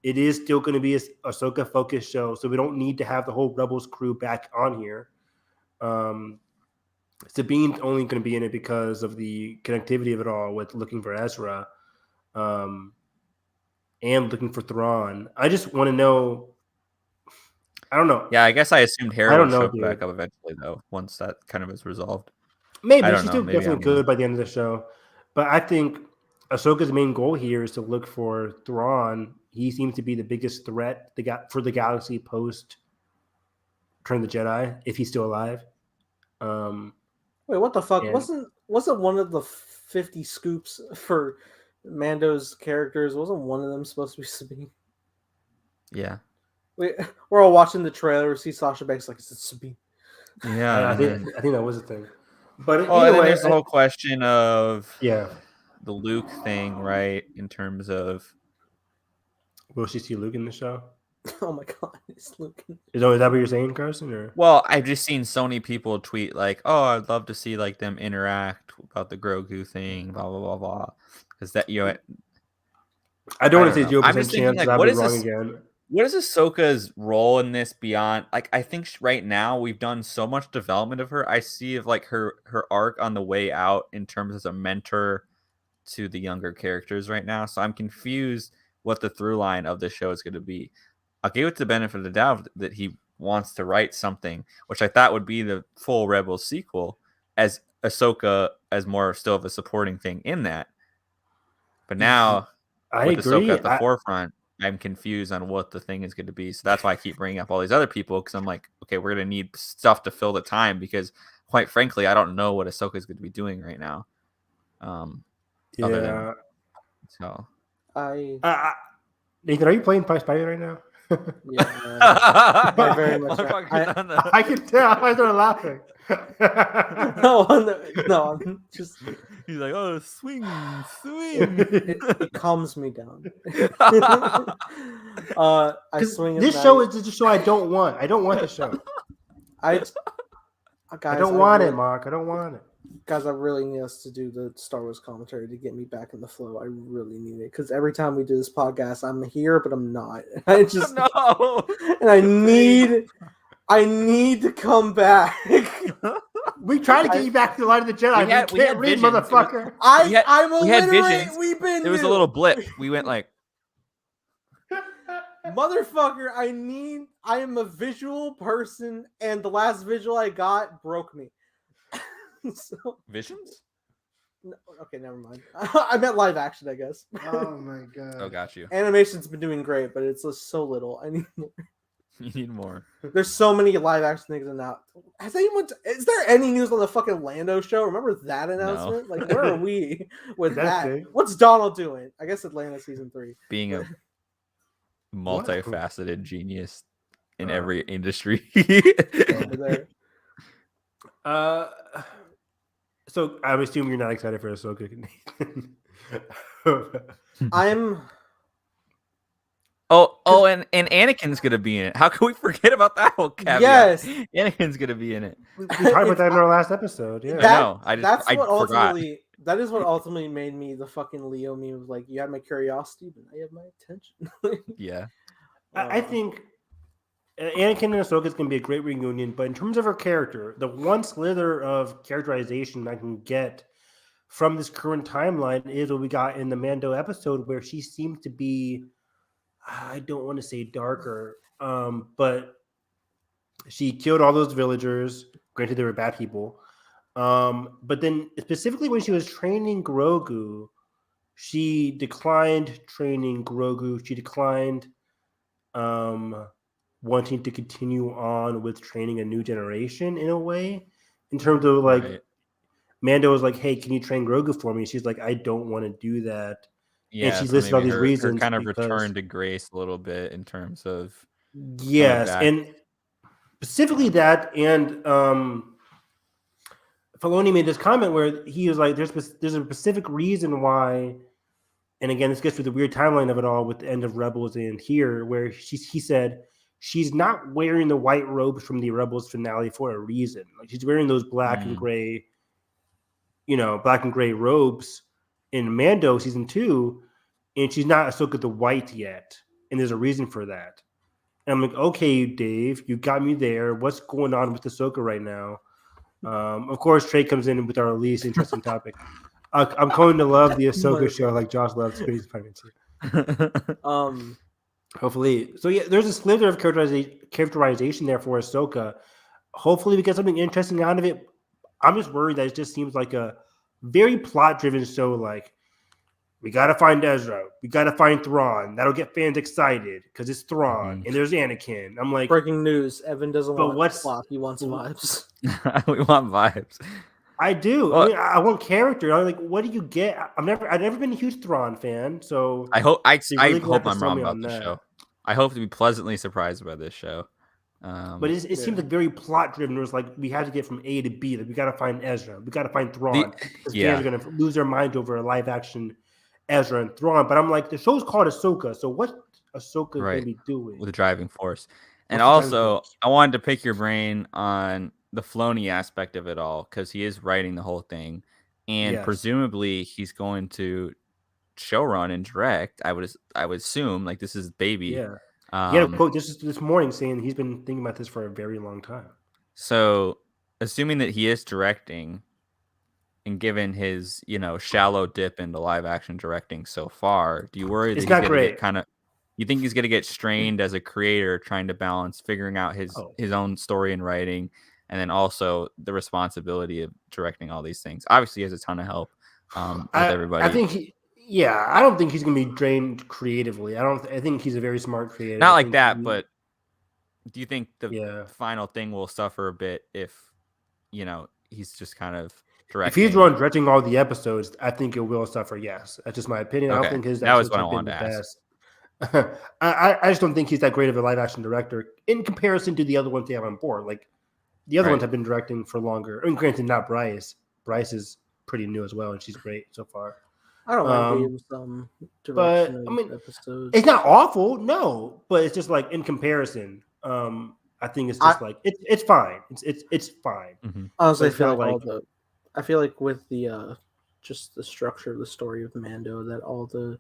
it is still going to be a Ahsoka focused show. So we don't need to have the whole Rebels crew back on here. Sabine's only going to be in it because of the connectivity of it all with looking for Ezra and looking for Thrawn. I just want to know. I don't know. Yeah, I guess I assumed Hera would show back up eventually, though, once that kind of is resolved. Maybe she's still definitely good by the end of the show. But I think Ahsoka's main goal here is to look for Thrawn. He seems to be the biggest threat for the galaxy post Return of the Jedi, if he's still alive. Wait, what the fuck? Wasn't one of the 50 scoops for Mando's characters? Wasn't one of them supposed to be Sabine? Yeah. We're all watching the trailer. See Sasha Banks like, is it Sabine? Yeah, I think that was a thing. But and then there's the whole question of the Luke thing, right? In terms of, will she see Luke in the show? Oh my god, it's Luke. Is that what you're saying, Carson? Or well, I've just seen so many people tweet like, "Oh, I'd love to see like them interact about the Grogu thing, blah blah blah blah." Because that I don't want to say 0% chance like, I'll be wrong again. What is Ahsoka's role in this beyond? Like, I think right now we've done so much development of her. I see of like her arc on the way out in terms as a mentor to the younger characters right now. So I'm confused what the through line of the show is going to be. I'll give it the benefit of the doubt that he wants to write something, which I thought would be the full Rebels sequel, as Ahsoka as more still of a supporting thing in that. But now, with Ahsoka at the forefront, I'm confused on what the thing is going to be. So that's why I keep bringing up all these other people, because I'm like, okay, we're going to need stuff to fill the time, because quite frankly, I don't know what Ahsoka is going to be doing right now. Yeah. Nathan, are you playing Spider right now? Yeah, I very much. I can tell. I started laughing. No, I'm just. He's like, oh, swing. It calms me down. I swing. This show is just a show I don't want. I don't want the show. Guys, I don't want it, Mark. I don't want it. Guys, I really need us to do the Star Wars commentary to get me back in the flow. I really need it because every time we do this podcast, I'm here, but I'm not. I just no, and I need to come back. We try to get you back to the light of the Jedi. We can't read, visions. Motherfucker. We had visions. There was a little blip. We went like, motherfucker. I am a visual person, and the last visual I got broke me. So, visions? No, okay, never mind. I meant live action, I guess. Oh my god. Oh, got you. Animation's been doing great, but it's just so little. I need more. You need more. There's so many live action things in that. Is there any news on the fucking Lando show? Remember that announcement? No. Like, where are we with that? Big. What's Donald doing? I guess Atlanta season 3. Being a multifaceted genius in every industry. Over there. So I'm assuming you're not excited for Ahsoka. I'm. Oh, and Anakin's gonna be in it. How can we forget about that whole caveat? Yes, Anakin's gonna be in it. We talked about that in our last episode. Yeah, I know. I forgot. That is what ultimately made me the fucking Leo meme. Like, you had my curiosity, but I have my attention. Yeah, I think Anakin and Ahsoka is going to be a great reunion, but in terms of her character, the one slither of characterization I can get from this current timeline is what we got in the Mando episode, where she seems to be, I don't want to say darker, but she killed all those villagers. Granted, they were bad people. But then specifically when she was training Grogu, she declined training Grogu. She declined wanting to continue on with training a new generation in a way, in terms of like, right. Mando was like, hey, can you train Grogu for me? She's like, I don't want to do that. Yeah, and she's listed all these reasons. Her kind of returned to grace a little bit in terms of yes, and specifically that, and Filoni made this comment where he was like, there's a specific reason why, and again, this gets to the weird timeline of it all with the end of Rebels and here, where he said she's not wearing the white robes from the Rebels finale for a reason. Like, she's wearing those black and gray, black and gray robes in Mando season 2, and she's not Ahsoka the White yet, and there's a reason for that. And I'm like, okay, Dave, you got me there. What's going on with Ahsoka right now? Of course, Trey comes in with our least interesting topic. I'm going to love the Ahsoka show like Josh loves Space Pirates. Hopefully. So, yeah, there's a slither of characterization there for Ahsoka. Hopefully we get something interesting out of it. I'm just worried that it just seems like a very plot-driven show. Like, we got to find Ezra. We got to find Thrawn. That'll get fans excited because it's Thrawn and there's Anakin. I'm like, breaking news. Evan doesn't want plot. He wants vibes. We want vibes. I do. Well, I want character. I'm like, what do you get? I've never been a huge Thrawn fan, so I hope I'm wrong about the show. I hope to be pleasantly surprised by this show. But it seems like very plot driven. It was like we had to get from A to B. Like, we got to find Ezra. We got to find Thrawn. Fans are going to lose their minds over a live action Ezra and Thrawn. But I'm like, the show's called Ahsoka, so what Ahsoka going to be doing with the driving force? And also, I wanted to pick your brain on the Filoni aspect of it all, because he is writing the whole thing, and presumably he's going to showrun and direct. I would assume, like, this is baby. Yeah. He had a quote this morning saying he's been thinking about this for a very long time. So, assuming that he is directing, and given his shallow dip into live action directing so far, do you worry that he's going to get you think he's going to get strained as a creator, trying to balance figuring out his own story and writing, and then also the responsibility of directing all these things? Obviously, he has a ton of help with everybody. I think I don't think he's going to be drained creatively. I think he's a very smart creator. Not like that, but do you think the final thing will suffer a bit if, he's just kind of directing? If he's directing all the episodes, I think it will suffer, yes. That's just my opinion. Okay. I don't think that was what I wanted to ask. I just don't think he's that great of a live action director in comparison to the other ones they have on board. Like, The other ones have been directing for longer. I mean, granted, not Bryce. Bryce is pretty new as well, and she's great so far. I don't mind Gabe's direction but of I mean, episodes. it's not awful, no, but it's just like in comparison. I think it's just it's fine. It's fine. Mm-hmm. Honestly, I feel like with the just the structure of the story of Mando, that all the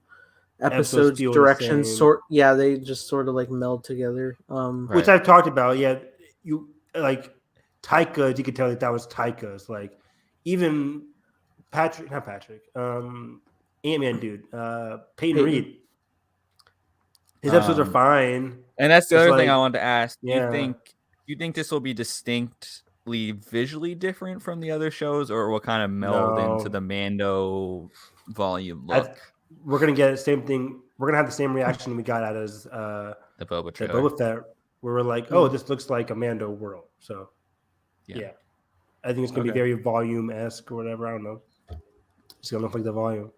episodes directions they just sort of like meld together. Which I've talked about. Yeah, you like Taika. You could tell that was Taika's. Like even Ant-Man dude, Peyton Reed. His episodes are fine. And that's the other thing I wanted to ask. Do you think this will be distinctly visually different from the other shows, or will kind of meld into the Mando volume look? We're gonna get the same thing. We're gonna have the same reaction we got out of the Boba trailer. Boba Fett, where we're like, oh, this looks like a Mando world. So yeah. I think it's gonna be very volume-esque or whatever. I don't know. It's gonna look like the volume.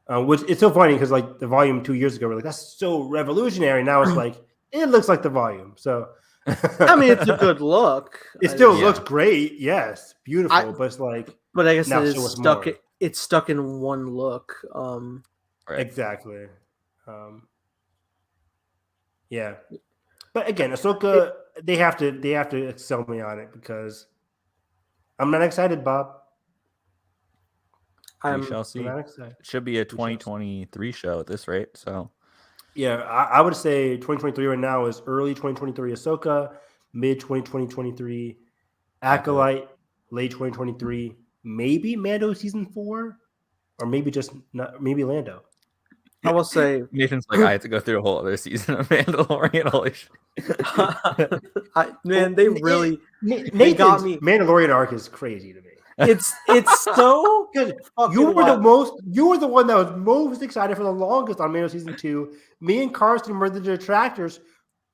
Which it's so funny because like the volume 2 years ago, we're like, that's so revolutionary. Now it's like it looks like the volume. So I mean, it's a good look. It still looks great. Yes, beautiful. But it's like, but I guess it's stuck. It's stuck in one look. Exactly. Yeah. But again, Ahsoka, they have to sell me on it because I'm not excited, Bob. We shall see. It should be a 2023 show at this rate. So, yeah, I would say 2023 right now is early 2023 Ahsoka, mid 2023 Acolyte, late 2023 maybe Mando season 4, or maybe maybe Lando. I will say Nathan's like, I have to go through a whole other season of Mandalorian. Holy shit. Man, they really they got me. Mandalorian arc is crazy to me. It's so good. You were the one that was most excited for the longest on Mando season 2. Me and Carson were the detractors.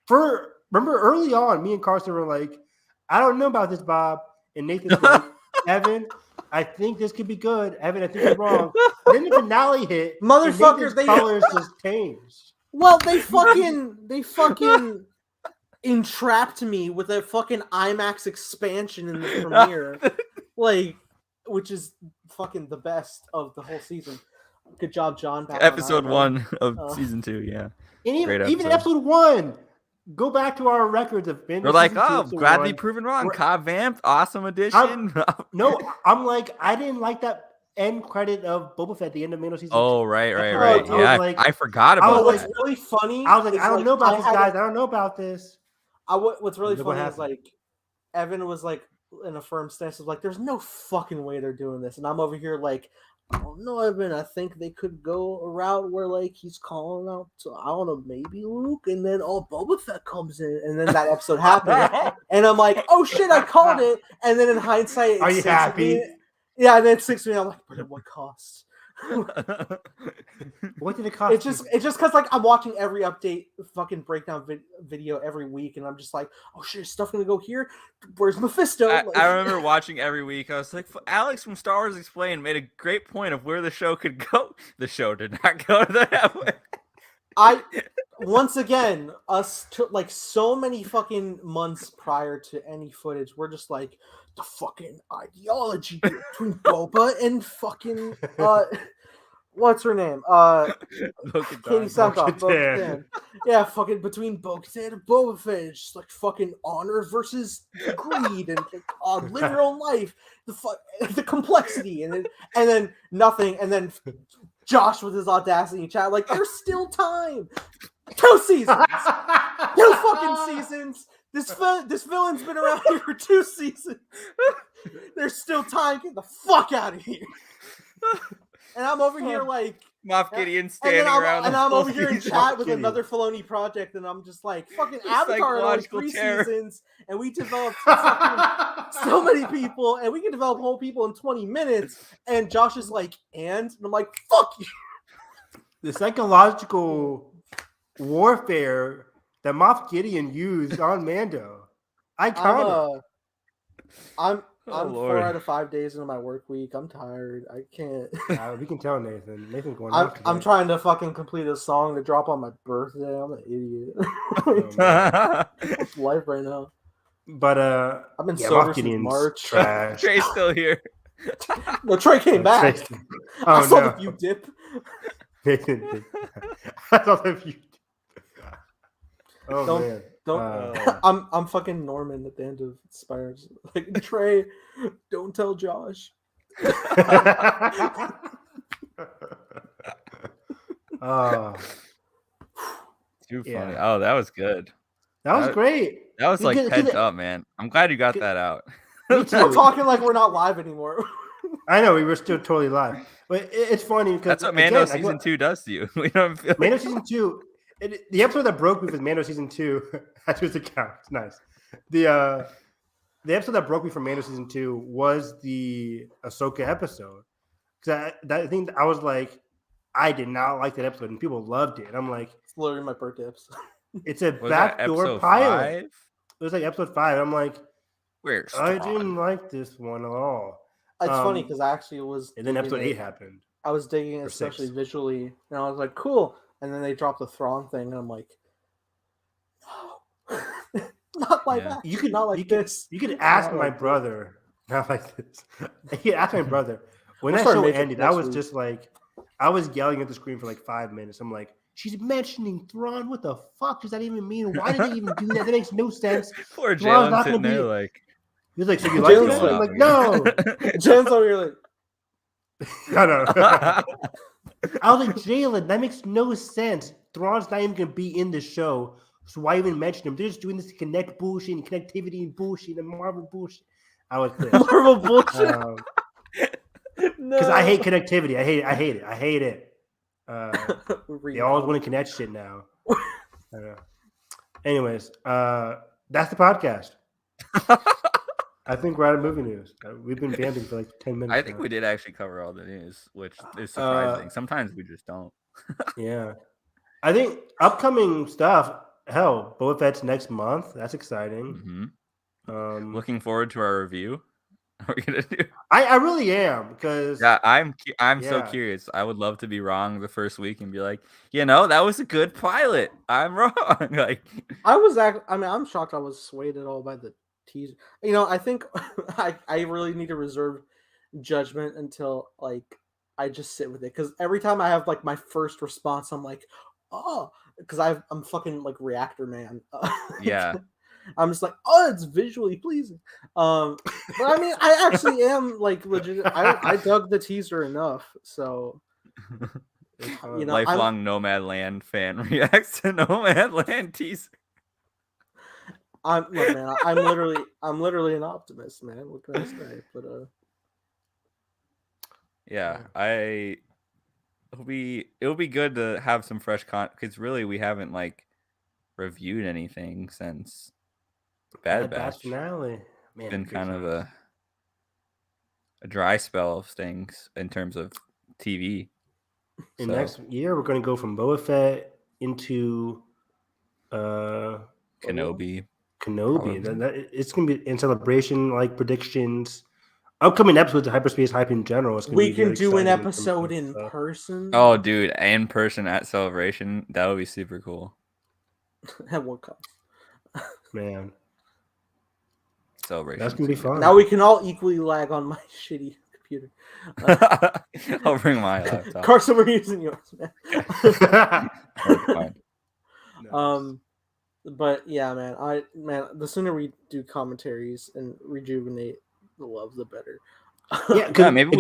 Remember early on, me and Carson were like, I don't know about this, Bob. And Nathan's like, Evan, I think this could be good. Evan, I think you're wrong. Then the finale hit. Motherfuckers, they colors just changed. Well, they fucking entrapped me with a fucking IMAX expansion in the premiere. Like, which is fucking the best of the whole season. Good job, John. Episode 1 of season 2, yeah. And even episode 1, go back to our records of. We're like, glad to be proven wrong. Cobb Vamp, awesome addition. I'm like, I didn't like that end credit of Boba Fett at the end of Mando season 2. Oh, right. Yeah, I forgot about that. What's really funny? I was like, I don't know about this, guys. I don't know about this. What's really funny is like, Evan was like, in a firm stance of like, there's no fucking way they're doing this, and I'm over here like, I don't know, Evan. I think they could go a route where like he's calling out to, I don't know, maybe Luke, and then Boba Fett comes in, and then that episode happened, and I'm like, oh shit, I called it. And then in hindsight, are you happy? Yeah, and then 6 minutes, I'm like, but at what cost? What did it cost? It's just because like I'm watching every update fucking breakdown video every week, and I'm just like, oh shit, is stuff gonna go here? Where's Mephisto? I remember watching every week. I was like, Alex from Star Wars Explained made a great point of where the show could go. The show did not go that way. Once again, like so many fucking months prior to any footage, we're just like, the fucking ideology between Boba and fucking what's her name? Katie Sackhoff. Bo-Katan. Yeah, fucking between Bo-Katan and Boba Fett, it's just like fucking honor versus greed and live your own life. The complexity and then nothing, and then Josh with his audacity in chat, like, there's still time. 2 seasons. 2 fucking seasons. This villain's been around here for 2 seasons. There's still time. Get the fuck out of here. And I'm over here like Moff Gideon standing around. And I'm over here in chat with another Filoni project, and I'm just like, fucking Avatar in like 3 seasons, and we developed so many people, and we can develop whole people in 20 minutes. And Josh is like, and I'm like, fuck you. The psychological warfare that Moff Gideon used on Mando. Iconic. I'm 4 out of 5 days into my work week. I'm tired. I can't. We can tell Nathan. Nathan's going. I'm trying to fucking complete a song to drop on my birthday. I'm an idiot. It's life right now. But I've been yeah, sober Moff since Gideon's March. trash. Trey's still here. No, Trey came back. Oh I saw no, the view dip. I saw the view. Oh man, Don't. I'm fucking Norman at the end of Spires. Like Trey, don't tell Josh. Too funny. Yeah. Oh, that was good. That was great. That was like pent up, man. I'm glad you got that out. Me too. We're talking like we're not live anymore. I know we were still totally live, but it's funny because that's what Mando season 2 does to you. We don't feel Mando season 2. The episode that broke me was Mando season 2. That's just a count. It's nice. The episode that broke me from Mando season 2 was the Ahsoka episode. Because I think I was like, I did not like that episode, and people loved it. And I'm like, it's literally my birthday episode. It's a backdoor pilot. 5? It was like episode 5. I'm like, I didn't like this one at all. It's funny because I actually was. And then episode 8 happened. I was digging it, especially visually, and I was like, cool. And then they dropped the Thrawn thing, and I'm like, no, not like that. You could not like this. You could ask my brother. Not like this. You could ask my brother. When that show ended, I was just like, I was yelling at the screen for like 5 minutes. I'm like, she's mentioning Thrawn. What the fuck does that even mean? Why did they even do that? That makes no sense. Poor Jalen sitting there like. He was like, so you like it? I'm like, no. Jalen's over here like, no. I was like, Jalen, that makes no sense. Thrawn's not even going to be in the show. So why even mention him? They're just doing this to connect bullshit and connectivity and bullshit and Marvel bullshit. I was pissed. Marvel bullshit. Because I hate connectivity. I hate it. They always want to connect shit now. Anyways, that's the podcast. I think we're out of movie news. We've been vamping for like 10 minutes. I think we did actually cover all the news, which is surprising. Sometimes we just don't. Yeah. I think upcoming stuff, hell, Boba Fett's next month. That's exciting. Mm-hmm. Looking forward to our review. Are we gonna do? I really am because I'm so curious. I would love to be wrong the first week and be like, that was a good pilot. I'm wrong. Like I'm shocked I was swayed at all by the teaser. I think I really need to reserve judgment until like I just sit with it, because every time I have like my first response, I'm like, oh, because I'm fucking like reactor man. Yeah. I'm just like, oh, it's visually pleasing. But I mean, I actually am like legit. I dug the teaser enough, so lifelong Nomadland fan reacts to Nomadland teaser. I'm literally an optimist, man. What can I say? But it'll be good to have some fresh content, because really we haven't like reviewed anything since Bad Batch finale. Man, been kind of a dry spell of things in terms of TV. In next year, we're going to go from Boba Fett into Kenobi. It's going to be in celebration, like predictions. Upcoming episodes of Hyperspace hype in general. We can do an episode in person. Oh, dude, in person at Celebration. That would be super cool. At what cost? Man. Celebration. That's going to be fun. Now we can all equally lag on my shitty computer. I'll bring my laptop. Carson, we're using yours, man. But yeah, man, the sooner we do commentaries and rejuvenate the love, the better. Maybe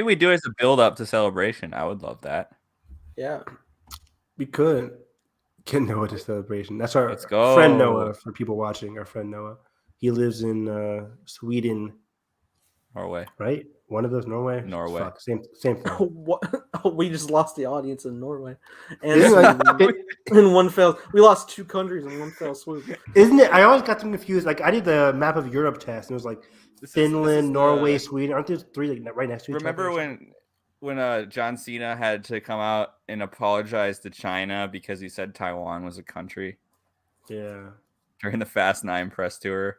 we do it as a build up to Celebration. I would love that. Yeah, we could get Noah to Celebration. That's our friend Noah. For people watching, our friend Noah. He lives in Sweden, Norway, right? One of those Norway. Fuck, same thing. We just lost the audience in Norway, and in one fell. We lost 2 countries in one fell swoop. Isn't it? I always got them confused. Like I did the map of Europe test, and it was like Finland, Norway, Sweden. Aren't these 3 like right next to each other? Remember when John Cena had to come out and apologize to China because he said Taiwan was a country? Yeah. During the Fast 9 press tour.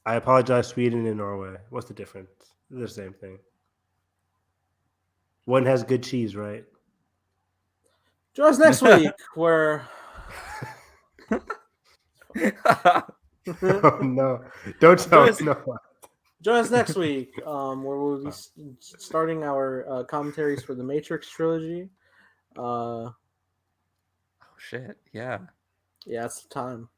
I apologize, Sweden and Norway. What's the difference? They're the same thing. One has good cheese, right? Join us next week where Oh no! Don't tell me no. Join us next week, where we'll be starting our commentaries for the Matrix trilogy. Oh shit! Yeah. Yeah, it's the time.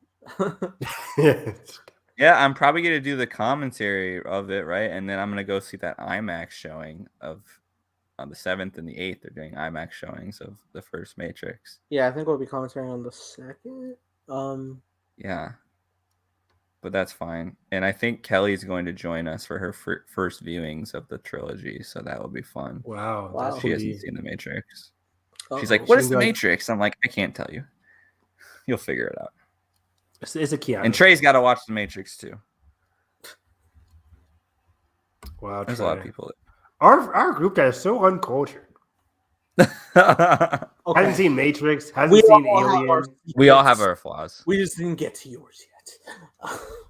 Yeah, I'm probably gonna do the commentary of it, right? And then I'm gonna go see that IMAX showing of on the 7th and the 8th. They're doing IMAX showings of the first Matrix. Yeah, I think we'll be commentating on the 2nd. Yeah. But that's fine. And I think Kelly's going to join us for her first viewings of the trilogy, so that will be fun. Wow. She hasn't seen the Matrix. Uh-oh. She's like, "What is the Matrix?" I'm like, "I can't tell you. You'll figure it out." It's a Keanu. And Trey's got to watch the Matrix too. Wow, there's a lot of people. Our group that is so uncultured. Okay. Hasn't seen Matrix. Hasn't seen Alien. We all have our flaws. We just didn't get to yours yet.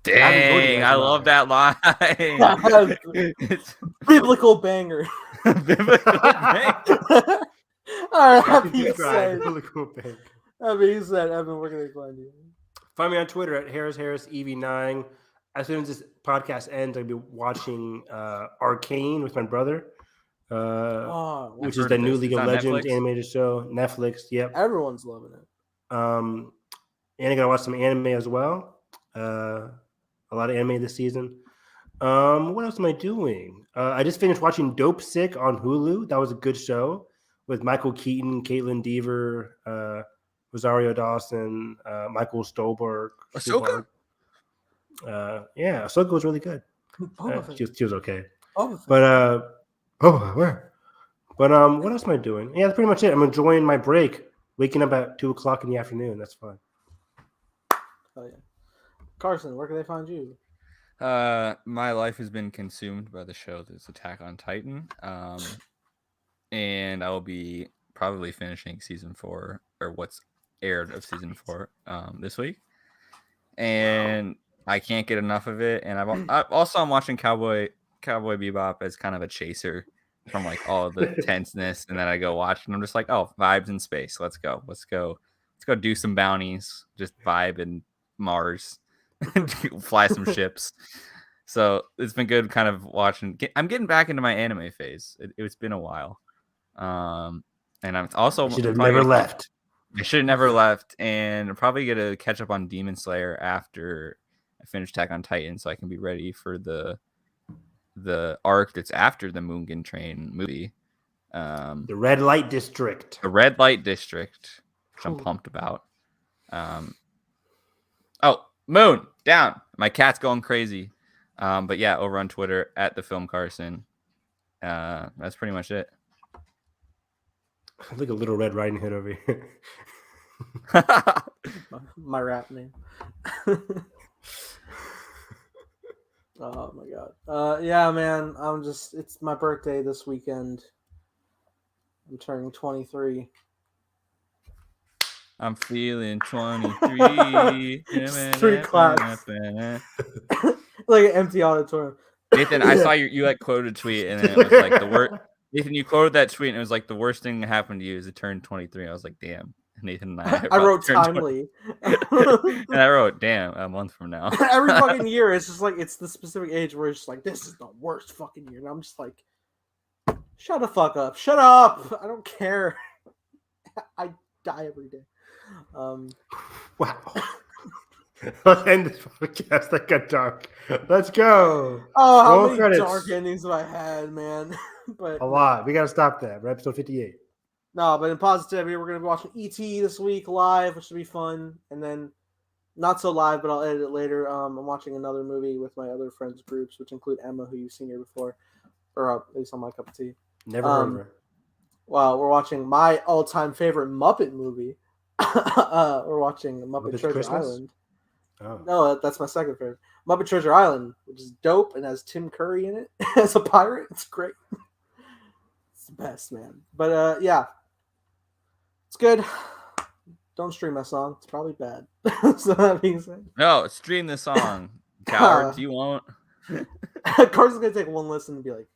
Dang, I love that line. It's biblical banger. Biblical banger. All right, that being said, I've been working at Glenn. Find me on Twitter at HarrisEV9. As soon as this podcast ends, I'll be watching Arcane with my brother, which is the new League of Legends animated show. Netflix, yep. Everyone's loving it. And I gotta watch some anime as well. A lot of anime this season. What else am I doing? I just finished watching Dope Sick on Hulu. That was a good show with Michael Keaton, Caitlin Dever, Rosario Dawson, Michael Stolberg. Ahsoka? Yeah, Ahsoka was really good. She was okay. But where? But what else am I doing? Yeah, that's pretty much it. I'm enjoying my break. Waking up at 2:00 in the afternoon. That's fun. Oh yeah. Carson, where can they find you? My life has been consumed by the show that's Attack on Titan. And I will be probably finishing season 4 or what's aired of season 4 this week. And I can't get enough of it. And I'm watching Cowboy Bebop as kind of a chaser from like all the tenseness, and then I go watch and I'm just like, oh, vibes in space. Let's go do some bounties, just vibe in Mars, fly some ships. So it's been good kind of watching. I'm getting back into my anime phase. It's been a while. And I'm also should have never left. I should have never left, and I'm probably gonna catch up on Demon Slayer after I finish Attack on Titan, so I can be ready for the arc that's after the Mugen Train movie. The Red Light District. The Red Light District, which I'm pumped about. Oh, Moon down. My cat's going crazy. But yeah, over on Twitter at the Film Carson. That's pretty much it. I like a little Red Riding Hood over here. My rap name. Oh my god. Yeah, man. It's my birthday this weekend. I'm turning 23. I'm feeling 23. 3 claps. Like an empty auditorium. Nathan, I saw you like quoted a tweet, and then it was like the worst. Nathan, you quoted that tweet, and it was like the worst thing that happened to you is it turned 23. I was like, damn. Nathan and I wrote timely. And I wrote, damn, a month from now. Every fucking year, it's just like, it's the specific age where it's just like, this is the worst fucking year. And I'm just like, shut the fuck up. Shut up. I don't care. I die every day. Wow. Let's end this podcast. That got dark. Let's go. Oh, how many credits. Dark endings have I had, man? But a lot. We got to stop that. We're episode 58. No, but in positivity, we're going to be watching E.T. this week live, which should be fun. And then, not so live, but I'll edit it later. I'm watching another movie with my other friends' groups, which include Emma, who you've seen here before. Or at least on My Cup of Tea. Never heard of her. Well, we're watching my all-time favorite Muppet movie. We're watching Muppet Treasure Christmas? Island. Oh. No, that's my second favorite. Muppet Treasure Island, which is dope and has Tim Curry in it as a pirate. It's great. It's the best, man. But yeah. It's good. Don't stream my song. It's probably bad. So that being said. No, stream the song. Cowards, you won't. Carson's going to take one listen and be like.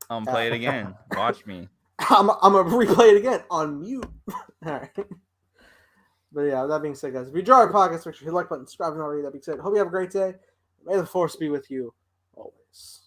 I'm going to play it again. Watch me. I'm going to replay it again on mute. All right. But yeah, that being said, guys, if you enjoy our podcast, make sure you hit the like button, subscribe, and already. That being said, hope you have a great day. May the force be with you always.